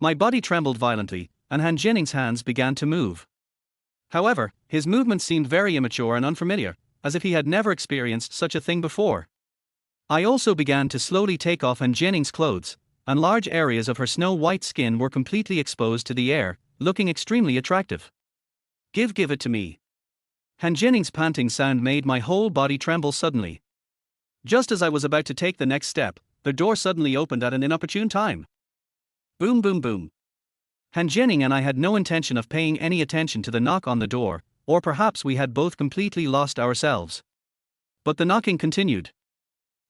My body trembled violently, and Han Jianing's hands began to move. However, his movements seemed very immature and unfamiliar, as if he had never experienced such a thing before. I also began to slowly take off Han Jianing's clothes, and large areas of her snow-white skin were completely exposed to the air, looking extremely attractive. Give it to me. Han Jianing's panting sound made my whole body tremble suddenly. Just as I was about to take the next step, the door suddenly opened at an inopportune time. Boom boom boom. Han Jianing and I had no intention of paying any attention to the knock on the door, or perhaps we had both completely lost ourselves. But the knocking continued.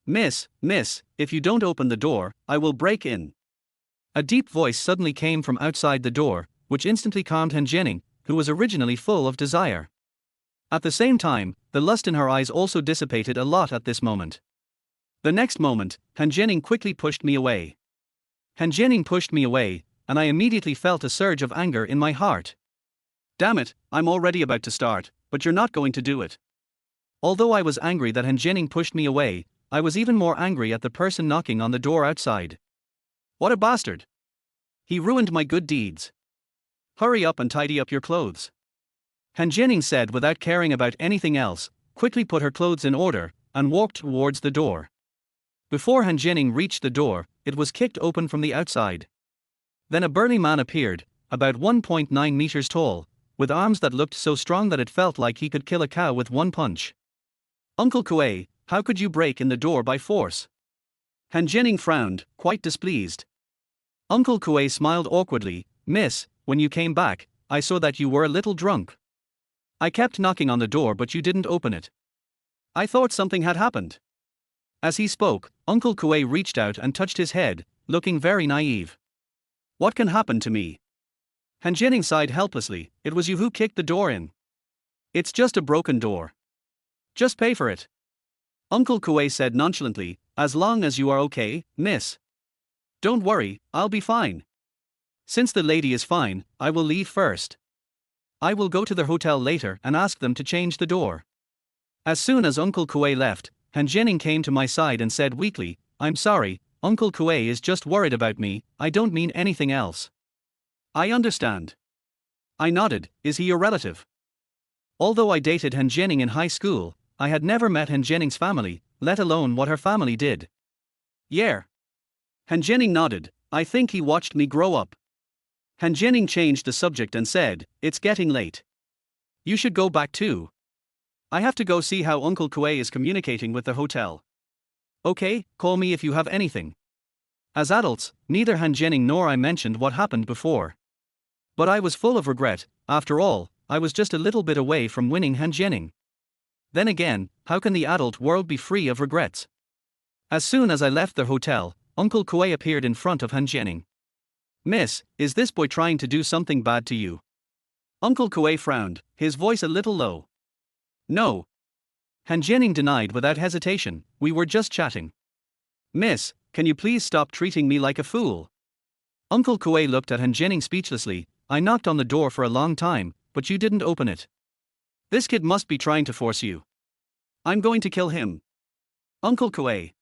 Miss, if you don't open the door, I will break in. A deep voice suddenly came from outside the door, which instantly calmed Han Jianing, who was originally full of desire. At the same time, the lust in her eyes also dissipated a lot at this moment. The next moment, Han Jianing quickly pushed me away. Han Jianing pushed me away, and I immediately felt a surge of anger in my heart. Damn it, I'm already about to start, but you're not going to do it. Although I was angry that Han Jianing pushed me away, I was even more angry at the person knocking on the door outside. What a bastard! He ruined my good deeds. Hurry up and tidy up your clothes. Han Jianing said without caring about anything else, quickly put her clothes in order, and walked towards the door. Before Han Jianing reached the door, it was kicked open from the outside. Then a burly man appeared, about 1.9 meters tall, with arms that looked so strong that it felt like he could kill a cow with one punch. Uncle Kuei, how could you break in the door by force? Han Jianing frowned, quite displeased. Uncle Kuei smiled awkwardly. Miss, when you came back, I saw that you were a little drunk. I kept knocking on the door but you didn't open it. I thought something had happened. As he spoke, Uncle Kuei reached out and touched his head, looking very naive. What can happen to me? Han Jianing sighed helplessly. It was you who kicked the door in. It's just a broken door. Just pay for it. Uncle Kuei said nonchalantly, as long as you are okay, miss. Don't worry, I'll be fine. Since the lady is fine, I will leave first. I will go to the hotel later and ask them to change the door. As soon as Uncle Kuei left, Han Jianing came to my side and said weakly, I'm sorry, Uncle Kuei is just worried about me, I don't mean anything else. I understand. I nodded. Is he your relative? Although I dated Han Jianing in high school, I had never met Han Jianing's family, let alone what her family did. Yeah. Han Jianing nodded. I think he watched me grow up. Han Jianing changed the subject and said, it's getting late. You should go back too. I have to go see how Uncle Kuei is communicating with the hotel. Okay, call me if you have anything. As adults, neither Han Jianing nor I mentioned what happened before. But I was full of regret. After all, I was just a little bit away from winning Han Jianing. Then again, how can the adult world be free of regrets? As soon as I left the hotel, Uncle Kuei appeared in front of Han Jianing. Miss, is this boy trying to do something bad to you? Uncle Kuei frowned, his voice a little low. No. Han Jianing denied without hesitation, we were just chatting. Miss, can you please stop treating me like a fool? Uncle Kuei looked at Han Jining speechlessly. I knocked on the door for a long time, but you didn't open it. This kid must be trying to force you. I'm going to kill him. Uncle Kuei.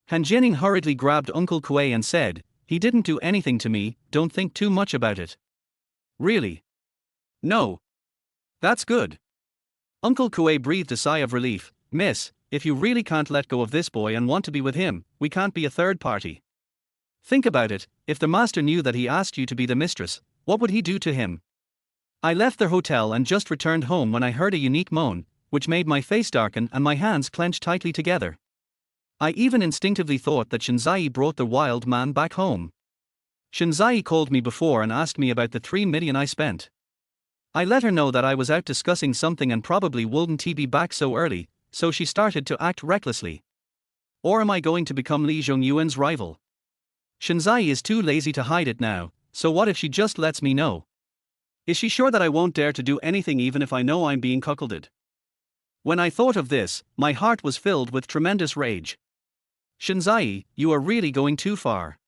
Han Jining hurriedly grabbed Uncle Kuei and said, he didn't do anything to me, don't think too much about it. Really? No. That's good. Uncle Kuei breathed a sigh of relief. Miss, if you really can't let go of this boy and want to be with him, we can't be a third party. Think about it, if the master knew that he asked you to be the mistress, what would he do to him? I left the hotel and just returned home when I heard a unique moan, which made my face darken and my hands clench tightly together. I even instinctively thought that Shinzai brought the wild man back home. Shinzai called me before and asked me about the 3 million I spent. I let her know that I was out discussing something and probably wouldn't be back so early, so she started to act recklessly. Or am I going to become Li Zhongyuan's rival? Shinzai is too lazy to hide it now, so what if she just lets me know? Is she sure that I won't dare to do anything even if I know I'm being cuckolded? When I thought of this, my heart was filled with tremendous rage. Shinzai, you are really going too far.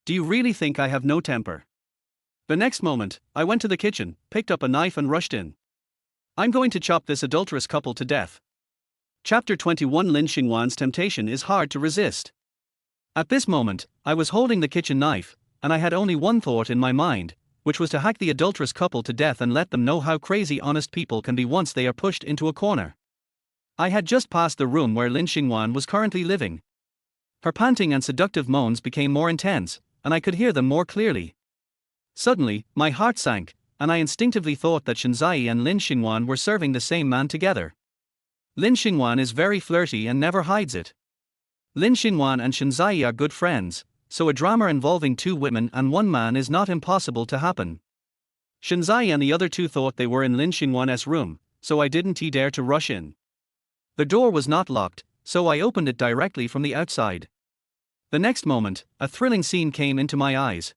Do you really think I have no temper? The next moment, I went to the kitchen, picked up a knife and rushed in. I'm going to chop this adulterous couple to death. Chapter 21 Lin Xingwan's temptation is hard to resist. At this moment, I was holding the kitchen knife, and I had only one thought in my mind, which was to hack the adulterous couple to death and let them know how crazy honest people can be once they are pushed into a corner. I had just passed the room where Lin Xingwan was currently living. Her panting and seductive moans became more intense, and I could hear them more clearly. Suddenly, my heart sank, and I instinctively thought that Shinzai and Lin Xingwan were serving the same man together. Lin Xingwan is very flirty and never hides it. Lin Xingwan and Shinzai are good friends, so a drama involving 2 women and 1 man is not impossible to happen. Shinzai and the other 2 thought they were in Lin Xingwan's room, so I didn't dare to rush in. The door was not locked, so I opened it directly from the outside. The next moment, a thrilling scene came into my eyes.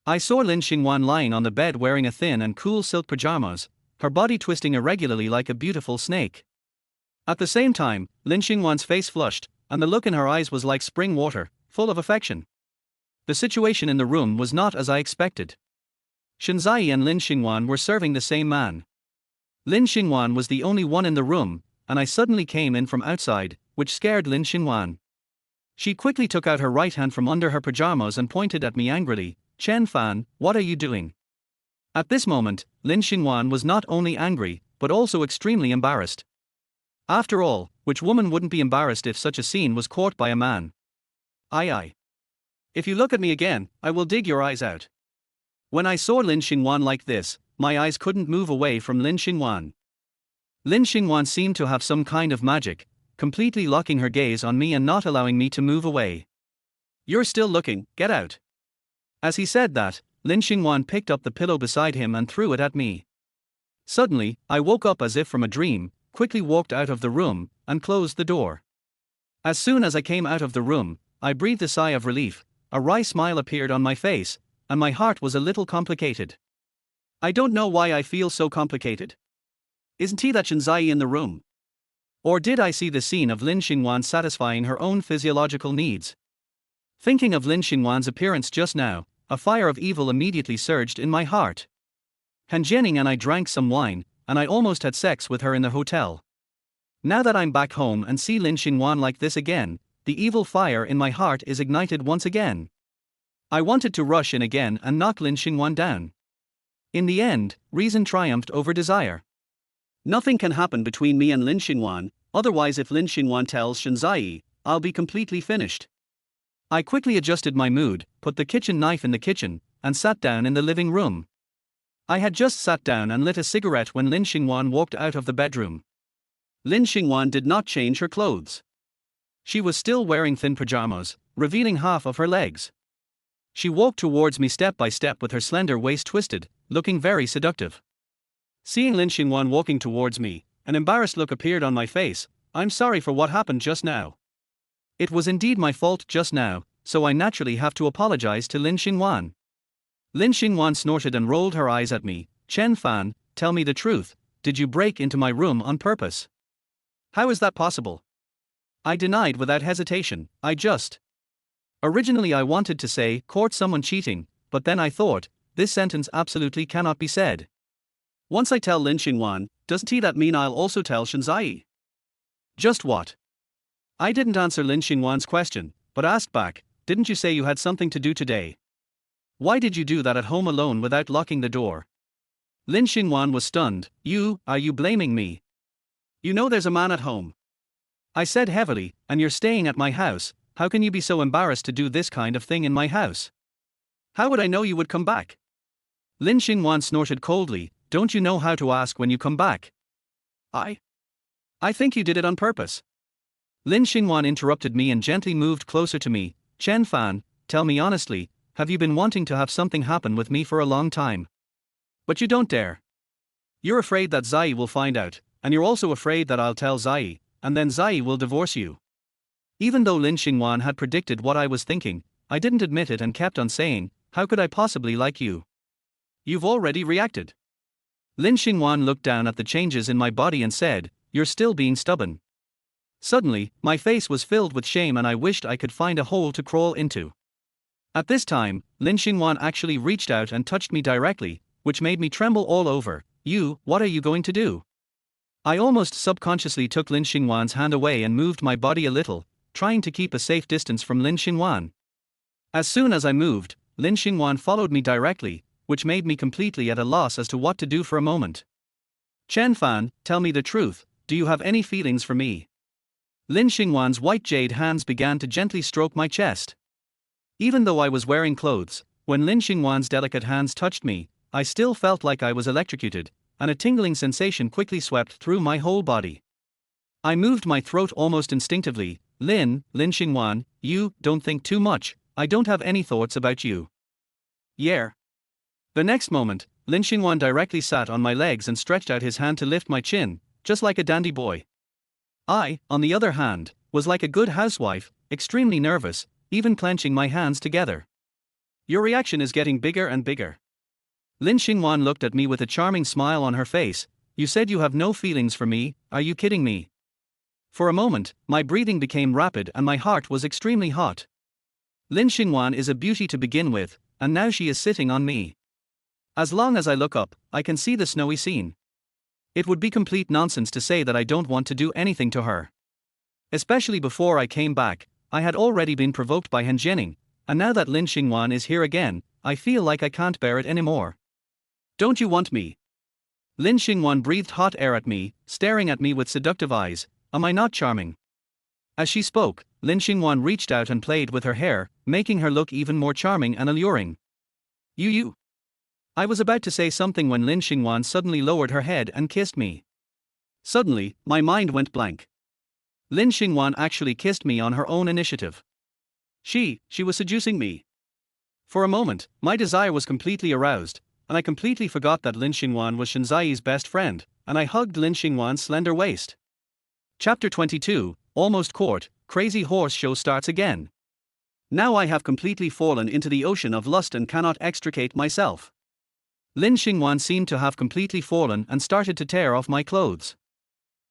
I saw Lin Xingwan lying on the bed wearing a thin and cool silk pajamas, her body twisting irregularly like a beautiful snake. At the same time, Lin Xingwan's face flushed, and the look in her eyes was like spring water, full of affection. The situation in the room was not as I expected. Shinzai and Lin Xingwan were serving the same man. Lin Xingwan was the only one in the room, and I suddenly came in from outside, which scared Lin Xingwan. She quickly took out her right hand from under her pajamas and pointed at me angrily. Chen Fan, what are you doing? At this moment, Lin Xingwan was not only angry, but also extremely embarrassed. After all, which woman wouldn't be embarrassed if such a scene was caught by a man? Aye. If you look at me again, I will dig your eyes out. When I saw Lin Xingwan like this, my eyes couldn't move away from Lin Xingwan. Lin Xingwan seemed to have some kind of magic, completely locking her gaze on me and not allowing me to move away. You're still looking, get out. As he said that, Lin Xingwan picked up the pillow beside him and threw it at me. Suddenly, I woke up as if from a dream, quickly walked out of the room, and closed the door. As soon as I came out of the room, I breathed a sigh of relief, a wry smile appeared on my face, and my heart was a little complicated. I don't know why I feel so complicated. Isn't he that Shinzai in the room? Or did I see the scene of Lin Xingwan satisfying her own physiological needs? Thinking of Lin Xingwan's appearance just now, a fire of evil immediately surged in my heart. Han Jining and I drank some wine, and I almost had sex with her in the hotel. Now that I'm back home and see Lin Xingwan like this again, the evil fire in my heart is ignited once again. I wanted to rush in again and knock Lin Xingwan down. In the end, reason triumphed over desire. Nothing can happen between me and Lin Xingwan, otherwise if Lin Xingwan tells Shinzai, I'll be completely finished. I quickly adjusted my mood, put the kitchen knife in the kitchen, and sat down in the living room. I had just sat down and lit a cigarette when Lin Xingwan walked out of the bedroom. Lin Xingwan did not change her clothes. She was still wearing thin pajamas, revealing half of her legs. She walked towards me step by step with her slender waist twisted, looking very seductive. Seeing Lin Xingwan walking towards me, an embarrassed look appeared on my face. I'm sorry for what happened just now. It was indeed my fault just now, so I naturally have to apologize to Lin Xingwan. Lin Xingwan snorted and rolled her eyes at me. Chen Fan, tell me the truth, did you break into my room on purpose? How is that possible? I denied without hesitation. I just Originally I wanted to say, caught someone cheating, but then I thought, this sentence absolutely cannot be said. Once I tell Lin Xingwan, doesn't that mean I'll also tell Shenzai? Just what? I didn't answer Lin Xingwan's question, but asked back, didn't you say you had something to do today? Why did you do that at home alone without locking the door? Lin Xingwan was stunned. Are you blaming me? You know there's a man at home. I said heavily, and you're staying at my house, how can you be so embarrassed to do this kind of thing in my house? How would I know you would come back? Lin Xingwan snorted coldly, don't you know how to ask when you come back? I think you did it on purpose. Lin Xingwan interrupted me and gently moved closer to me. Chen Fan, tell me honestly, have you been wanting to have something happen with me for a long time? But you don't dare. You're afraid that Zai will find out, and you're also afraid that I'll tell Zai, and then Zai will divorce you. Even though Lin Xingwan had predicted what I was thinking, I didn't admit it and kept on saying, how could I possibly like you? You've already reacted. Lin Xingwan looked down at the changes in my body and said, you're still being stubborn. Suddenly, my face was filled with shame and I wished I could find a hole to crawl into. At this time, Lin Xingwan actually reached out and touched me directly, which made me tremble all over. What are you going to do? I almost subconsciously took Lin Xingwan's hand away and moved my body a little, trying to keep a safe distance from Lin Xingwan. As soon as I moved, Lin Xingwan followed me directly, which made me completely at a loss as to what to do for a moment. Chen Fan, tell me the truth, do you have any feelings for me? Lin Xingwan's white jade hands began to gently stroke my chest. Even though I was wearing clothes, when Lin Xingwan's delicate hands touched me, I still felt like I was electrocuted, and a tingling sensation quickly swept through my whole body. I moved my throat almost instinctively. Lin Xingwan, you don't think too much, I don't have any thoughts about you. Yeah. The next moment, Lin Xingwan directly sat on my legs and stretched out his hand to lift my chin, just like a dandy boy. I, on the other hand, was like a good housewife, extremely nervous, even clenching my hands together. Your reaction is getting bigger and bigger. Lin Xingwan looked at me with a charming smile on her face. You said you have no feelings for me, are you kidding me? For a moment, my breathing became rapid and my heart was extremely hot. Lin Xingwan is a beauty to begin with, and now she is sitting on me. As long as I look up, I can see the snowy scene. It would be complete nonsense to say that I don't want to do anything to her. Especially before I came back, I had already been provoked by Han Jianing, and now that Lin Xingwan is here again, I feel like I can't bear it anymore. Don't you want me? Lin Xingwan breathed hot air at me, staring at me with seductive eyes. Am I not charming? As she spoke, Lin Xingwan reached out and played with her hair, making her look even more charming and alluring. You. I was about to say something when Lin Xingwan suddenly lowered her head and kissed me. Suddenly, my mind went blank. Lin Xingwan actually kissed me on her own initiative. She was seducing me. For a moment, my desire was completely aroused, and I completely forgot that Lin Xingwan was Shenzai's best friend, and I hugged Lin Xingwan's slender waist. Chapter 22, Almost Caught, Crazy Horse Show starts again. Now I have completely fallen into the ocean of lust and cannot extricate myself. Lin Xingwan seemed to have completely fallen and started to tear off my clothes.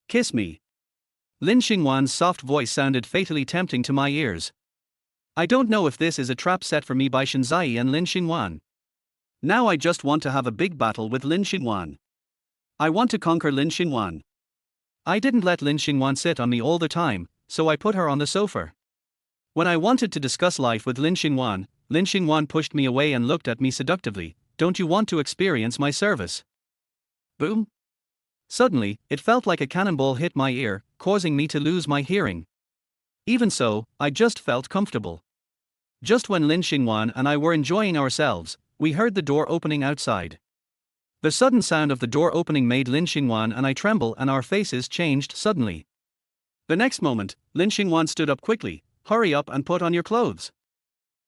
Kiss me. Lin Xingwan's soft voice sounded fatally tempting to my ears. I don't know if this is a trap set for me by Shenzai and Lin Xingwan. Now I just want to have a big battle with Lin Xingwan. I want to conquer Lin Xingwan. I didn't let Lin Xingwan sit on me all the time, so I put her on the sofa. When I wanted to discuss life with Lin Xingwan pushed me away and looked at me seductively. Don't you want to experience my service? Boom. Suddenly, it felt like a cannonball hit my ear, causing me to lose my hearing. Even so, I just felt comfortable. Just when Lin Xingwan and I were enjoying ourselves, we heard the door opening outside. The sudden sound of the door opening made Lin Xingwan and I tremble and our faces changed suddenly. The next moment, Lin Xingwan stood up quickly. Hurry up and put on your clothes.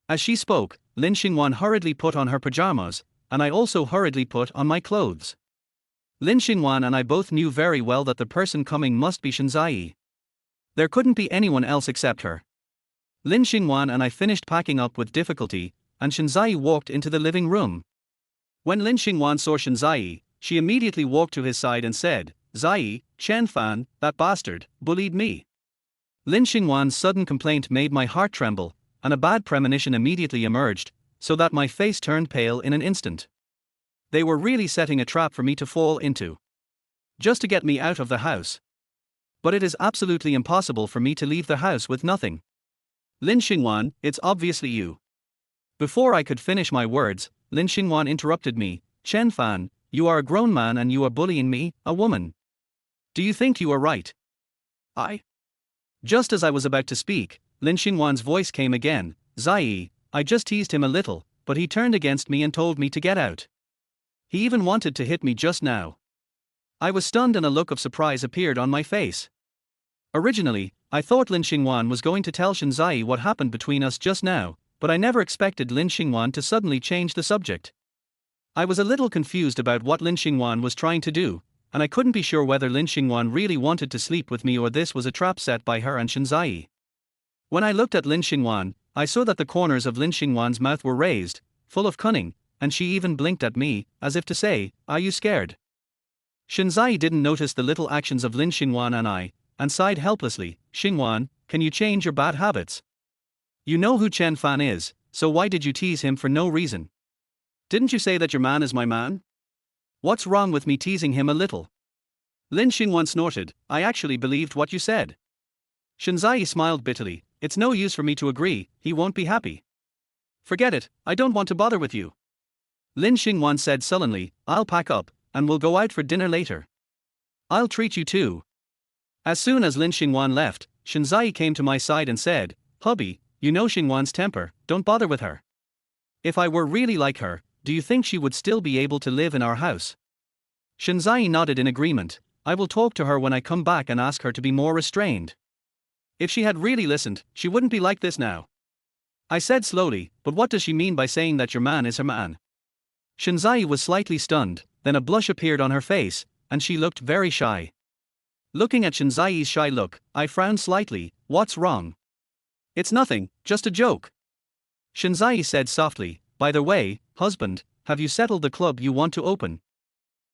As she spoke, Lin Xingwan hurriedly put on her pajamas, and I also hurriedly put on my clothes. Lin Xingwan and I both knew very well that the person coming must be Shenzai. There couldn't be anyone else except her. Lin Xingwan and I finished packing up with difficulty, and Shenzai walked into the living room. When Lin Xingwan saw Shenzai, she immediately walked to his side and said, Zai, Chen Fan, that bastard, bullied me. Lin Xingwan's sudden complaint made my heart tremble, and a bad premonition immediately emerged, so that my face turned pale in an instant. They were really setting a trap for me to fall into. Just to get me out of the house. But it is absolutely impossible for me to leave the house with nothing. Lin Xingwan, it's obviously you. Before I could finish my words, Lin Xingwan interrupted me. Chen Fan, you are a grown man and you are bullying me, a woman. Do you think you are right? Just as I was about to speak, Lin Xingwan's voice came again. Zai, I just teased him a little, but he turned against me and told me to get out. He even wanted to hit me just now. I was stunned and a look of surprise appeared on my face. Originally, I thought Lin Xingwan was going to tell Shinzai what happened between us just now, but I never expected Lin Xingwan to suddenly change the subject. I was a little confused about what Lin Xingwan was trying to do, and I couldn't be sure whether Lin Xingwan really wanted to sleep with me or this was a trap set by her and Shinzai. When I looked at Lin Xingwan, I saw that the corners of Lin Xingwan's mouth were raised, full of cunning, and she even blinked at me, as if to say, "Are you scared?" Shinzai didn't notice the little actions of Lin Xingwan and sighed helplessly. Xingwan, can you change your bad habits? You know who Chen Fan is, so why did you tease him for no reason? Didn't you say that your man is my man? What's wrong with me teasing him a little? Lin Xingwan snorted. I actually believed what you said. Shinzai smiled bitterly. It's no use for me to agree, he won't be happy. Forget it, I don't want to bother with you. Lin Xingwan said sullenly, I'll pack up, and we'll go out for dinner later. I'll treat you too. As soon as Lin Xingwan left, Shinzai came to my side and said, Hubby, you know Xingwan's temper, don't bother with her. If I were really like her, do you think she would still be able to live in our house? Shinzai nodded in agreement. I will talk to her when I come back and ask her to be more restrained. If she had really listened, she wouldn't be like this now. I said slowly, but what does she mean by saying that your man is her man? Shinzai was slightly stunned, then a blush appeared on her face, and she looked very shy. Looking at Shinzai's shy look, I frowned slightly. What's wrong? It's nothing, just a joke. Shinzai said softly, by the way, husband, have you settled the club you want to open?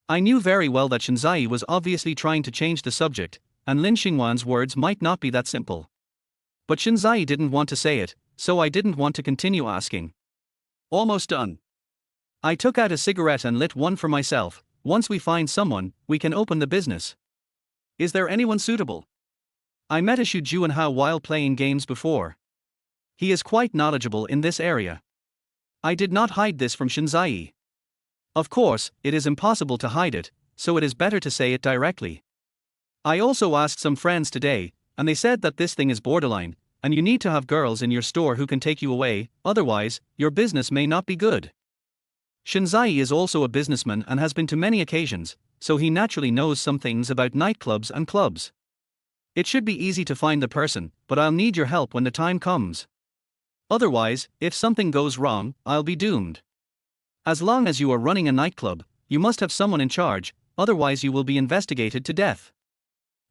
I knew very well that Shinzai was obviously trying to change the subject, and Lin Xingwan's words might not be that simple. But Shinzai didn't want to say it, so I didn't want to continue asking. Almost done. I took out a cigarette and lit one for myself. Once we find someone, we can open the business. Is there anyone suitable? I met a Xu Juanhao while playing games before. He is quite knowledgeable in this area. I did not hide this from Shinzai. Of course, it is impossible to hide it, so it is better to say it directly. I also asked some friends today, and they said that this thing is borderline, and you need to have girls in your store who can take you away, otherwise, your business may not be good. Shinzai is also a businessman and has been to many occasions, so he naturally knows some things about nightclubs and clubs. It should be easy to find the person, but I'll need your help when the time comes. Otherwise, if something goes wrong, I'll be doomed. As long as you are running a nightclub, you must have someone in charge, otherwise you will be investigated to death.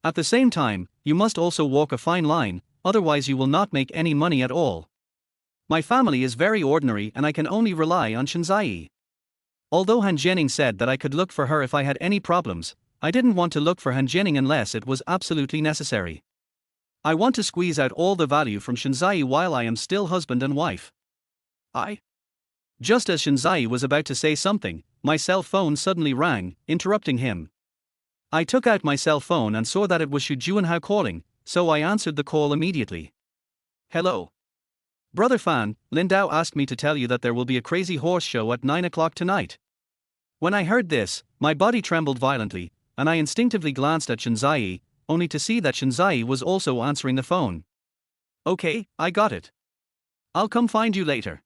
At the same time, you must also walk a fine line, otherwise you will not make any money at all. My family is very ordinary and I can only rely on Shinzai. Although Han Jianing said that I could look for her if I had any problems, I didn't want to look for Han Jianing unless it was absolutely necessary. I want to squeeze out all the value from Shinzai while I am still husband and wife. Just as Shinzai was about to say something, my cell phone suddenly rang, interrupting him. I took out my cell phone and saw that it was Xu Juanhao calling, so I answered the call immediately. Hello. Brother Fan, Lindao asked me to tell you that there will be a crazy horse show at 9 o'clock tonight. When I heard this, my body trembled violently, and I instinctively glanced at Shinzai, only to see that Shinzai was also answering the phone. Okay, I got it. I'll come find you later.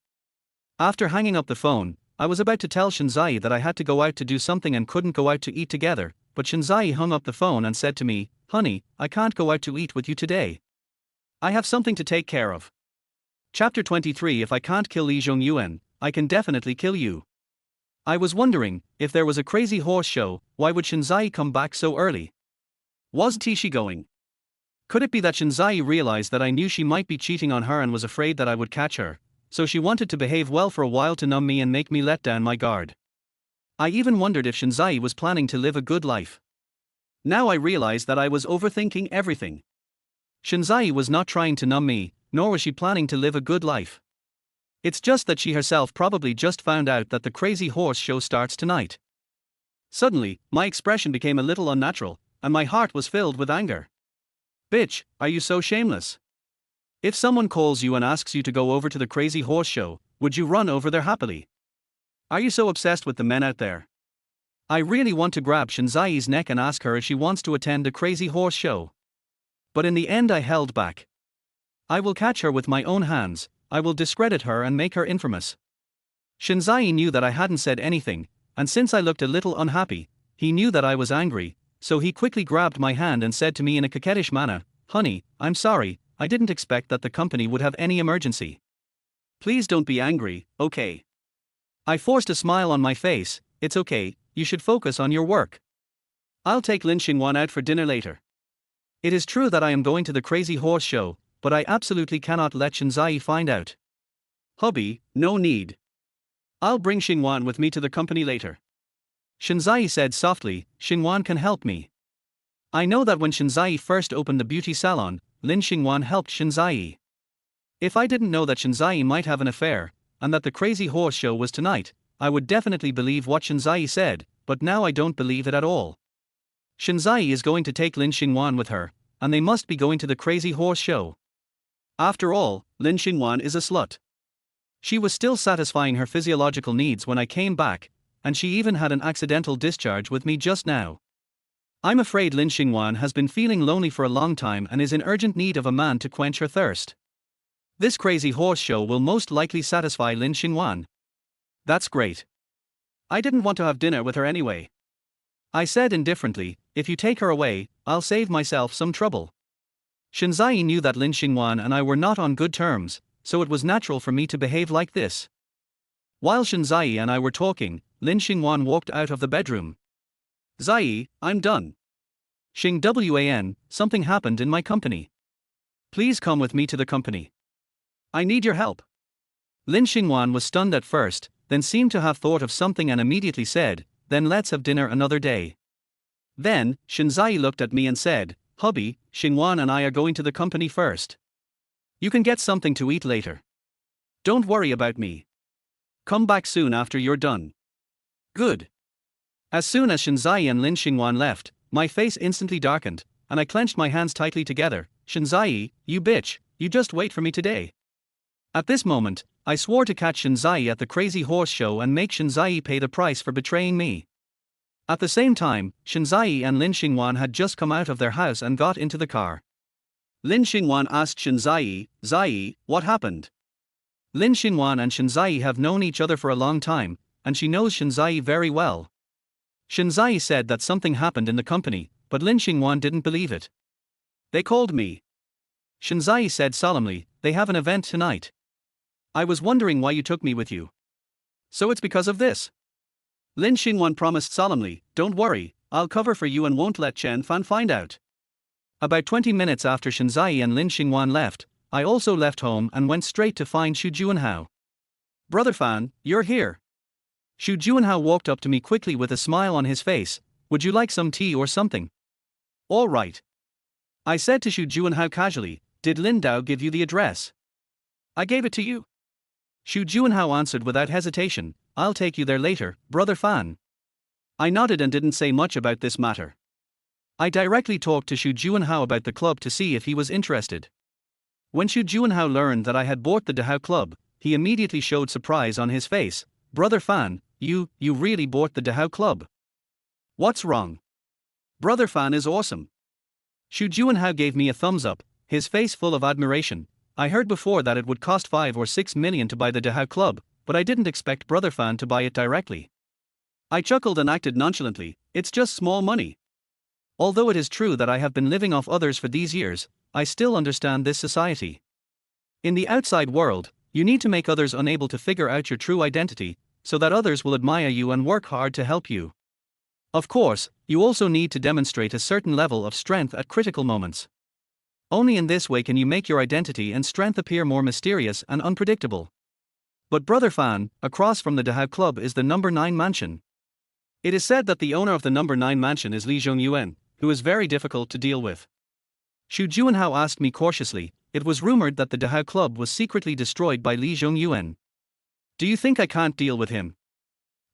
After hanging up the phone, I was about to tell Shinzai that I had to go out to do something and couldn't go out to eat together, but Shinzai hung up the phone and said to me, Honey, I can't go out to eat with you today. I have something to take care of. Chapter 23 If I can't kill Li Zhongyuan, I can definitely kill you. I was wondering, if there was a crazy horse show, why would Shinzai come back so early? Wasn't she going? Could it be that Shinzai realized that I knew she might be cheating on her and was afraid that I would catch her, so she wanted to behave well for a while to numb me and make me let down my guard? I even wondered if Shinzai was planning to live a good life. Now I realized that I was overthinking everything. Shinzai was not trying to numb me, nor was she planning to live a good life. It's just that she herself probably just found out that the crazy horse show starts tonight. Suddenly, my expression became a little unnatural, and my heart was filled with anger. Bitch, are you so shameless? If someone calls you and asks you to go over to the crazy horse show, would you run over there happily? Are you so obsessed with the men out there? I really want to grab Shinzai's neck and ask her if she wants to attend a crazy horse show. But in the end I held back. I will catch her with my own hands, I will discredit her and make her infamous. Shinzai knew that I hadn't said anything, and since I looked a little unhappy, he knew that I was angry, so he quickly grabbed my hand and said to me in a coquettish manner, "Honey, I'm sorry, I didn't expect that the company would have any emergency. Please don't be angry, okay?" I forced a smile on my face. "It's okay, you should focus on your work. I'll take Lin Xingwan out for dinner later. It is true that I am going to the crazy horse show, but I absolutely cannot let Shinzai find out." "Hubby, no need. I'll bring Xingwan with me to the company later." Shinzai said softly, "Xingwan can help me." I know that when Shinzai first opened the beauty salon, Lin Xingwan helped Shinzai. If I didn't know that Shinzai might have an affair, and that the crazy horse show was tonight, I would definitely believe what Shinzai said, but now I don't believe it at all. Shinzai is going to take Lin Xingwan with her, and they must be going to the crazy horse show. After all, Lin Xingwan is a slut. She was still satisfying her physiological needs when I came back, and she even had an accidental discharge with me just now. I'm afraid Lin Xingwan has been feeling lonely for a long time and is in urgent need of a man to quench her thirst. This crazy horse show will most likely satisfy Lin Xingwan. That's great. I didn't want to have dinner with her anyway. I said indifferently, "If you take her away, I'll save myself some trouble." Shinzai knew that Lin Xingwan and I were not on good terms, so it was natural for me to behave like this. While Shinzai and I were talking, Lin Xingwan walked out of the bedroom. "Zai, I'm done. Xing something happened in my company. Please come with me to the company. I need your help." Lin Xingwan was stunned at first, then seemed to have thought of something and immediately said, "Then let's have dinner another day." Then, Shinzai looked at me and said, "Hubby, Xingwan and I are going to the company first. You can get something to eat later. Don't worry about me. Come back soon after you're done." Good. As soon as Shinzai and Lin Xingwan left, my face instantly darkened, and I clenched my hands tightly together. "Shinzai, you bitch, you just wait for me today." At this moment, I swore to catch Shinzai at the crazy horse show and make Shinzai pay the price for betraying me. At the same time, Shinzai and Lin Xingwan had just come out of their house and got into the car. Lin Xingwan asked Shinzai, "Zai, what happened?" Lin Xingwan and Shinzai have known each other for a long time, and she knows Shinzai very well. Shinzai said that something happened in the company, but Lin Xingwan didn't believe it. "They called me." Shinzai said solemnly, "They have an event tonight. I was wondering why you took me with you." "So it's because of this?" Lin Xingwan promised solemnly, "Don't worry, I'll cover for you and won't let Chen Fan find out." About 20 minutes after Shinzai and Lin Xingwan left, I also left home and went straight to find Xu Juanhao. "Brother Fan, you're here." Xu Juanhao walked up to me quickly with a smile on his face. "Would you like some tea or something?" "All right." I said to Xu Juanhao casually, "Did Lin Dao give you the address?" "I gave it to you." Xu Juanhao answered without hesitation, "I'll take you there later, Brother Fan." I nodded and didn't say much about this matter. I directly talked to Xu Juanhao about the club to see if he was interested. When Xu Juanhao learned that I had bought the Dahao Club, he immediately showed surprise on his face. "Brother Fan, you really bought the Dahao Club? What's wrong? Brother Fan is awesome." Xu Juanhao gave me a thumbs up, his face full of admiration. "I heard before that it would cost 5 or 6 million to buy the Dahao Club, but I didn't expect Brother Fan to buy it directly." I chuckled and acted nonchalantly, "It's just small money." Although it is true that I have been living off others for these years, I still understand this society. In the outside world, you need to make others unable to figure out your true identity, so that others will admire you and work hard to help you. Of course, you also need to demonstrate a certain level of strength at critical moments. Only in this way can you make your identity and strength appear more mysterious and unpredictable. But Brother Fan, across from the Dahao Club is the number 9 mansion. It is said that the owner of the number 9 mansion is Li Zhongyuan, who is very difficult to deal with. Xu Juanhao asked me cautiously, it was rumored that the Dahao Club was secretly destroyed by Li Zhongyuan. Do you think I can't deal with him?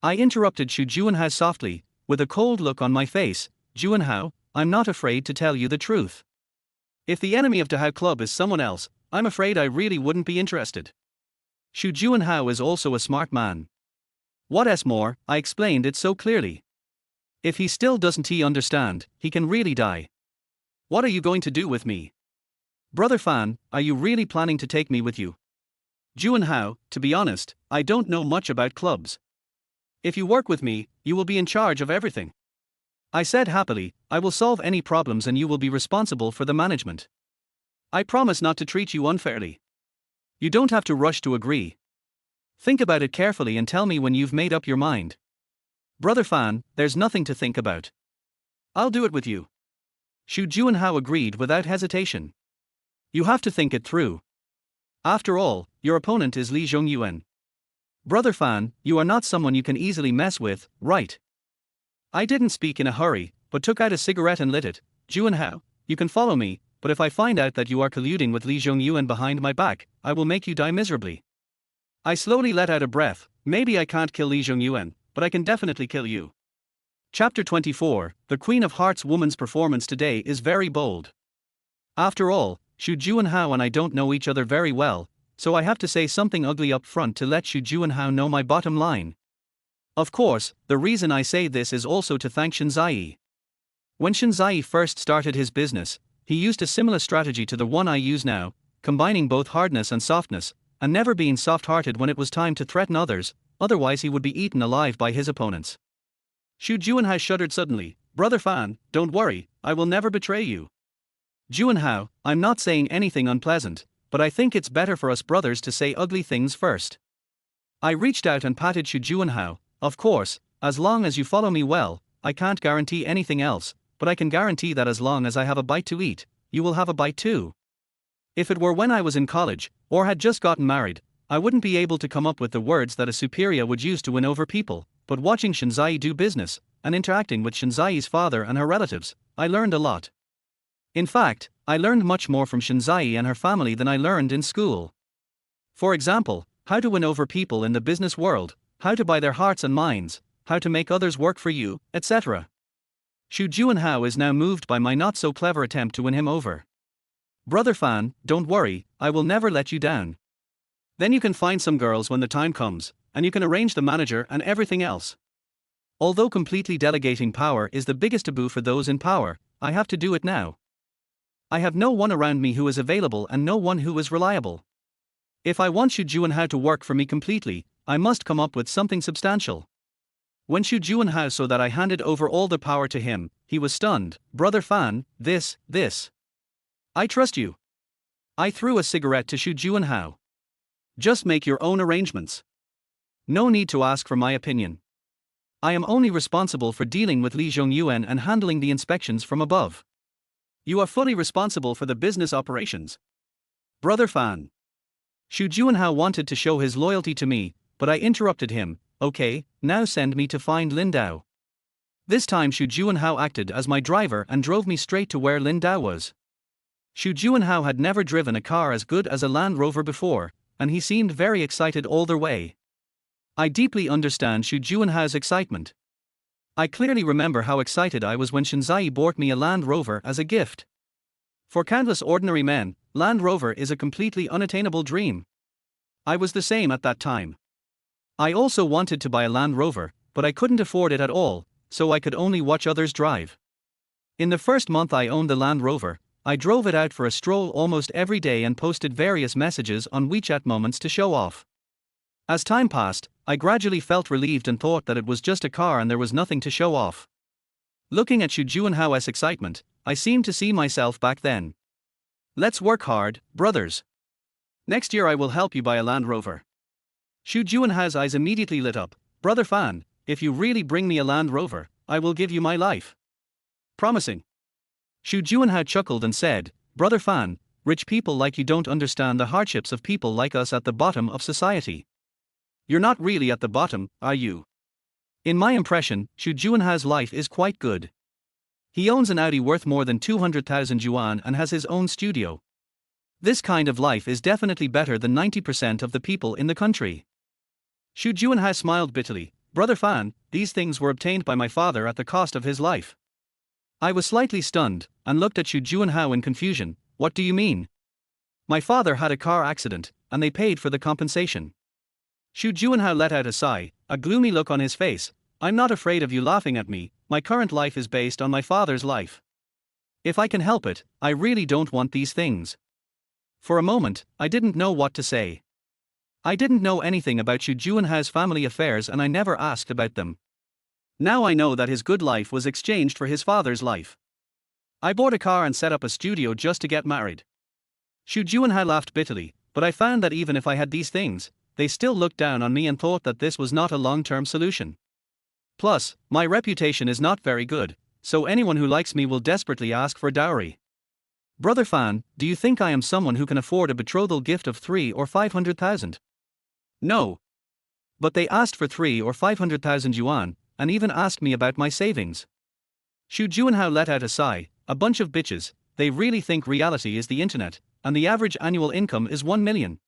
I interrupted Xu Juanhao softly, with a cold look on my face. Juanhao, I'm not afraid to tell you the truth. If the enemy of Dahao Club is someone else, I'm afraid I really wouldn't be interested. Xu Juanhao is also a smart man. What's more, I explained it so clearly. If he still doesn't understand, he can really die. What are you going to do with me? Brother Fan, are you really planning to take me with you? Juanhao, to be honest, I don't know much about clubs. If you work with me, you will be in charge of everything. I said happily, I will solve any problems and you will be responsible for the management. I promise not to treat you unfairly. You don't have to rush to agree. Think about it carefully and tell me when you've made up your mind. Brother Fan, there's nothing to think about. I'll do it with you. Xu Juanhao agreed without hesitation. You have to think it through. After all, your opponent is Li Zhongyuan. Brother Fan, you are not someone you can easily mess with, right? I didn't speak in a hurry, but took out a cigarette and lit it. Juanhao, you can follow me, but if I find out that you are colluding with Li Zhongyuan behind my back, I will make you die miserably. I slowly let out a breath. Maybe I can't kill Li Zhongyuan, but I can definitely kill you. Chapter 24, The Queen of Hearts woman's performance today is very bold. After all, Xu Juanhao and I don't know each other very well, so I have to say something ugly up front to let Xu Juanhao know my bottom line. Of course, the reason I say this is also to thank Shinzai. When Shinzai first started his business, he used a similar strategy to the one I use now, combining both hardness and softness, and never being soft-hearted when it was time to threaten others, otherwise he would be eaten alive by his opponents. Xu Juanhao shuddered suddenly. Brother Fan, don't worry, I will never betray you. Juanhao, I'm not saying anything unpleasant, but I think it's better for us brothers to say ugly things first. I reached out and patted Xu Juanhao. Of course, as long as you follow me well, I can't guarantee anything else, but I can guarantee that as long as I have a bite to eat, you will have a bite too. If it were when I was in college, or had just gotten married, I wouldn't be able to come up with the words that a superior would use to win over people, but watching Shinzai do business, and interacting with Shinzai's father and her relatives, I learned a lot. In fact, I learned much more from Shinzai and her family than I learned in school. For example, how to win over people in the business world, how to buy their hearts and minds, how to make others work for you, etc. Xu Juanhao is now moved by my not-so-clever attempt to win him over. Brother Fan, don't worry, I will never let you down. Then you can find some girls when the time comes, and you can arrange the manager and everything else. Although completely delegating power is the biggest taboo for those in power, I have to do it now. I have no one around me who is available and no one who is reliable. If I want Xu Juanhao to work for me completely, I must come up with something substantial. When Xu Juanhao saw that I handed over all the power to him, he was stunned. Brother Fan, this. I trust you. I threw a cigarette to Xu Juanhao. Just make your own arrangements. No need to ask for my opinion. I am only responsible for dealing with Li Zhongyuan and handling the inspections from above. You are fully responsible for the business operations. Brother Fan. Xu Juanhao wanted to show his loyalty to me, but I interrupted him. Okay, now send me to find Lin Dao. This time Xu Juanhao acted as my driver and drove me straight to where Lin Dao was. Xu Juanhao had never driven a car as good as a Land Rover before, and he seemed very excited all the way. I deeply understand Xu Juanhao's excitement. I clearly remember how excited I was when Shinzai bought me a Land Rover as a gift. For countless ordinary men, Land Rover is a completely unattainable dream. I was the same at that time. I also wanted to buy a Land Rover, but I couldn't afford it at all, so I could only watch others drive. In the first month I owned the Land Rover, I drove it out for a stroll almost every day and posted various messages on WeChat moments to show off. As time passed, I gradually felt relieved and thought that it was just a car and there was nothing to show off. Looking at Xu Juanhao's excitement, I seemed to see myself back then. Let's work hard, brothers. Next year I will help you buy a Land Rover. Xu Juanhao's eyes immediately lit up. Brother Fan, if you really bring me a Land Rover, I will give you my life. Promising. Xu Juanhao chuckled and said, Brother Fan, rich people like you don't understand the hardships of people like us at the bottom of society. You're not really at the bottom, are you? In my impression, Xu Juanhao's life is quite good. He owns an Audi worth more than 200,000 yuan and has his own studio. This kind of life is definitely better than 90% of the people in the country. Xu Juanhai smiled bitterly. Brother Fan, these things were obtained by my father at the cost of his life. I was slightly stunned, and looked at Xu Juanhao in confusion. What do you mean? My father had a car accident, and they paid for the compensation. Xu Juanhao let out a sigh, a gloomy look on his face. I'm not afraid of you laughing at me, my current life is based on my father's life. If I can help it, I really don't want these things. For a moment, I didn't know what to say. I didn't know anything about Xu Juanhao's family affairs and I never asked about them. Now I know that his good life was exchanged for his father's life. I bought a car and set up a studio just to get married. Xu Juanhao laughed bitterly, but I found that even if I had these things, they still looked down on me and thought that this was not a long-term solution. Plus, my reputation is not very good, so anyone who likes me will desperately ask for dowry. Brother Fan, do you think I am someone who can afford a betrothal gift of 3 or 500,000? No. But they asked for 3 or 500,000 yuan, and even asked me about my savings. Xu Juanhao let out a sigh. A bunch of bitches, they really think reality is the internet, and the average annual income is 1 million.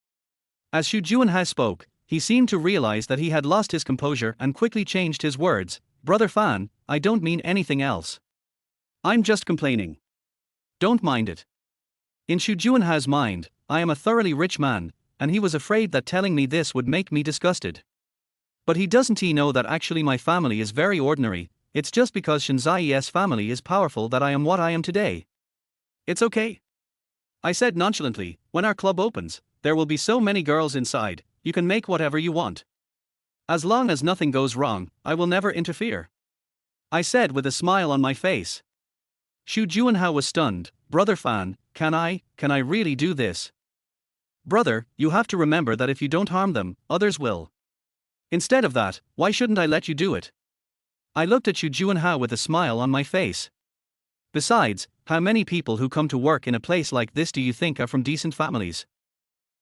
As Xu Juanhao spoke, he seemed to realize that he had lost his composure and quickly changed his words. Brother Fan, I don't mean anything else. I'm just complaining. Don't mind it. In Xu Juanhao's mind, I am a thoroughly rich man, and he was afraid that telling me this would make me disgusted. But he doesn't know that actually my family is very ordinary. It's just because Shenzi's family is powerful that I am what I am today. It's okay. I said nonchalantly, when our club opens, there will be so many girls inside, you can make whatever you want. As long as nothing goes wrong, I will never interfere. I said with a smile on my face. Xu Juanhao was stunned. Brother Fan, can I really do this? Brother, you have to remember that if you don't harm them, others will. Instead of that, why shouldn't I let you do it? I looked at Xu Juanhao with a smile on my face. Besides, how many people who come to work in a place like this do you think are from decent families?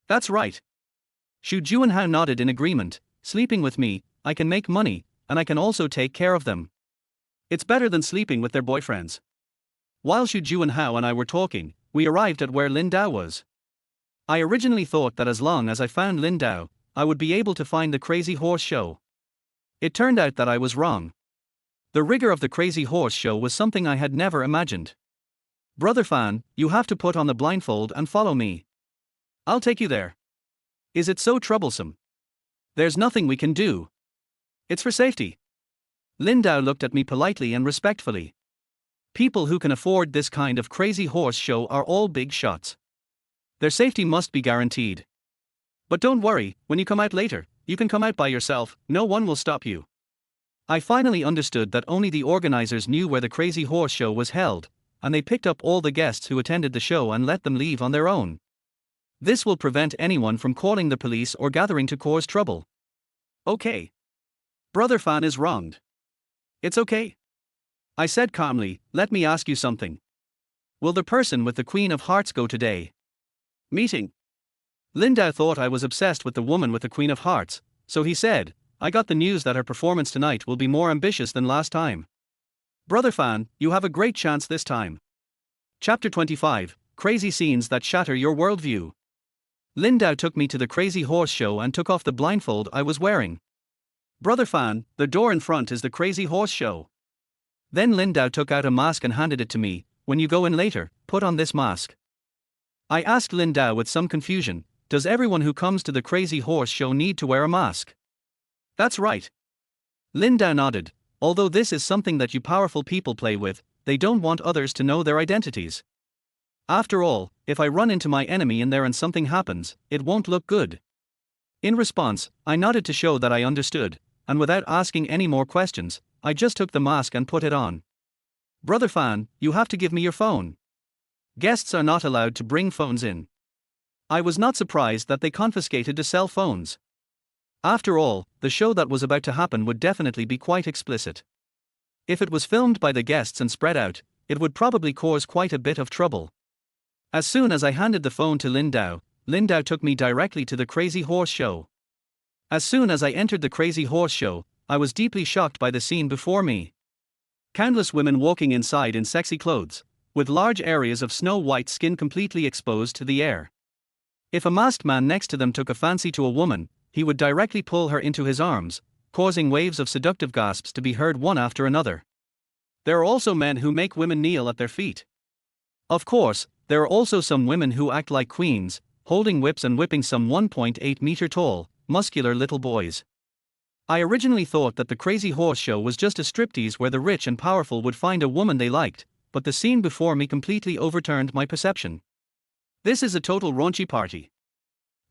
That's right. Xu Juanhao nodded in agreement. Sleeping with me, I can make money, and I can also take care of them. It's better than sleeping with their boyfriends. While Xu Juanhao and I were talking, we arrived at where Lin Dao was. I originally thought that as long as I found Lin Dao, I would be able to find the Crazy Horse Show. It turned out that I was wrong. The rigor of the Crazy Horse Show was something I had never imagined. Brother Fan, you have to put on the blindfold and follow me. I'll take you there. Is it so troublesome? There's nothing we can do. It's for safety. Lin Dao looked at me politely and respectfully. People who can afford this kind of Crazy Horse Show are all big shots. Their safety must be guaranteed. But don't worry, when you come out later, you can come out by yourself, no one will stop you. I finally understood that only the organizers knew where the Crazy Horse Show was held, and they picked up all the guests who attended the show and let them leave on their own. This will prevent anyone from calling the police or gathering to cause trouble. Okay. Brother Fan is wronged. It's okay. I said calmly, let me ask you something. Will the person with the Queen of Hearts go today? Meeting. Lin Dao thought I was obsessed with the woman with the Queen of Hearts, so he said, I got the news that her performance tonight will be more ambitious than last time. Brother Fan, you have a great chance this time. Chapter 25, Crazy Scenes That Shatter Your Worldview. Lin Dao took me to the Crazy Horse Show and took off the blindfold I was wearing. Brother Fan, the door in front is the Crazy Horse Show. Then Lin Dao took out a mask and handed it to me. When you go in later, put on this mask. I asked Lin Dao with some confusion, does everyone who comes to the Crazy Horse Show need to wear a mask? That's right. Lin Dao nodded. Although this is something that you powerful people play with, they don't want others to know their identities. After all, if I run into my enemy in there and something happens, it won't look good. In response, I nodded to show that I understood, and without asking any more questions, I just took the mask and put it on. Brother Fan, you have to give me your phone. Guests are not allowed to bring phones in. I was not surprised that they confiscated the cell phones. After all, the show that was about to happen would definitely be quite explicit. If it was filmed by the guests and spread out, it would probably cause quite a bit of trouble. As soon as I handed the phone to Lin Dao took me directly to the Crazy Horse Show. As soon as I entered the Crazy Horse Show, I was deeply shocked by the scene before me. Countless women walking inside in sexy clothes, with large areas of snow-white skin completely exposed to the air. If a masked man next to them took a fancy to a woman, he would directly pull her into his arms, causing waves of seductive gasps to be heard one after another. There are also men who make women kneel at their feet. Of course, there are also some women who act like queens, holding whips and whipping some 1.8-meter tall, muscular little boys. I originally thought that the Crazy Horse Show was just a striptease where the rich and powerful would find a woman they liked, but the scene before me completely overturned my perception. This is a total raunchy party.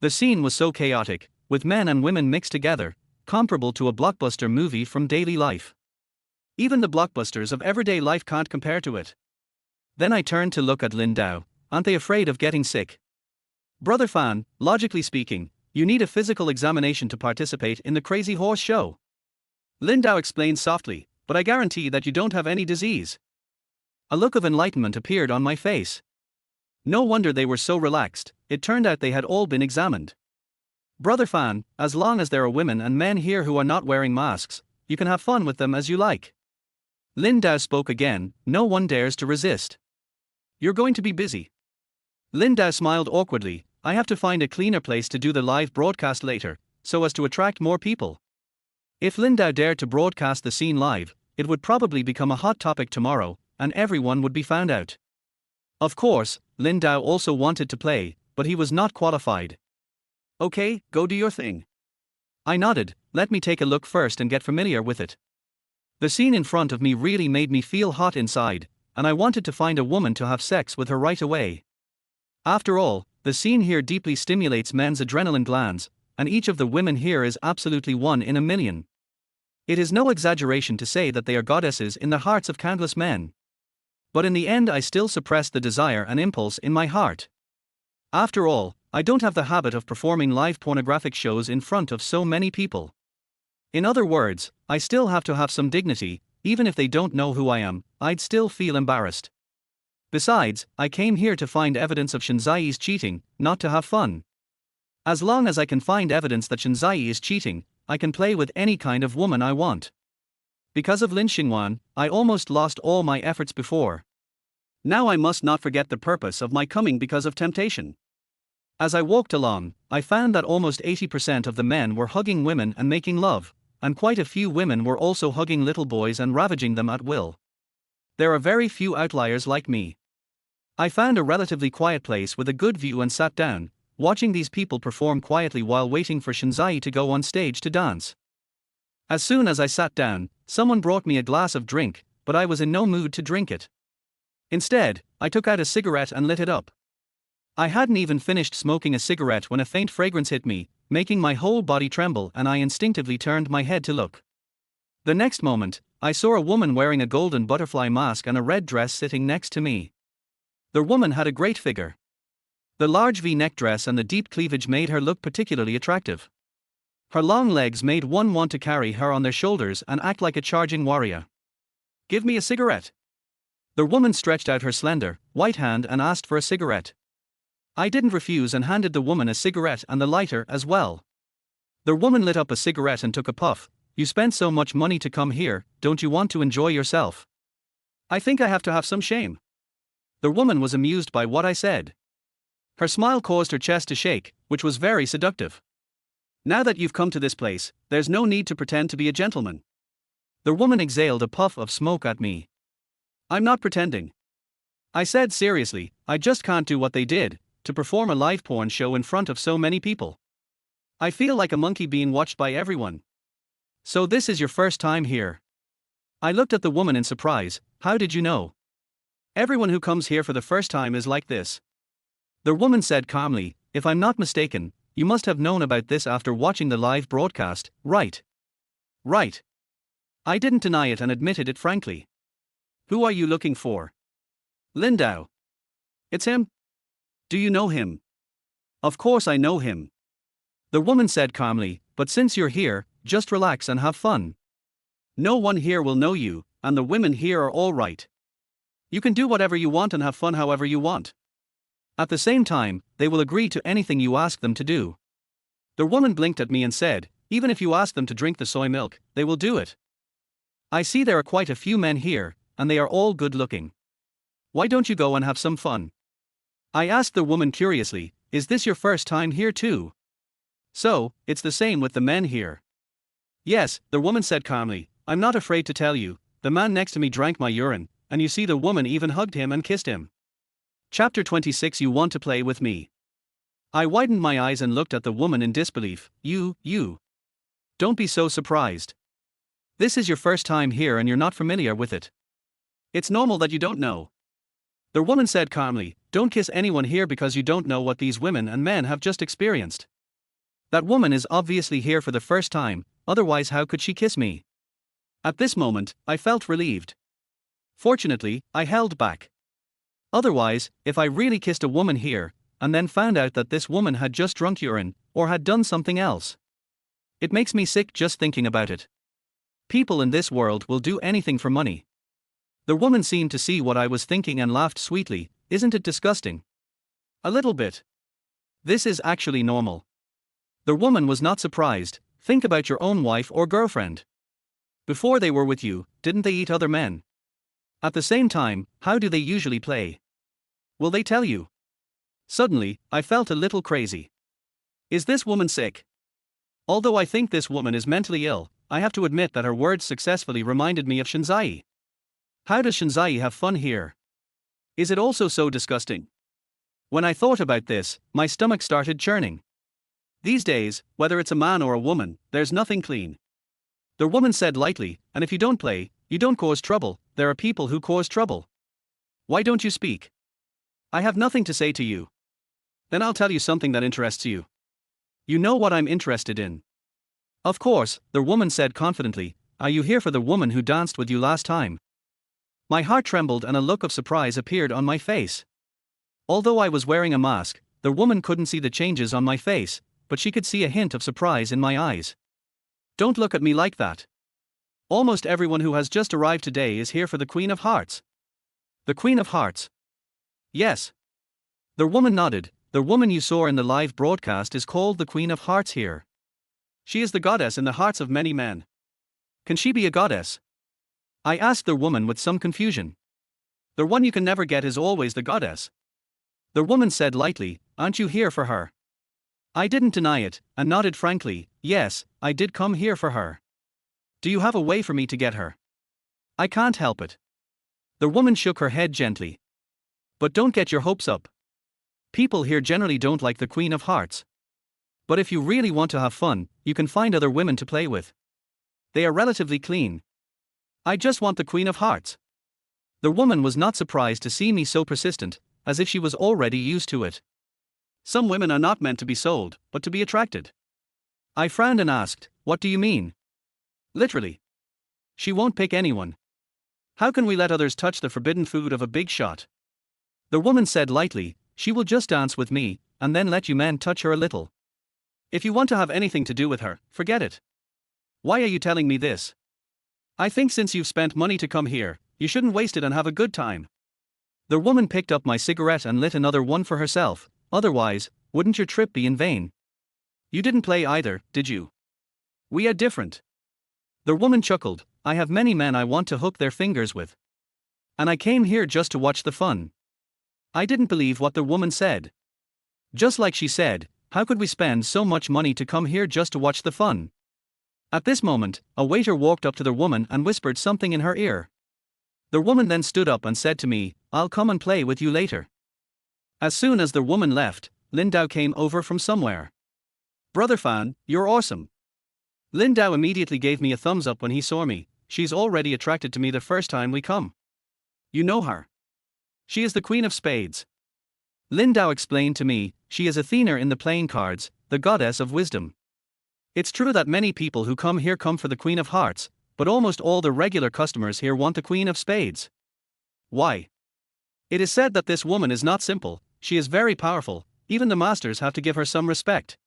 The scene was so chaotic, with men and women mixed together, comparable to a blockbuster movie from daily life. Even the blockbusters of everyday life can't compare to it. Then I turned to look at Lin Dao. Aren't they afraid of getting sick? Brother Fan, logically speaking, you need a physical examination to participate in the Crazy Horse Show. Lin Dao explained softly, but I guarantee that you don't have any disease. A look of enlightenment appeared on my face. No wonder they were so relaxed, it turned out they had all been examined. Brother Fan, as long as there are women and men here who are not wearing masks, you can have fun with them as you like. Lin Dao spoke again, no one dares to resist. You're going to be busy. Lin Dao smiled awkwardly, I have to find a cleaner place to do the live broadcast later, so as to attract more people. If Lin Dao dared to broadcast the scene live, it would probably become a hot topic tomorrow, and everyone would be found out. Of course, Lin Dao also wanted to play, but he was not qualified. Okay, go do your thing. I nodded, let me take a look first and get familiar with it. The scene in front of me really made me feel hot inside, and I wanted to find a woman to have sex with her right away. After all, the scene here deeply stimulates men's adrenaline glands, and each of the women here is absolutely one in a million. It is no exaggeration to say that they are goddesses in the hearts of countless men. But in the end I still suppressed the desire and impulse in my heart. After all, I don't have the habit of performing live pornographic shows in front of so many people. In other words, I still have to have some dignity, even if they don't know who I am, I'd still feel embarrassed. Besides, I came here to find evidence of Shinzai's cheating, not to have fun. As long as I can find evidence that Shinzai is cheating, I can play with any kind of woman I want. Because of Lin Xingwan, I almost lost all my efforts before. Now I must not forget the purpose of my coming because of temptation. As I walked along, I found that almost 80% of the men were hugging women and making love, and quite a few women were also hugging little boys and ravaging them at will. There are very few outliers like me. I found a relatively quiet place with a good view and sat down, watching these people perform quietly while waiting for Shinzai to go on stage to dance. As soon as I sat down, someone brought me a glass of drink, but I was in no mood to drink it. Instead, I took out a cigarette and lit it up. I hadn't even finished smoking a cigarette when a faint fragrance hit me, making my whole body tremble, and I instinctively turned my head to look. The next moment, I saw a woman wearing a golden butterfly mask and a red dress sitting next to me. The woman had a great figure. The large V-neck dress and the deep cleavage made her look particularly attractive. Her long legs made one want to carry her on their shoulders and act like a charging warrior. Give me a cigarette. The woman stretched out her slender, white hand and asked for a cigarette. I didn't refuse and handed the woman a cigarette and the lighter as well. The woman lit up a cigarette and took a puff. You spent so much money to come here, don't you want to enjoy yourself? I think I have to have some shame. The woman was amused by what I said. Her smile caused her chest to shake, which was very seductive. Now that you've come to this place, there's no need to pretend to be a gentleman. The woman exhaled a puff of smoke at me. I'm not pretending. I said seriously, I just can't do what they did, to perform a live porn show in front of so many people. I feel like a monkey being watched by everyone. So this is your first time here? I looked at the woman in surprise. How did you know? Everyone who comes here for the first time is like this. The woman said calmly, if I'm not mistaken, you must have known about this after watching the live broadcast, right? Right. I didn't deny it and admitted it frankly. Who are you looking for? Lin Dao. It's him? Do you know him? Of course I know him. The woman said calmly, but since you're here, just relax and have fun. No one here will know you, and the women here are all right. You can do whatever you want and have fun however you want. At the same time, they will agree to anything you ask them to do. The woman blinked at me and said, even if you ask them to drink the soy milk, they will do it. I see there are quite a few men here, and they are all good looking. Why don't you go and have some fun? I asked the woman curiously, Is this your first time here too? So, it's the same with the men here. Yes, the woman said calmly. I'm not afraid to tell you, the man next to me drank my urine, and you see the woman even hugged him and kissed him. Chapter 26. You want to play with me? I widened my eyes and looked at the woman in disbelief. You. Don't be so surprised. This is your first time here and you're not familiar with it. It's normal that you don't know. The woman said calmly, don't kiss anyone here because you don't know what these women and men have just experienced. That woman is obviously here for the first time, otherwise how could she kiss me? At this moment, I felt relieved. Fortunately, I held back. Otherwise, if I really kissed a woman here, and then found out that this woman had just drunk urine, or had done something else. It makes me sick just thinking about it. People in this world will do anything for money. The woman seemed to see what I was thinking and laughed sweetly. Isn't it disgusting? A little bit. This is actually normal. The woman was not surprised. Think about your own wife or girlfriend. Before they were with you, didn't they eat other men? At the same time, how do they usually play? Will they tell you? Suddenly, I felt a little crazy. Is this woman sick? Although I think this woman is mentally ill, I have to admit that her words successfully reminded me of Shinzai. How does Shinzai have fun here? Is it also so disgusting? When I thought about this, my stomach started churning. These days, whether it's a man or a woman, there's nothing clean. The woman said lightly, and if you don't play, you don't cause trouble. There are people who cause trouble. Why don't you speak? I have nothing to say to you. Then I'll tell you something that interests you. You know what I'm interested in. Of course, the woman said confidently. Are you here for the woman who danced with you last time? My heart trembled and a look of surprise appeared on my face. Although I was wearing a mask, the woman couldn't see the changes on my face, but she could see a hint of surprise in my eyes. Don't look at me like that. Almost everyone who has just arrived today is here for the Queen of Hearts. The Queen of Hearts? Yes. The woman nodded. The woman you saw in the live broadcast is called the Queen of Hearts here. She is the goddess in the hearts of many men. Can she be a goddess? I asked the woman with some confusion. The one you can never get is always the goddess. The woman said lightly, aren't you here for her? I didn't deny it, and nodded frankly. Yes, I did come here for her. Do you have a way for me to get her? I can't help it. The woman shook her head gently. But don't get your hopes up. People here generally don't like the Queen of Hearts. But if you really want to have fun, you can find other women to play with. They are relatively clean. I just want the Queen of Hearts. The woman was not surprised to see me so persistent, as if she was already used to it. Some women are not meant to be sold, but to be attracted. I frowned and asked, what do you mean? Literally. She won't pick anyone. How can we let others touch the forbidden food of a big shot? The woman said lightly, she will just dance with me, and then let you men touch her a little. If you want to have anything to do with her, forget it. Why are you telling me this? I think since you've spent money to come here, you shouldn't waste it and have a good time. The woman picked up my cigarette and lit another one for herself. Otherwise, wouldn't your trip be in vain? You didn't play either, did you? We are different. The woman chuckled. I have many men I want to hook their fingers with. And I came here just to watch the fun. I didn't believe what the woman said. Just like she said, how could we spend so much money to come here just to watch the fun? At this moment, a waiter walked up to the woman and whispered something in her ear. The woman then stood up and said to me, I'll come and play with you later. As soon as the woman left, Lindau came over from somewhere. Brother Fan, you're awesome. Lindau immediately gave me a thumbs up when he saw me. She's already attracted to me the first time we come. You know her. She is the Queen of Spades. Lindau explained to me, she is Athena in the playing cards, the goddess of wisdom. It's true that many people who come here come for the Queen of Hearts, but almost all the regular customers here want the Queen of Spades. Why? It is said that this woman is not simple, she is very powerful, even the masters have to give her some respect.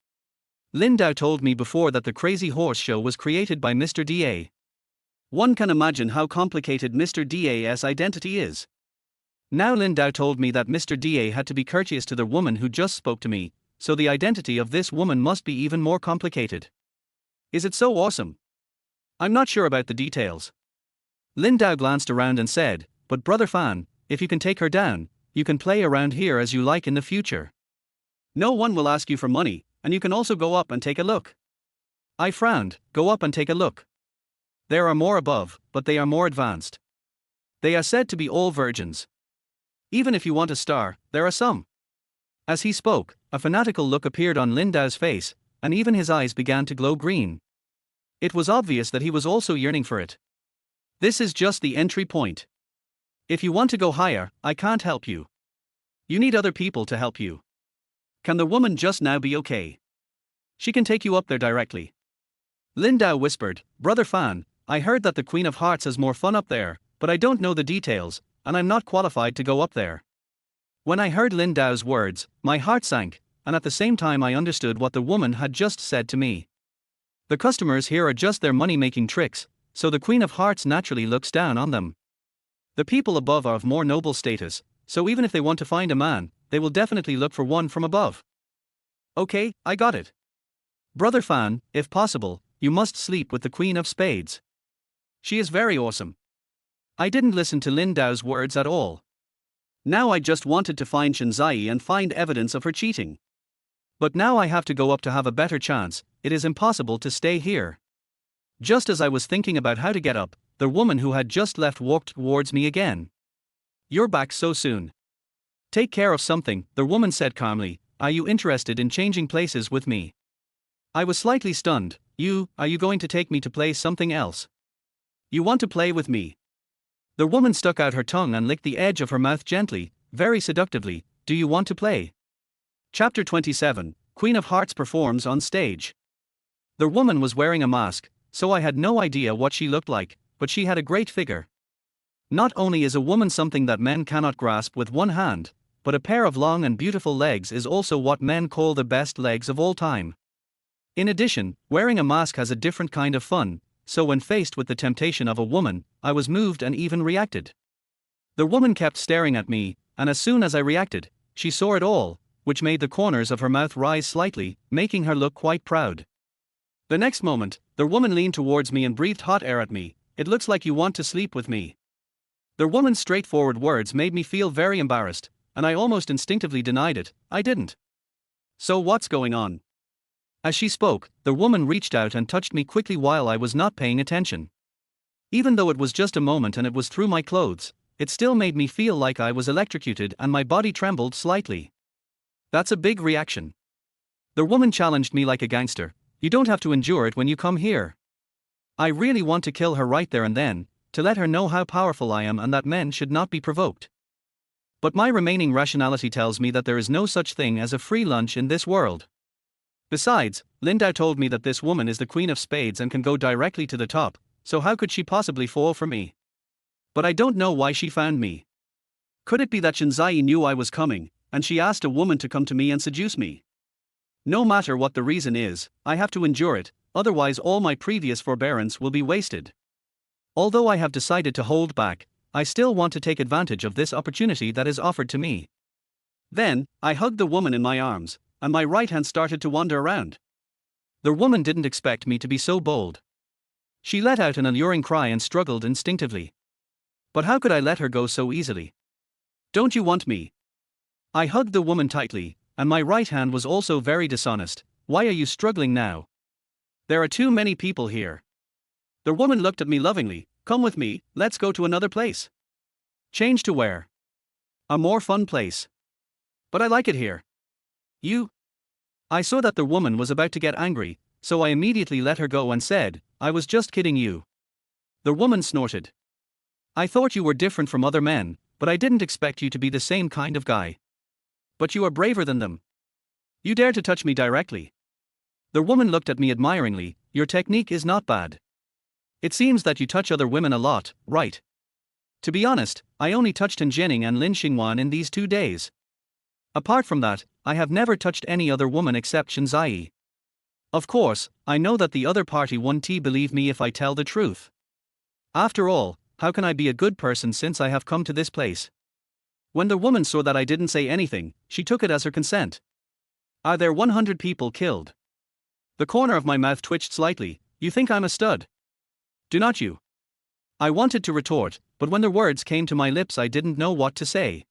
Lindau told me before that the Crazy Horse show was created by Mr. Da. One can imagine how complicated Mr. Da's identity is. Now Lindau told me that Mr. Da had to be courteous to the woman who just spoke to me, so the identity of this woman must be even more complicated. Is it so awesome? I'm not sure about the details. Lindau glanced around and said, but Brother Fan, if you can take her down, you can play around here as you like in the future. No one will ask you for money, and you can also go up and take a look. I frowned. Go up and take a look. There are more above, but they are more advanced. They are said to be all virgins. Even if you want a star, there are some. As he spoke, a fanatical look appeared on Lindao's face, and even his eyes began to glow green. It was obvious that he was also yearning for it. This is just the entry point. If you want to go higher, I can't help you. You need other people to help you. Can the woman just now be okay? She can take you up there directly. Lindao whispered, Brother Fan, I heard that the Queen of Hearts has more fun up there, but I don't know the details, and I'm not qualified to go up there. When I heard Lindao's words, my heart sank, and at the same time I understood what the woman had just said to me. The customers here are just their money-making tricks, so the Queen of Hearts naturally looks down on them. The people above are of more noble status, so even if they want to find a man, they will definitely look for one from above. Okay, I got it. Brother Fan, if possible, you must sleep with the Queen of Spades. She is very awesome. I didn't listen to Lindao's words at all. Now I just wanted to find Shinzai and find evidence of her cheating. But now I have to go up to have a better chance. It is impossible to stay here. Just as I was thinking about how to get up, the woman who had just left walked towards me again. You're back so soon. Take care of something, the woman said calmly. Are you interested in changing places with me? I was slightly stunned. Are you going to take me to play something else? You want to play with me? The woman stuck out her tongue and licked the edge of her mouth gently, very seductively. Do you want to play? Chapter 27, Queen of Hearts performs on stage. The woman was wearing a mask, so I had no idea what she looked like, but she had a great figure. Not only is a woman something that men cannot grasp with one hand, but a pair of long and beautiful legs is also what men call the best legs of all time. In addition, wearing a mask has a different kind of fun, so when faced with the temptation of a woman, I was moved and even reacted. The woman kept staring at me, and as soon as I reacted, she saw it all, which made the corners of her mouth rise slightly, making her look quite proud. The next moment, the woman leaned towards me and breathed hot air at me. It looks like you want to sleep with me. The woman's straightforward words made me feel very embarrassed, and I almost instinctively denied it. I didn't. So what's going on? As she spoke, the woman reached out and touched me quickly while I was not paying attention. Even though it was just a moment and it was through my clothes, it still made me feel like I was electrocuted and my body trembled slightly. That's a big reaction. The woman challenged me like a gangster. You don't have to endure it when you come here. I really want to kill her right there and then, to let her know how powerful I am and that men should not be provoked. But my remaining rationality tells me that there is no such thing as a free lunch in this world. Besides, Lindau told me that this woman is the Queen of Spades and can go directly to the top, so how could she possibly fall for me? But I don't know why she found me. Could it be that Shinzai knew I was coming, and she asked a woman to come to me and seduce me? No matter what the reason is, I have to endure it, otherwise all my previous forbearance will be wasted. Although I have decided to hold back, I still want to take advantage of this opportunity that is offered to me. Then, I hugged the woman in my arms, and my right hand started to wander around. The woman didn't expect me to be so bold. She let out an alluring cry and struggled instinctively. But how could I let her go so easily? Don't you want me? I hugged the woman tightly, and my right hand was also very dishonest. Why are you struggling now? There are too many people here. The woman looked at me lovingly. Come with me, let's go to another place. Change to where? A more fun place. But I like it here. You? I saw that the woman was about to get angry, so I immediately let her go and said, I was just kidding you. The woman snorted. I thought you were different from other men, but I didn't expect you to be the same kind of guy. But you are braver than them. You dare to touch me directly. The woman looked at me admiringly. Your technique is not bad. It seems that you touch other women a lot, right? To be honest, I only touched Han Jining and Lin Xingwan in these 2 days. Apart from that, I have never touched any other woman except Shinzai. Of course, I know that the other party won't believe me if I tell the truth. After all, how can I be a good person since I have come to this place? When the woman saw that I didn't say anything, she took it as her consent. Are there 100 people killed? The corner of my mouth twitched slightly. You think I'm a stud? Do not you? I wanted to retort, but when the words came to my lips I didn't know what to say.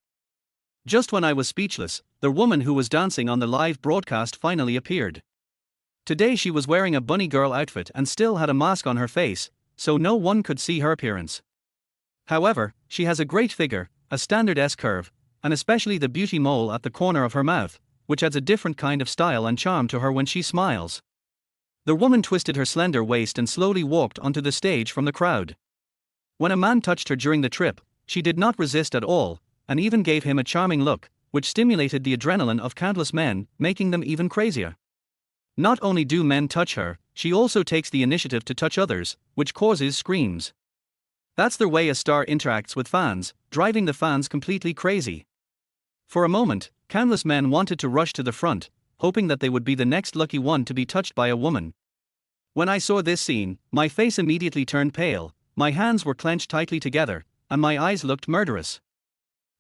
Just when I was speechless, the woman who was dancing on the live broadcast finally appeared. Today she was wearing a bunny girl outfit and still had a mask on her face, so no one could see her appearance. However, she has a great figure, a standard S-curve, and especially the beauty mole at the corner of her mouth, which adds a different kind of style and charm to her when she smiles. The woman twisted her slender waist and slowly walked onto the stage from the crowd. When a man touched her during the trip, she did not resist at all, and even gave him a charming look, which stimulated the adrenaline of countless men, making them even crazier. Not only do men touch her, she also takes the initiative to touch others, which causes screams. That's the way a star interacts with fans, driving the fans completely crazy. For a moment, countless men wanted to rush to the front, hoping that they would be the next lucky one to be touched by a woman. When I saw this scene, my face immediately turned pale, my hands were clenched tightly together, and my eyes looked murderous.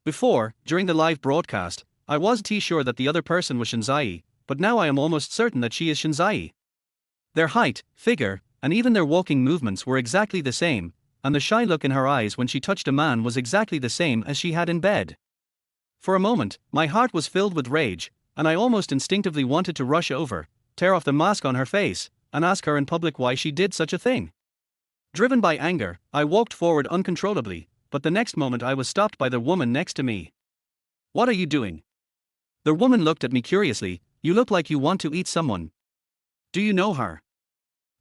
Before, during the live broadcast, I wasn't sure that the other person was Shinzai, but now I am almost certain that she is Shinzai. Their height, figure, and even their walking movements were exactly the same, and the shy look in her eyes when she touched a man was exactly the same as she had in bed. For a moment, my heart was filled with rage, and I almost instinctively wanted to rush over, tear off the mask on her face, and ask her in public why she did such a thing. Driven by anger, I walked forward uncontrollably, but the next moment I was stopped by the woman next to me. "What are you doing?" The woman looked at me curiously. "You look like you want to eat someone. Do you know her?"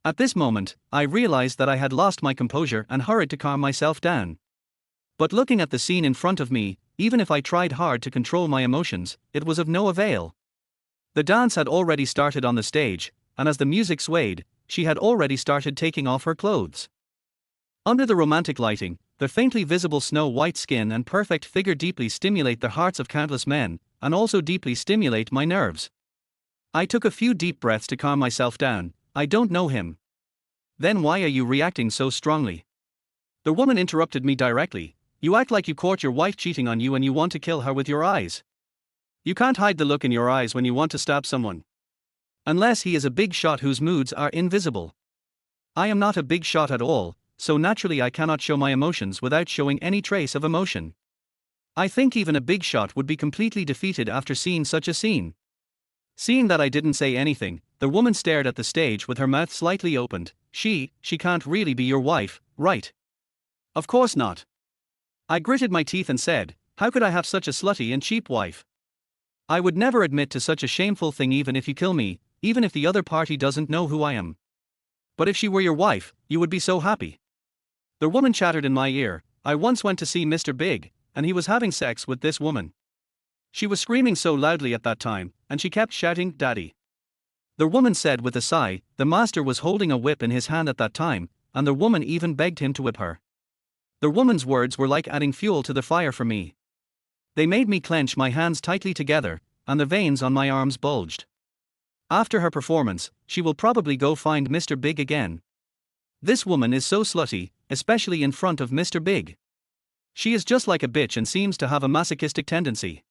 At this moment, I realized that I had lost my composure and hurried to calm myself down. But looking at the scene in front of me, even if I tried hard to control my emotions, it was of no avail. The dance had already started on the stage, and as the music swayed, she had already started taking off her clothes. Under the romantic lighting, the faintly visible snow-white skin and perfect figure deeply stimulate the hearts of countless men, and also deeply stimulate my nerves. I took a few deep breaths to calm myself down. "I don't know him." "Then why are you reacting so strongly?" The woman interrupted me directly. "You act like you caught your wife cheating on you and you want to kill her with your eyes. You can't hide the look in your eyes when you want to stab someone. Unless he is a big shot whose moods are invisible. I am not a big shot at all, so naturally I cannot show my emotions without showing any trace of emotion. I think even a big shot would be completely defeated after seeing such a scene." Seeing that I didn't say anything, the woman stared at the stage with her mouth slightly opened. She can't really be your wife, right?" "Of course not." I gritted my teeth and said, "How could I have such a slutty and cheap wife? I would never admit to such a shameful thing even if you kill me, even if the other party doesn't know who I am. But if she were your wife, you would be so happy." The woman chattered in my ear. "I once went to see Mr. Big, and he was having sex with this woman. She was screaming so loudly at that time, and she kept shouting, 'Daddy.'" The woman said with a sigh. The master was holding a whip in his hand at that time, and the woman even begged him to whip her. The woman's words were like adding fuel to the fire for me. They made me clench my hands tightly together, and the veins on my arms bulged. After her performance, she will probably go find Mr. Big again. This woman is so slutty, especially in front of Mr. Big. She is just like a bitch and seems to have a masochistic tendency.